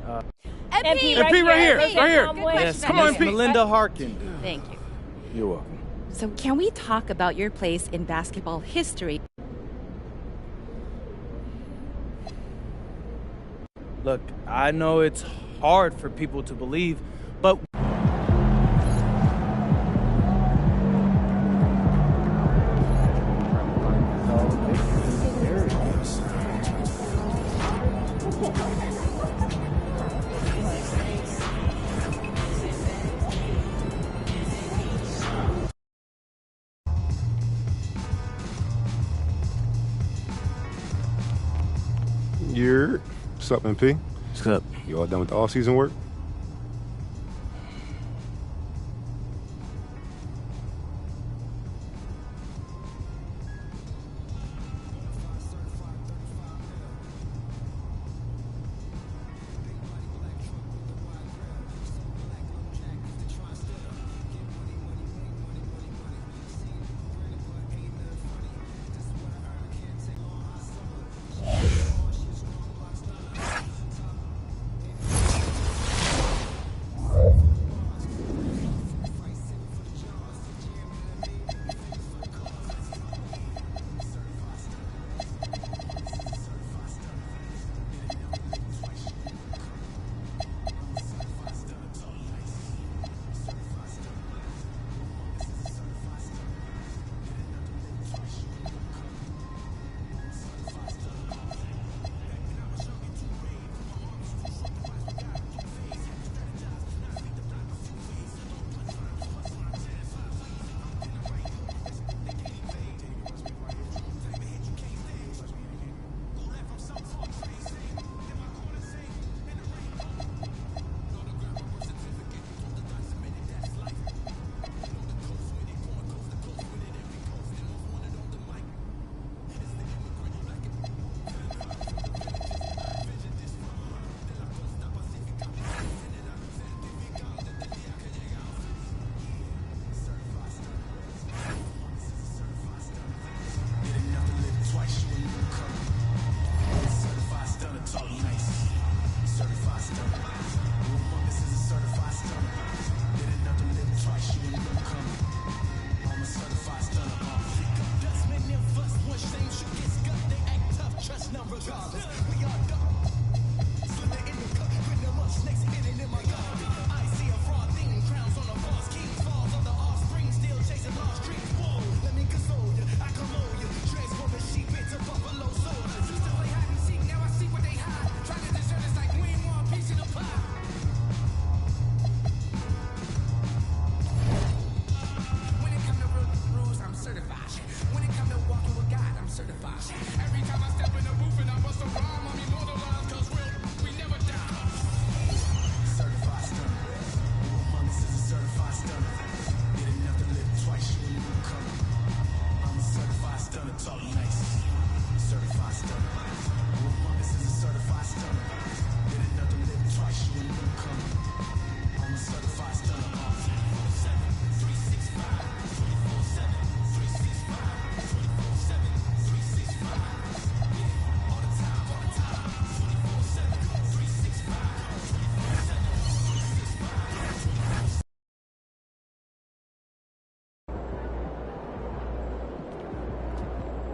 MP, MP right here. Right here. Yes, Come on, Miss Melinda Harkin. Thank you. You're welcome. So can we talk about your place in basketball history? Look, I know it's hard for people to believe, but What's up, MP? What's up? You all done with the off-season work?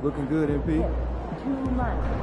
Looking good, MP. 2 months.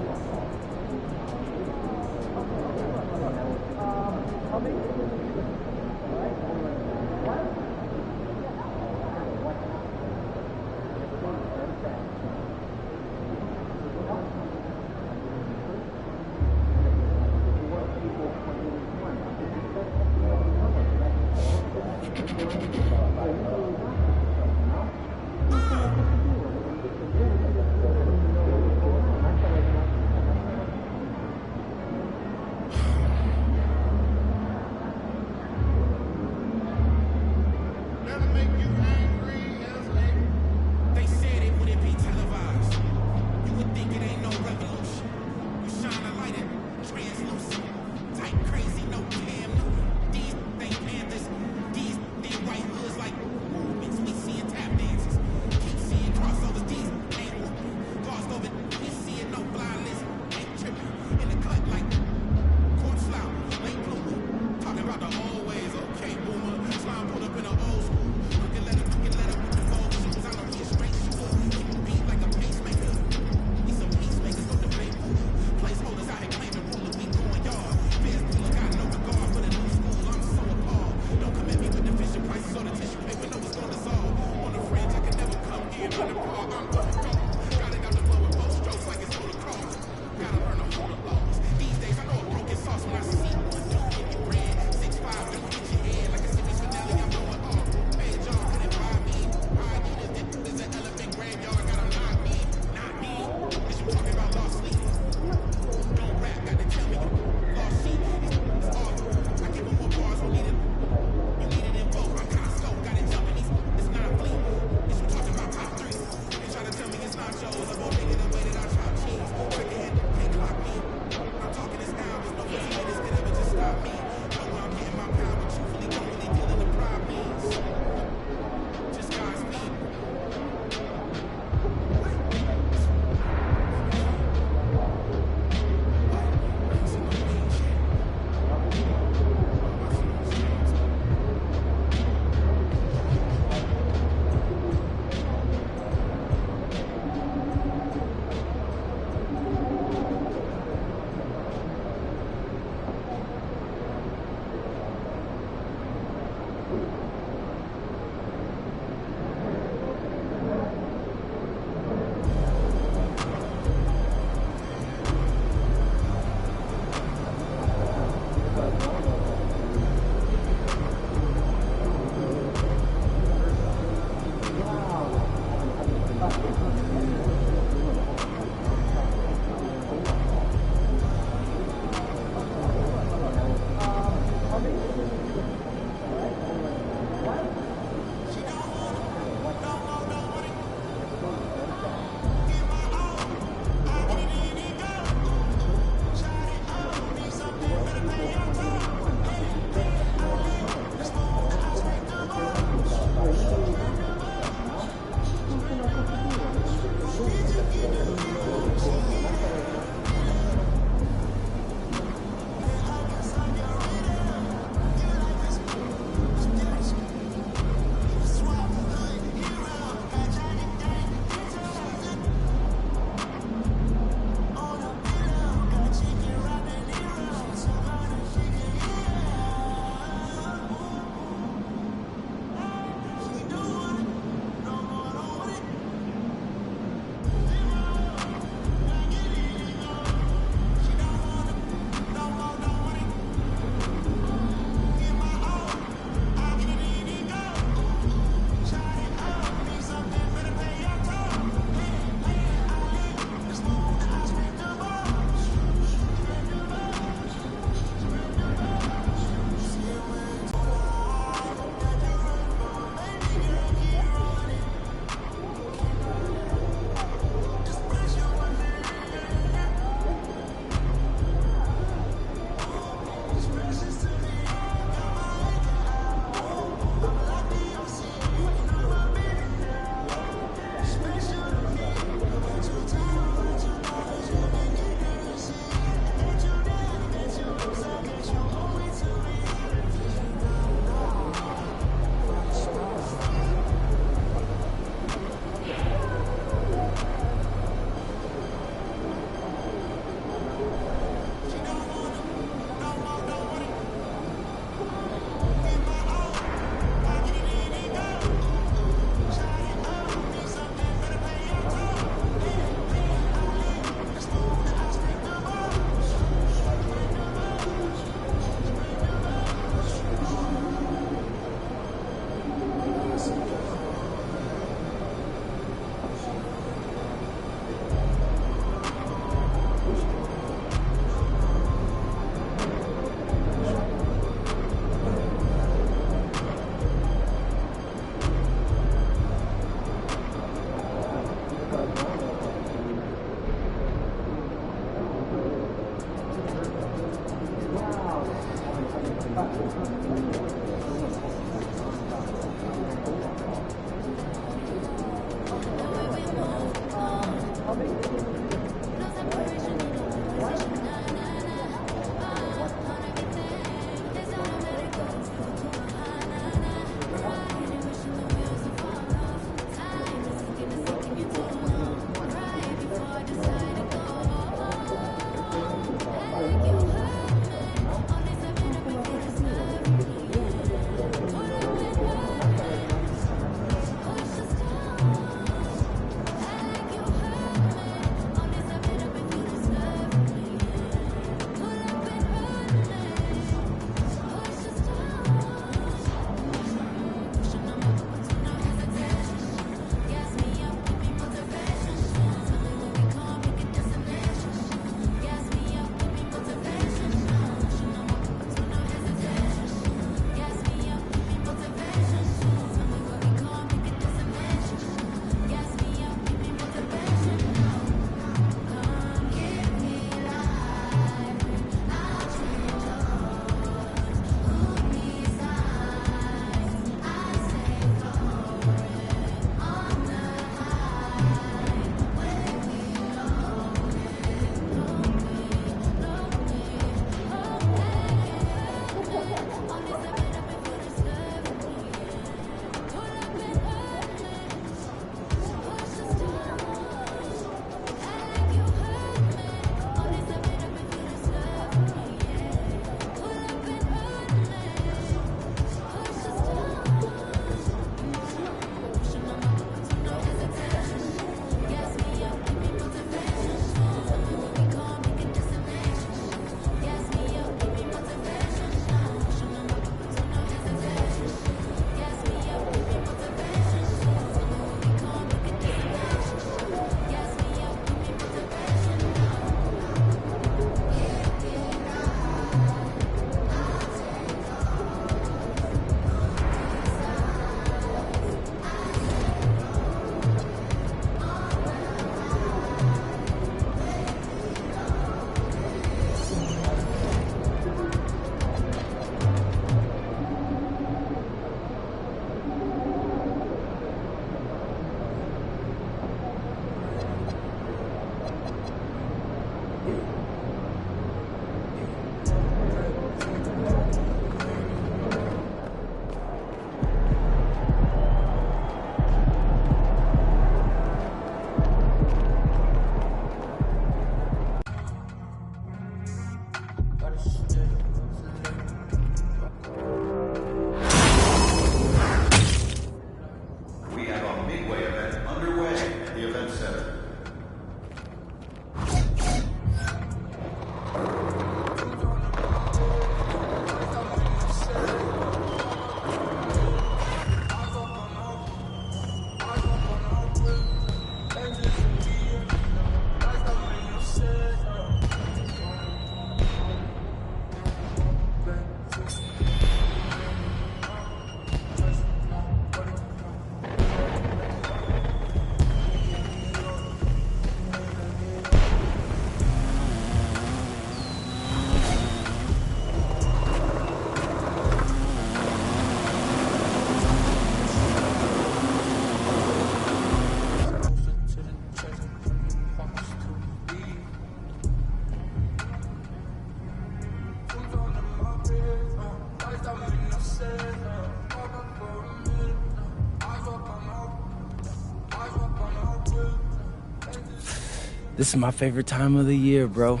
This is my favorite time of the year, bro.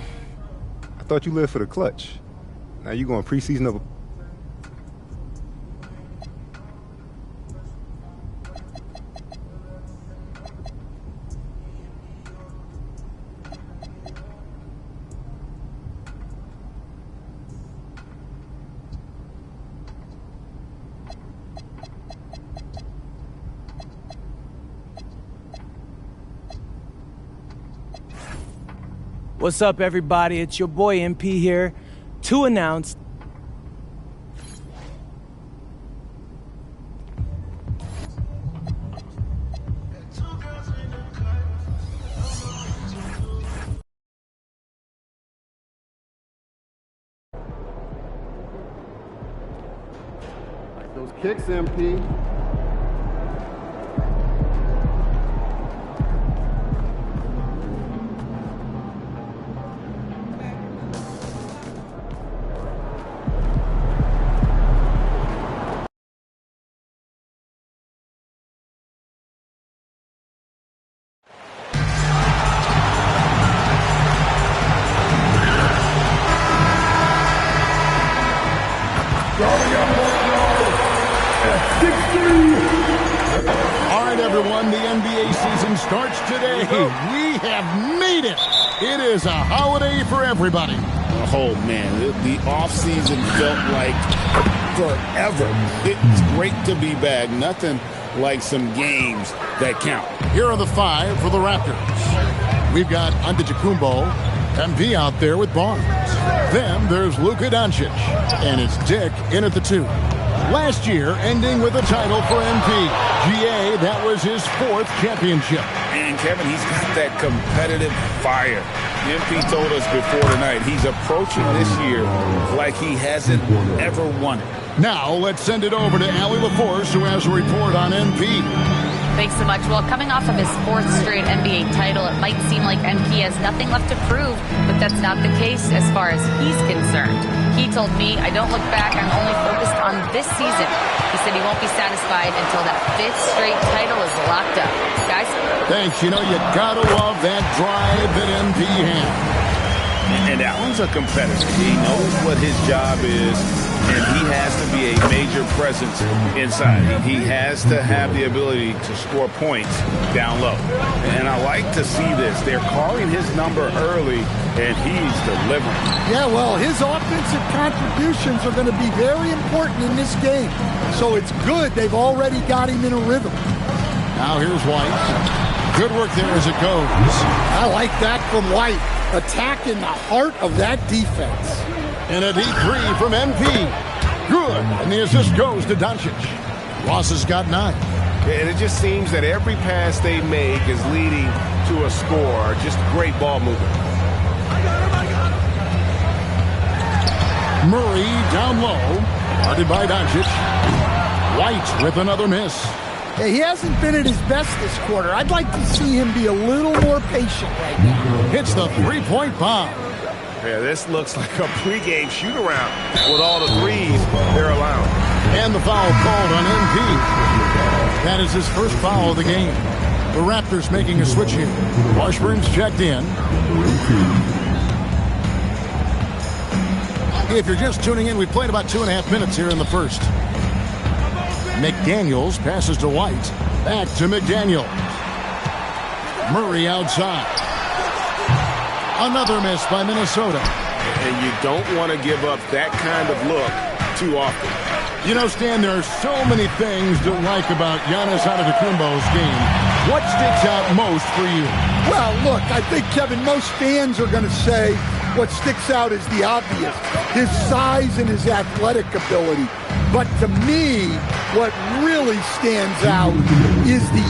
I thought you lived for the clutch. Now you going preseason of a... What's up, everybody? It's your boy MP here to announce Those kicks, MP. All right, everyone, the NBA season starts today. We have made it. It is a holiday for everybody. Oh, man, the offseason felt like forever. It's great to be back. Nothing like some games that count. Here are the five for the Raptors. We've got Antetokounmpo, MP out there with Barnes. Then there's Luka Doncic, and it's Dick in at the 2. Last year, ending with a title for MP. GA, that was his 4th championship. And Kevin, he's got that competitive fire. MP told us before tonight he's approaching this year like he hasn't ever won it. Now let's send it over to Allie LaForce, who has a report on MP. Thanks so much. Well, coming off of his 4th straight NBA title, it might seem like MP has nothing left to prove, but that's not the case as far as he's concerned. He told me, I don't look back, I'm only focused on this season. He said he won't be satisfied until that 5th straight title is locked up. Guys? Thanks. You know, you gotta love that drive that MP has. And Allen's a competitor. He knows what his job is, and he has to be a major presence inside. He has to have the ability to score points down low. And I like to see this. They're calling his number early, and he's delivering. Yeah, well, his offensive contributions are going to be very important in this game. So it's good they've already got him in a rhythm. Now here's White. Good work there as it goes. I like that from White. Attacking the heart of that defense. And a deep 3 from MP. Good. And the assist goes to Doncic. Ross has got 9. And it just seems that every pass they make is leading to a score. Just great ball movement. Murray down low. Guarded by Doncic. White with another miss. Hey, he hasn't been at his best this quarter. I'd like to see him be a little more patient right now. Hits the 3-point bomb. Yeah, this looks like a pregame shoot-around with all the threes they're allowing. And the foul called on MP. That is his first foul of the game. The Raptors making a switch here. Washburn's checked in. If you're just tuning in, we played about 2.5 minutes here in the first. McDaniels passes to White. Back to McDaniels. Murray outside. Another miss by Minnesota. And you don't want to give up that kind of look too often. You know, Stan, there are so many things to like about Giannis Antetokounmpo's game. What sticks out most for you? Well, look, I think, Kevin, most fans are going to say what sticks out is the obvious. His size and his athletic ability. But to me, what really stands out is the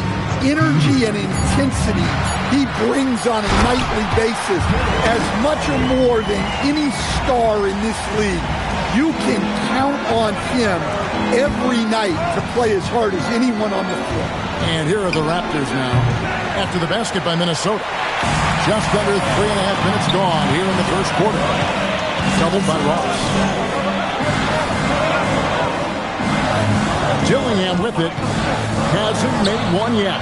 energy and intensity he brings on a nightly basis, as much or more than any star in this league. You can count on him every night to play as hard as anyone on the floor. And here are the Raptors now, after the basket by Minnesota. Just under 3.5 minutes gone here in the first quarter. Doubled by Ross. Dillingham with it. Hasn't made one yet.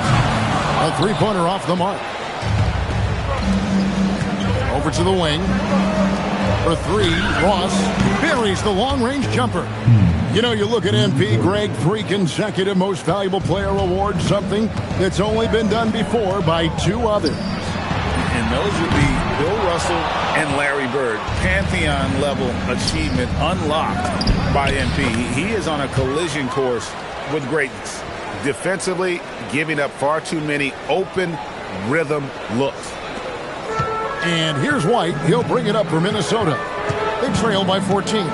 A 3-pointer off the mark. Over to the wing. For 3, Ross buries the long-range jumper. You know, you look at MP, Greg, 3 consecutive Most Valuable Player awards, something that's only been done before by 2 others. And those would be Bill Russell and Larry Bird. Pantheon-level achievement unlocked by MP. He is on a collision course with greatness. Defensively, giving up far too many open rhythm looks. And here's White. He'll bring it up for Minnesota. They trail by 14.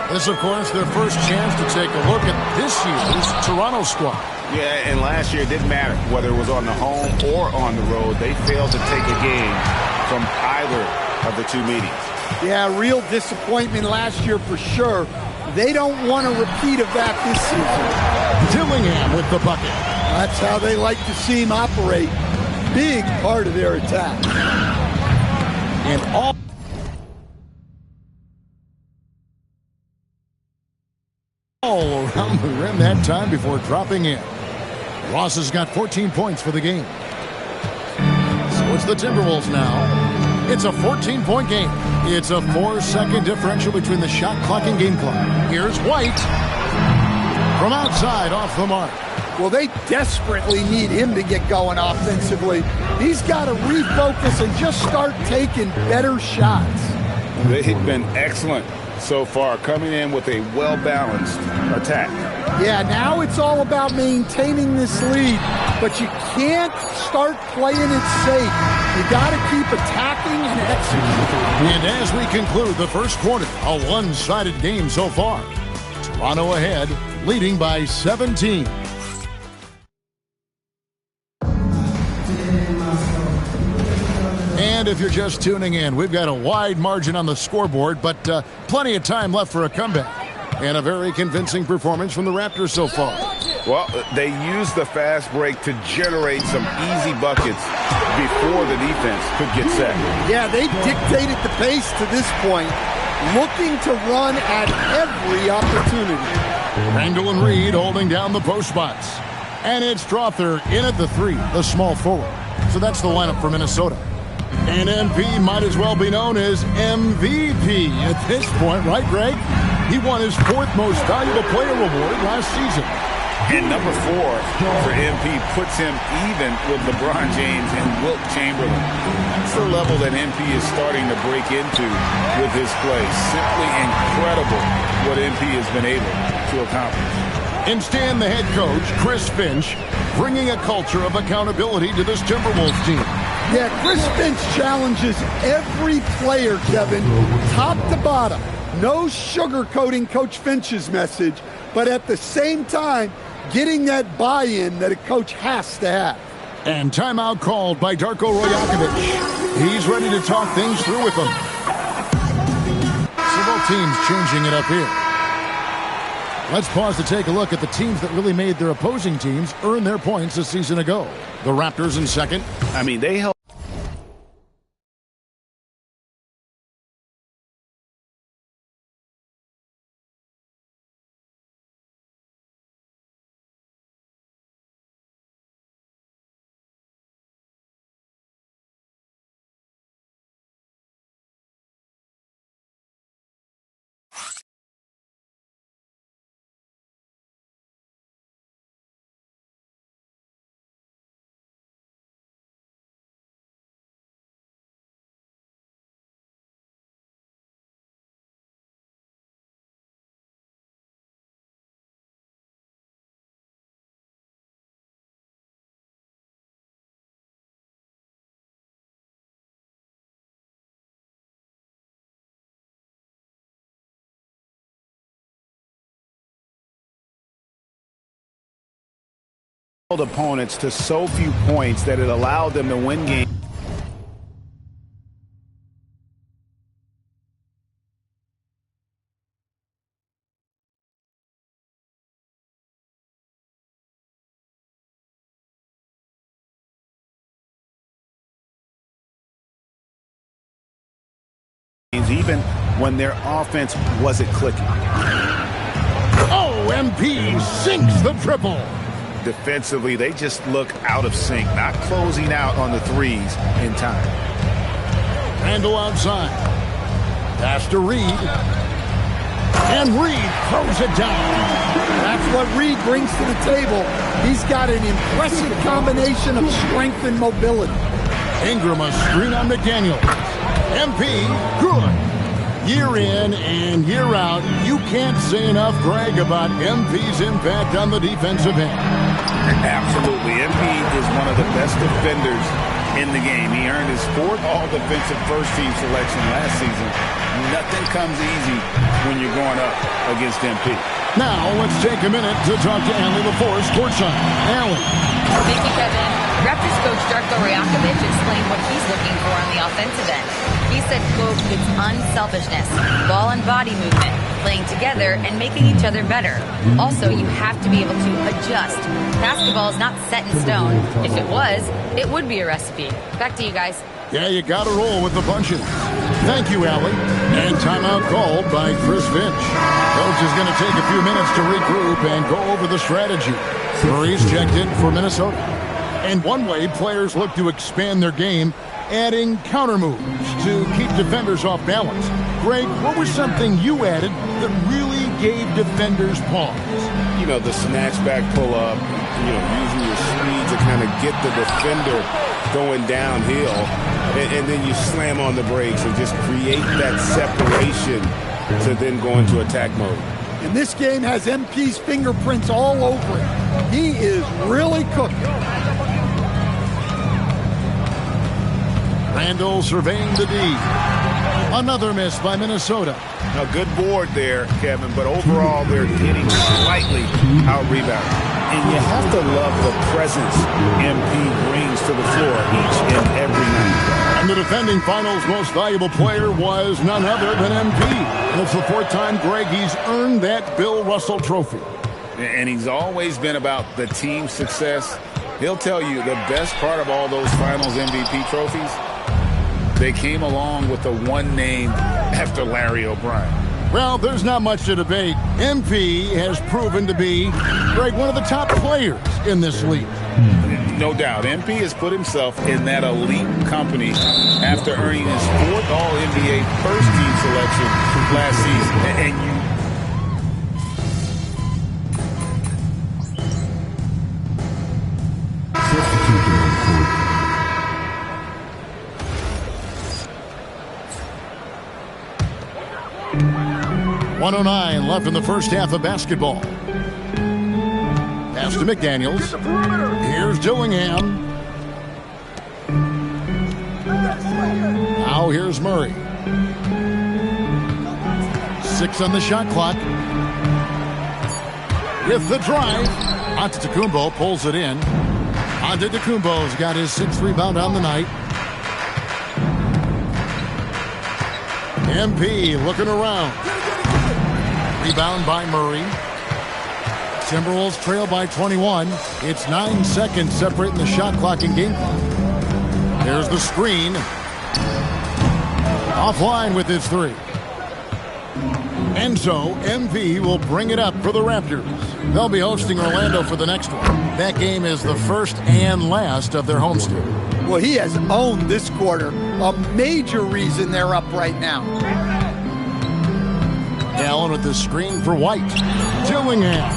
This, of course, their first chance to take a look at this year's Toronto squad. Yeah, and last year it didn't matter whether it was on the home or on the road. They failed to take a game from either of the 2 meetings. Yeah, real disappointment last year for sure. They don't want a repeat of that this season. Dillingham with the bucket. That's how they like to see him operate. Big part of their attack. And all around the rim that time before dropping in. Ross has got 14 points for the game. So it's the Timberwolves now. It's a 14-point game. It's a 4-second differential between the shot clock and game clock. Here's White from outside off the mark. Well, they desperately need him to get going offensively. He's got to refocus and just start taking better shots. They've been excellent so far, coming in with a well-balanced attack. Yeah, now it's all about maintaining this lead, but you can't start playing it safe. You got to keep attacking and executing. And as we conclude the first quarter, a one-sided game so far. Toronto ahead, leading by 17. And if you're just tuning in, we've got a wide margin on the scoreboard, but plenty of time left for a comeback. And a very convincing performance from the Raptors so far. Well, they used the fast break to generate some easy buckets before the defense could get set. Yeah, they dictated the pace to this point, looking to run at every opportunity. Randall and Reed holding down the post spots. And it's Strother in at the 3, the small forward. So that's the lineup for Minnesota. And MP might as well be known as MVP at this point, right, Greg? He won his 4th most valuable player award last season. And number 4 for MP puts him even with LeBron James and Wilt Chamberlain. That's the level that MP is starting to break into with his play. Simply incredible what MP has been able to accomplish. And Stan, the head coach, Chris Finch, bringing a culture of accountability to this Timberwolves team. Yeah, Chris Finch challenges every player, Kevin, top to bottom. No sugarcoating Coach Finch's message, but at the same time, getting that buy-in that a coach has to have. And timeout called by Darko Rajakovic. He's ready to talk things through with them. Several teams changing it up here. Let's pause to take a look at the teams that really made their opposing teams earn their points a season ago. The Raptors in second. I mean, they held opponents to so few points that it allowed them to win games. Even when their offense wasn't clicking. Oh, MP sinks the triple. Defensively, they just look out of sync, not closing out on the threes in time. Randall outside. Pass to Reed. And Reed throws it down. That's what Reed brings to the table. He's got an impressive combination of strength and mobility. Ingram a screen on McDaniel. MP, good. Year in and year out, you can't say enough, Greg, about MP's impact on the defensive end. Absolutely. MP is one of the best defenders in the game. He earned his 4th all-defensive first-team selection last season. Nothing comes easy when you're going up against MP. Now, let's take a minute to talk to Allie LaForce, courtside. Allie. Thank you, Kevin. Raptors coach Darko Rajakovic explained what he's looking for on the offensive end. He said, quote, it's unselfishness, ball and body movement, playing together and making each other better. Also, you have to be able to adjust. Basketball is not set in stone. If it was, it would be a recipe. Back to you guys. Yeah, you got to roll with the punches. Thank you, Allie. And timeout called by Chris Finch. Coach is going to take a few minutes to regroup and go over the strategy. Murray's checked in for Minnesota. And one way players look to expand their game, adding counter moves to keep defenders off balance. Greg, what was something you added that really gave defenders pause? You know, the snatchback pull-up, using your speed to kind of get the defender going downhill, and then you slam on the brakes and just create that separation to then go into attack mode. And this game has MP's fingerprints all over it. He is really cooking. Randall surveying the D. Another miss by Minnesota. A good board there, Kevin, but overall they're getting slightly out-rebounded. And you have to love the presence MP brings to the floor each and every night. And the defending finals most valuable player was none other than MP. And it's the fourth time, Greg, he's earned that Bill Russell trophy. And he's always been about the team success. He'll tell you the best part of all those finals MVP trophies, they came along with the one name after Larry O'Brien. Well, there's not much to debate. MP has proven to be, Greg, one of the top players in this league. No doubt. MP has put himself in that elite company after earning his fourth All-NBA first-team selection last season. And you .109 left in the first half of basketball. Pass to McDaniels. Here's Dillingham. Now here's Murray. 6 on the shot clock. With the drive. Antetokounmpo pulls it in. Antetokounmpo's got his 6th rebound on the night. MP looking around. Rebound by Murray. Timberwolves trail by 21. It's 9 seconds separating the shot clock and game clock. There's the screen. Offline with his 3. And so MP will bring it up for the Raptors. They'll be hosting Orlando for the next one. That game is the first and last of their homestand. Well, he has owned this quarter. A major reason they're up right now. Allen with the screen for White. Dillingham.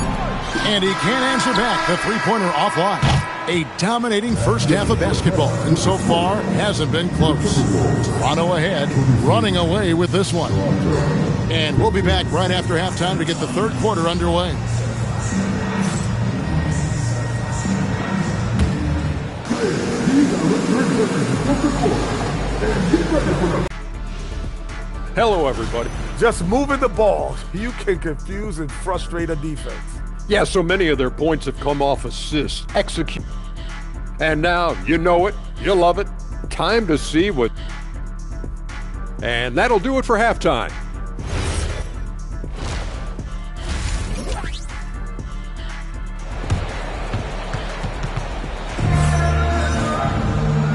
And he can't answer back. The three-pointer offline. A dominating first half of basketball. And so far, hasn't been close. Toronto ahead, running away with this one. And we'll be back right after halftime to get the third quarter underway. Hello, everybody. Just moving the ball, you can confuse and frustrate a defense. Yeah, so many of their points have come off assists. Execute. And now, you know it, you love it. Time to see what... And that'll do it for halftime.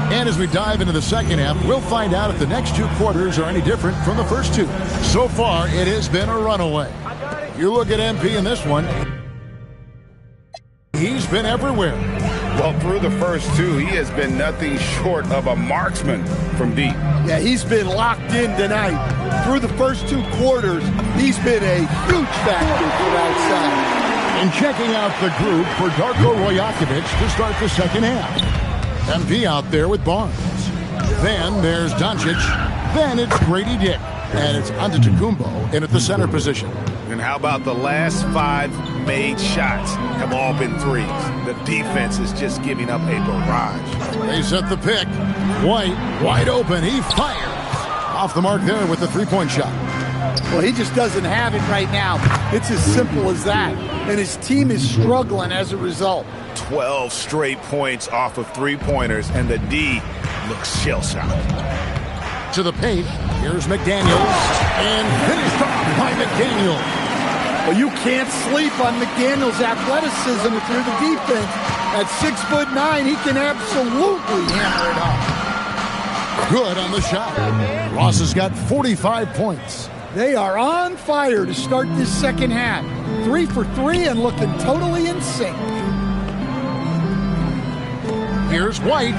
And as we dive into the second half, we'll find out if the next 2 quarters are any different from the first 2. So far, it has been a runaway. You look at MP in this one, he's been everywhere. Well, through the first 2, he has been nothing short of a marksman from deep. Yeah, he's been locked in tonight. Through the first 2 quarters, he's been a huge factor from outside. And checking out the group for Darko Rajakovic to start the second half. MP out there with Barnes. Then there's Doncic. Then it's Grady Dick. And it's Antetokounmpo in at the center position. And how about the last 5 made shots have all been threes? The defense is just giving up a barrage. They set the pick. White, wide open. He fires. Off the mark there with the three-point shot. Well, he just doesn't have it right now. It's as simple as that. And his team is struggling as a result. 12 straight points off of three-pointers, and the D looks shell-shocked. To the paint. Here's McDaniels. And finished off by McDaniel. Well, you can't sleep on McDaniel's athleticism if you're the defense. At 6'9", he can absolutely hammer it up. Good on the shot. Ross has got 45 points. They are on fire to start this second half. 3 for 3 and looking totally in sync. Here's White.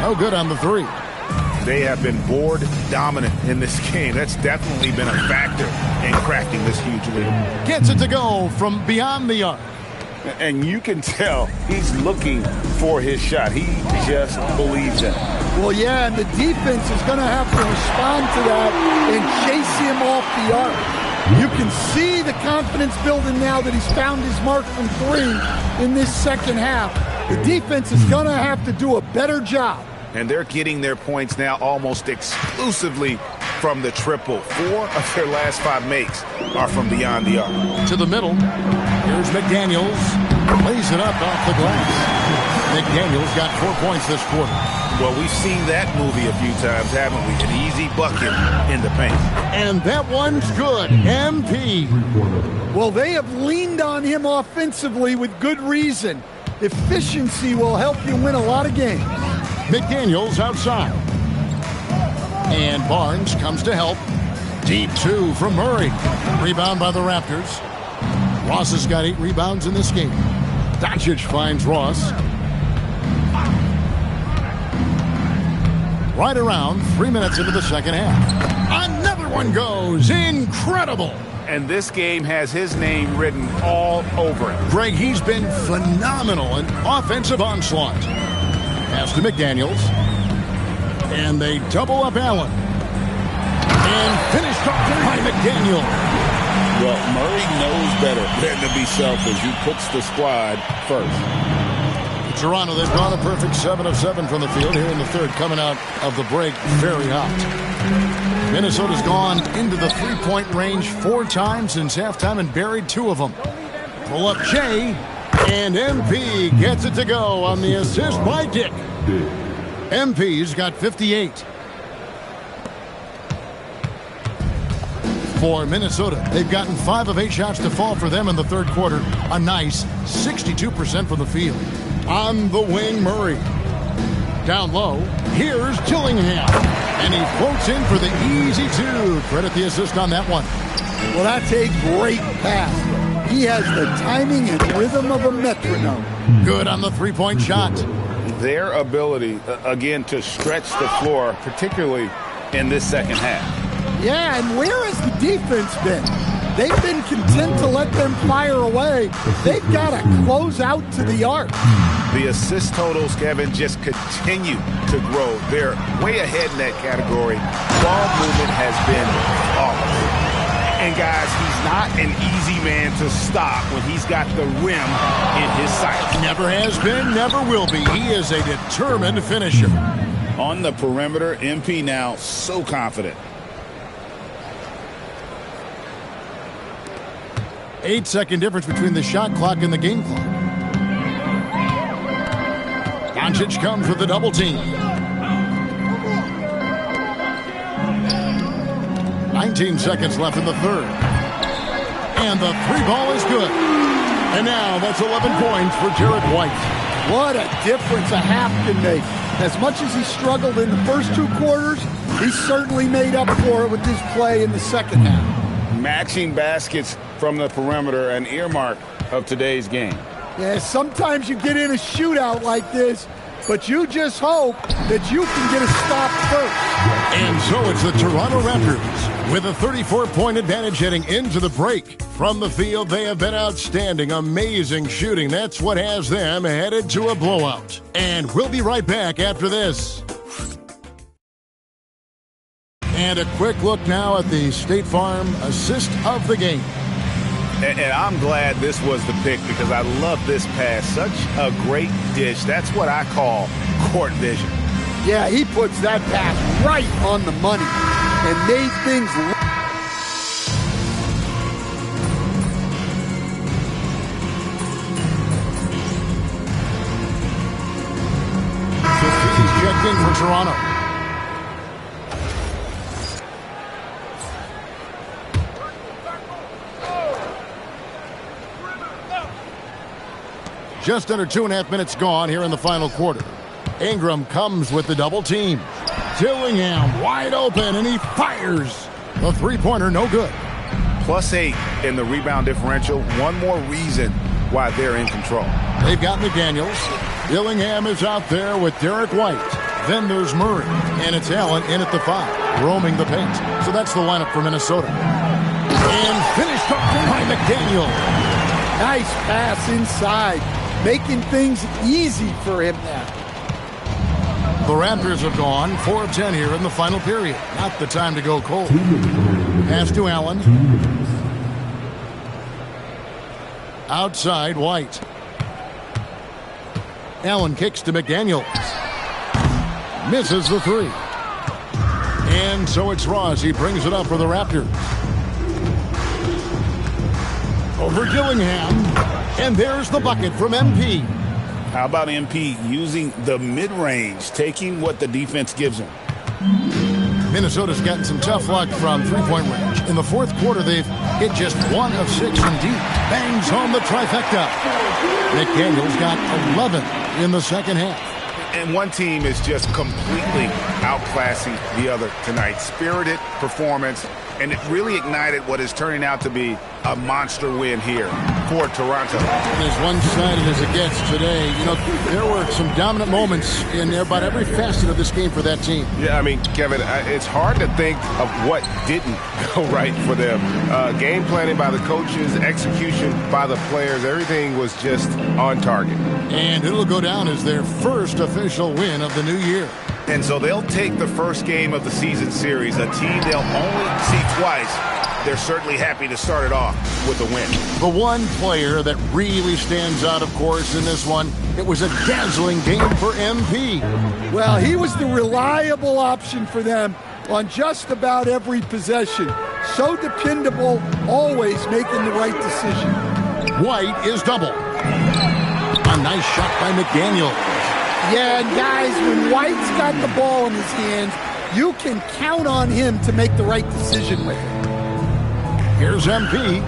No good on the three. They have been board dominant in this game. That's definitely been a factor in cracking this huge lead. Gets it to go from beyond the arc. And you can tell he's looking for his shot. He just believes in it. Well, yeah, and the defense is going to have to respond to that and chase him off the arc. You can see the confidence building now that he's found his mark from 3 in this second half. The defense is going to have to do a better job. And they're getting their points now almost exclusively from the triple. 4 of their last 5 makes are from beyond the arc. To the middle. Here's McDaniels. Lays it up off the glass. McDaniels got 4 points this quarter. Well, we've seen that movie a few times, haven't we? An easy bucket in the paint. And that one's good. MP. Well, they have leaned on him offensively with good reason. Efficiency will help you win a lot of games. McDaniels outside. And Barnes comes to help. Deep 2 from Murray. Rebound by the Raptors. Ross has got 8 rebounds in this game. Doncic finds Ross. Right around 3 minutes into the second half. Another one goes. Incredible. And this game has his name written all over it. Greg, he's been phenomenal in offensive onslaught. Pass to McDaniels. And they double up Allen. And finished off by McDaniel. Well, Murray knows better than to be selfish. He puts the squad first. Toronto, they've gone a perfect 7 of 7 from the field here in the third, coming out of the break very hot. Minnesota's gone into the three-point range 4 times since halftime and buried 2 of them. Pull up Shea, and MP gets it to go on the assist by Dick. MP's got 58. For Minnesota, they've gotten 5 of 8 shots to fall for them in the third quarter. A nice 62% from the field. On the wing, Murray. Down low, here's Chillingham. And he floats in for the easy 2. Credit the assist on that one. Well, that's a great pass. He has the timing and rhythm of a metronome. Good on the three-point shot. Their ability, again, to stretch the floor, particularly in this second half. Yeah, and where has the defense been? They've been content to let them fire away. They've got to close out to the arc. The assist totals, Kevin, just continue to grow. They're way ahead in that category. Ball movement has been flawless. And, guys, he's not an easy man to stop when he's got the rim in his sights. Never has been, never will be. He is a determined finisher. On the perimeter, MP now so confident. 8-second difference between the shot clock and the game clock. Doncic comes with the double team. 19 seconds left in the third. And the 3 ball is good. And now that's 11 points for Derek White. What a difference a half can make. As much as he struggled in the first 2 quarters, he certainly made up for it with his play in the second half. Matching baskets from the perimeter, an earmark of today's game. Yeah, sometimes you get in a shootout like this, but you just hope that you can get a stop first. And so it's the Toronto Raptors with a 34-point advantage heading into the break. From the field, they have been outstanding, amazing shooting. That's what has them headed to a blowout. And we'll be right back after this. And a quick look now at the State Farm assist of the game. And I'm glad this was the pick because I love this pass. Such a great dish. That's what I call court vision. Yeah, he puts that pass right on the money and made things. He's checked in for Toronto. Just under 2.5 minutes gone here in the final quarter. Ingram comes with the double team. Dillingham wide open, and he fires. The three-pointer no good. +8 in the rebound differential. One more reason why they're in control. They've got McDaniels. Dillingham is out there with Derek White. Then there's Murray, and it's Allen in at the 5, roaming the paint. So that's the lineup for Minnesota. And finished up by McDaniel. Nice pass inside, making things easy for him now. The Raptors have gone 4 of 10 here in the final period. Not the time to go cold. Pass to Allen. Outside, White. Allen kicks to McDaniels. Misses the 3. And so it's Ross. He brings it up for the Raptors. Over Dillingham. And there's the bucket from MP. How about MP using the mid-range, taking what the defense gives him? Minnesota's gotten some tough luck from three-point range. In the fourth quarter, they've hit just 1 of 6 from deep. Bangs home the trifecta. McDaniels got 11 in the second half. And one team is just completely outclassing the other tonight. Spirited performance, and it really ignited what is turning out to be a monster win here for Toronto. As one-sided as it gets today, you know, there were some dominant moments in about every facet of this game for that team. Yeah, I mean, Kevin, it's hard to think of what didn't go right for them. Game planning by the coaches, execution by the players, everything was just on target. And it'll go down as their first official win of the new year. And so they'll take the first game of the season series, a team they'll only see twice. They're certainly happy to start it off with a win. The one player that really stands out, of course, in this one, it was a dazzling game for MP. Well, he was the reliable option for them on just about every possession. So dependable, always making the right decision. White is double. A nice shot by McDaniel. Yeah, and guys, when White's got the ball in his hands, you can count on him to make the right decision with it. Here's MP.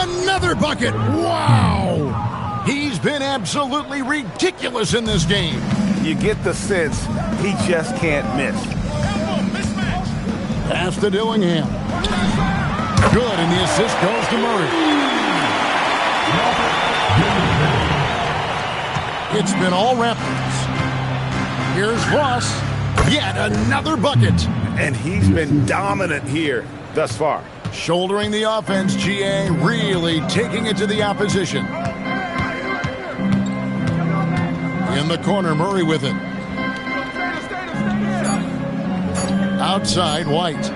Another bucket. Wow! He's been absolutely ridiculous in this game. You get the sense he just can't miss. Pass to Dillingham. Good, and the assist goes to Murray. It's been all Raptors. Here's Ross. Yet another bucket. And he's been dominant here thus far. Shouldering the offense, GA really taking it to the opposition. In the corner, Murray with it. Outside, White.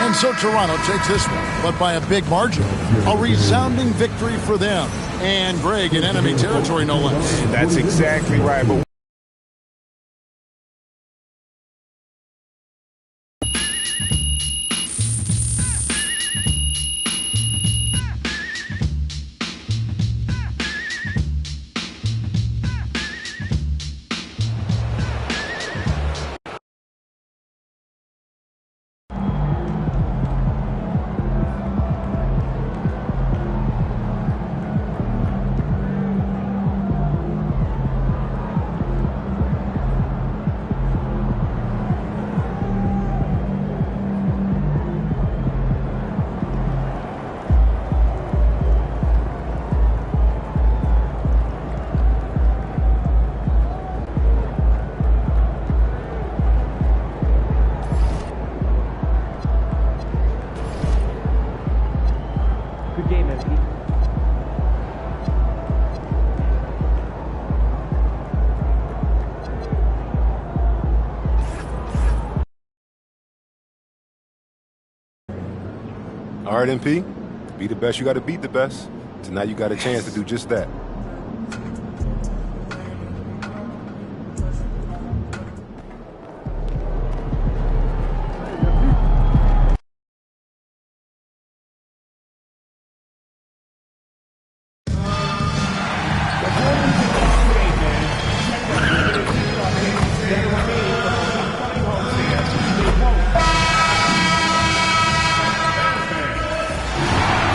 And so Toronto takes this one, but by a big margin. A resounding victory for them. And Greg in enemy territory, no less. That's exactly right. But All right, MP. To be the best, you got to beat the best. Tonight, you got a chance to do just that.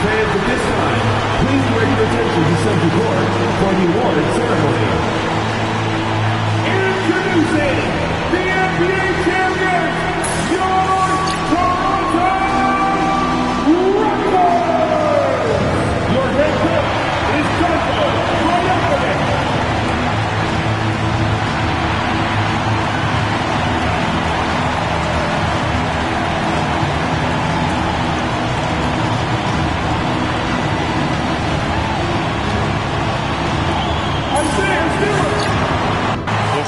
Fans of this time, please wear your attention to center court for the award ceremony. Introducing the NBA champions, your Toronto Raptors! Your head coach is Darko Rajakovic.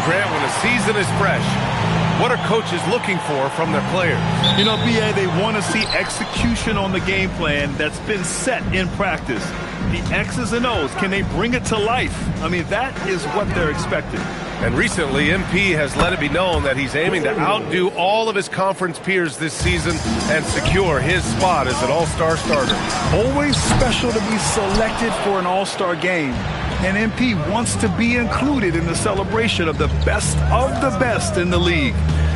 Grant, when the season is fresh, what are coaches looking for from their players? You know, BA, they want to see execution on the game plan that's been set in practice. The X's and O's, can they bring it to life? I mean, that is what they're expecting. And recently, MP has let it be known that he's aiming to outdo all of his conference peers this season and secure his spot as an all-star starter. Always special to be selected for an all-star game. And MP wants to be included in the celebration of the best in the league.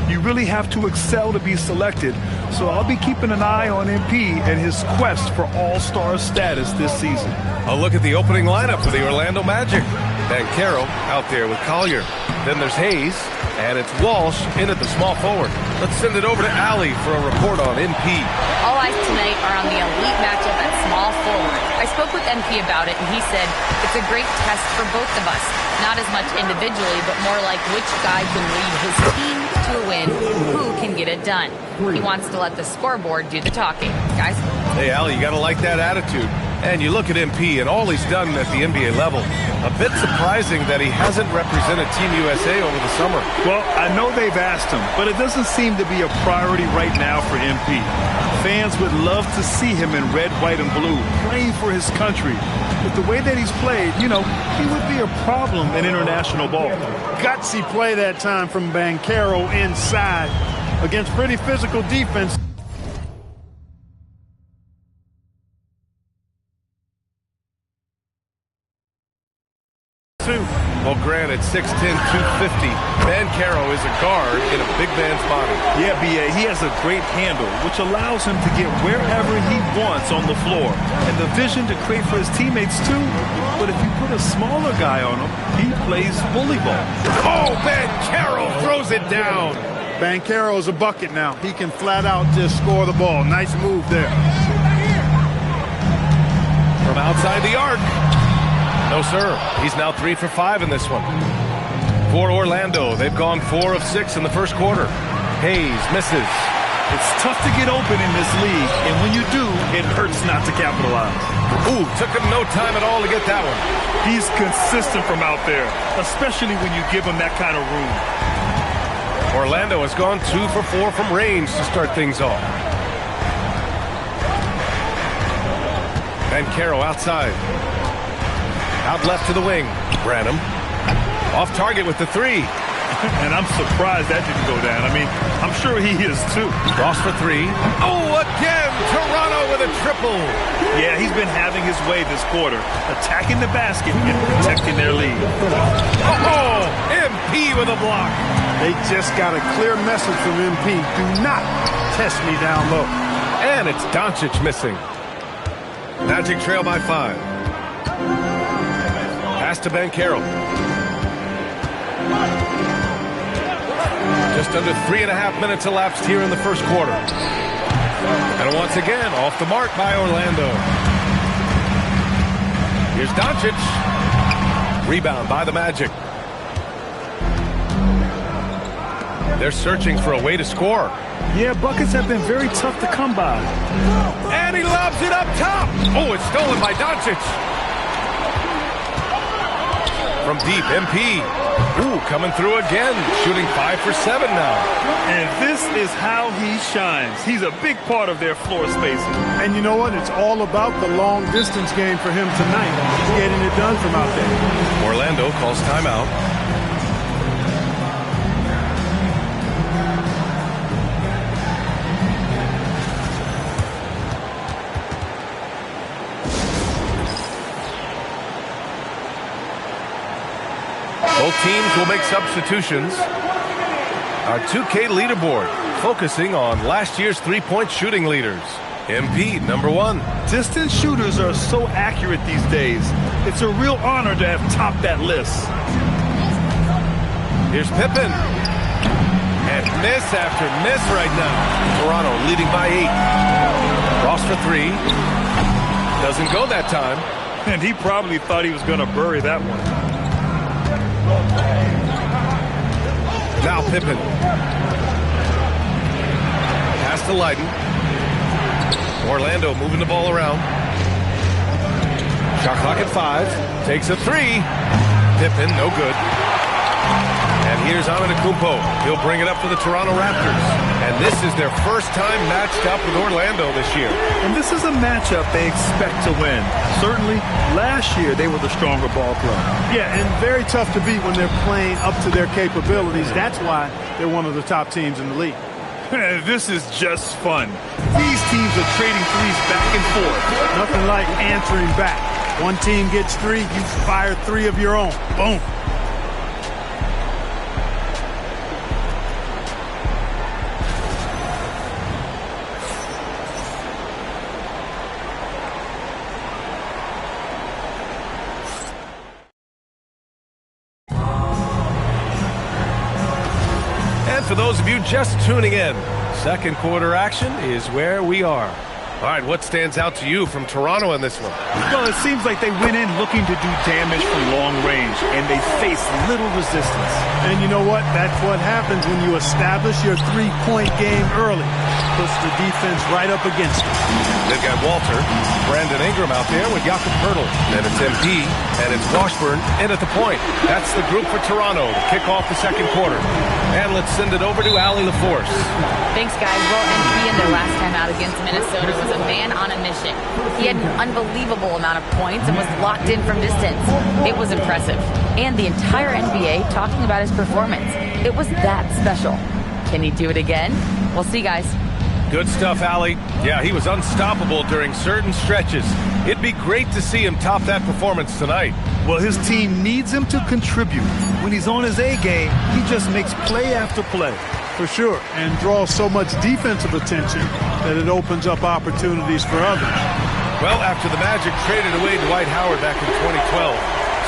You really have to excel to be selected. So I'll be keeping an eye on MP and his quest for all-star status this season. A look at the opening lineup for the Orlando Magic. Banchero out there with Collier. Then there's Hayes, and it's Walsh in at the small forward. Let's send it over to Allie for a report on MP. All eyes tonight are on the elite matchup at small forward. I spoke with MP about it, and he said it's a great test for both of us. Not as much individually, but more like which guy can lead his team to a win, who can get it done. He wants to let the scoreboard do the talking. Guys? Hey, Allie, you got to like that attitude. And you look at MP and all he's done at the NBA level. A bit surprising that he hasn't represented Team USA over the summer. Well, I know they've asked him, but it doesn't seem to be a priority right now for MP. Fans would love to see him in red, white, and blue, playing for his country. With the way that he's played, you know, he would be a problem in international ball. Gutsy play that time from Banchero inside against pretty physical defense. Well, Grant, at 6'10", 250, Banchero is a guard in a big man's body. Yeah, B.A., he has a great handle, which allows him to get wherever he wants on the floor. And the vision to create for his teammates, too. But if you put a smaller guy on him, he plays bully ball. Oh, Banchero throws it down. Banchero's a bucket now. He can flat out just score the ball. Nice move there. From outside the arc. No, sir. He's now 3 for 5 in this one. For Orlando, they've gone 4 of 6 in the first quarter. Hayes misses. It's tough to get open in this league, and when you do, it hurts not to capitalize. Ooh, took him no time at all to get that one. He's consistent from out there, especially when you give him that kind of room. Orlando has gone 2 for 4 from range to start things off. Banchero outside. Out left to the wing. Branham. Off target with the 3. And I'm surprised that didn't go down. I mean, I'm sure he is too. Cross for 3. Oh, again! Toronto with a triple. Yeah, he's been having his way this quarter, attacking the basket and protecting their lead. Oh, MP with a block. They just got a clear message from MP. Do not test me down low. And it's Doncic missing. Magic trail by 5. Pass to Banchero. Just under 3.5 minutes elapsed here in the first quarter. And once again, off the mark by Orlando. Here's Doncic. Rebound by the Magic. They're searching for a way to score. Yeah, buckets have been very tough to come by. And he lobs it up top. Oh, it's stolen by Doncic. From deep, MP. Ooh, coming through again. Shooting 5 for 7 now. And this is how he shines. He's a big part of their floor spacing. And you know what? It's all about the long distance game for him tonight. He's getting it done from out there. Orlando calls timeout. Both teams will make substitutions. Our 2K leaderboard focusing on last year's three-point shooting leaders. MP, number 1. Distance shooters are so accurate these days. It's a real honor to have topped that list. Here's Pippen. And miss after miss right now. Toronto leading by 8. Ross for 3. Doesn't go that time. And he probably thought he was going to bury that one. Now Pippen. Pass to Leiden. Orlando moving the ball around. Shot clock at 5. Takes a 3. Pippen, no good. And here's Antetokounmpo. He'll bring it up for the Toronto Raptors. And this is their first time matched up with Orlando this year. And this is a matchup they expect to win. Certainly, last year they were the stronger ball club. Yeah, and very tough to beat when they're playing up to their capabilities. That's why they're one of the top teams in the league. This is just fun. These teams are trading threes back and forth. Nothing like answering back. One team gets 3, you fire 3 of your own. Boom. For those of you just tuning in, second quarter action is where we are. All right, what stands out to you from Toronto in this one? Well, it seems like they went in looking to do damage from long range, and they faced little resistance. And you know what? That's what happens when you establish your three-point game early. Puts the defense right up against it. They've got Walter, Brandon Ingram out there with Jakob Poeltl. And it's MP, and it's Washburn in at the point. That's the group for Toronto to kick off the second quarter. And let's send it over to Allie LaForce. Thanks, guys. Well, MP in their last time out against Minnesota was a man on a mission. He had an unbelievable amount of points and was locked in from distance. It was impressive. And the entire NBA talking about his performance. It was that special. Can he do it again? We'll see, guys. Good stuff, Allie. Yeah, he was unstoppable during certain stretches. It'd be great to see him top that performance tonight. Well, his team needs him to contribute. When he's on his A game, he just makes play after play. For sure, and draws so much defensive attention that it opens up opportunities for others. Well, after the Magic traded away Dwight Howard back in 2012,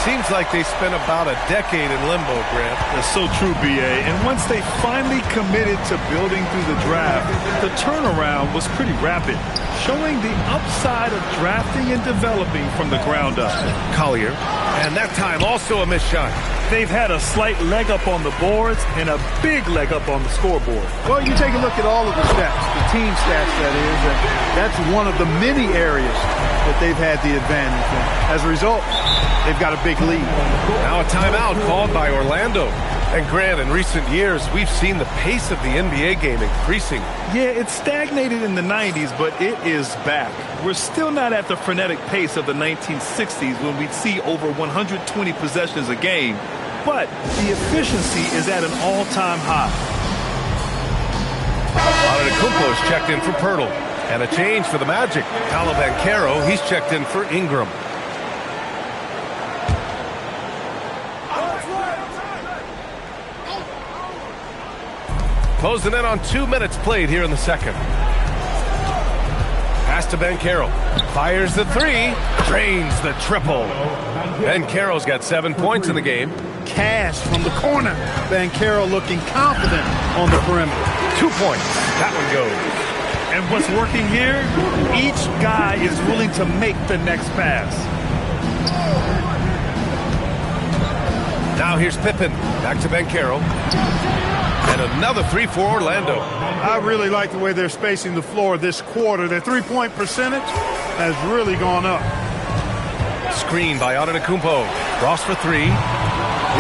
seems like they spent about a decade in limbo, Grant. That's so true, B.A. And once they finally committed to building through the draft, the turnaround was pretty rapid, showing the upside of drafting and developing from the ground up. Collier, and that time also a missed shot. They've had a slight leg up on the boards and a big leg up on the scoreboard. Well, you take a look at all of the stats, the team stats, that is, and that's one of the many areas that they've had the advantage. And as a result, they've got a big lead. Now a timeout called by Orlando. And Grant, in recent years, we've seen the pace of the NBA game increasing. Yeah, it stagnated in the 90s, but it is back. We're still not at the frenetic pace of the 1960s when we'd see over 120 possessions a game, but the efficiency is at an all-time high. Antetokounmpo's checked in for Poeltl. And a change for the Magic. Paolo Banchero, he's checked in for Ingram. Closing in on 2 minutes played here in the second. Pass to Banchero. Fires the 3. Drains the triple. Banchero's got 7 points in the game. Cash from the corner. Banchero looking confident on the perimeter. 2 points. That one goes. And what's working here? Each guy is willing to make the next pass. Now here's Pippen. Back to Banchero. And another 3 for Orlando. I really like the way they're spacing the floor this quarter. Their three-point percentage has really gone up. Screen by Antetokounmpo. Ross for 3.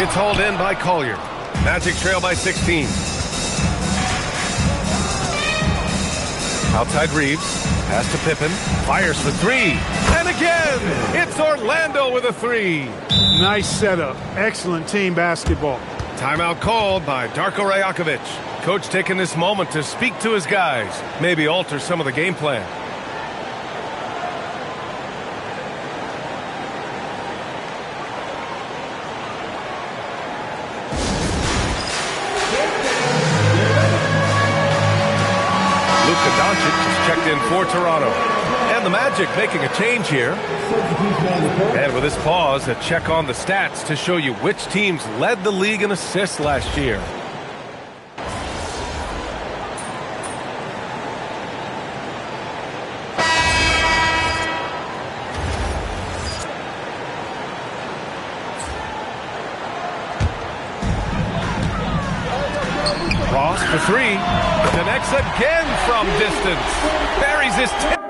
It's hauled in by Collier. Magic trail by 16. Outside Reeves. Pass to Pippen. Fires for 3. And again, it's Orlando with a 3. Nice setup. Excellent team basketball. Timeout called by Darko Rajakovic. Coach taking this moment to speak to his guys. Maybe alter some of the game plan. Luka Doncic is checked in for Toronto. And the Magic making a change here. And with this pause, a check on the stats to show you which teams led the league in assists last year. Ross for three. Connects again from distance. Buries his tip.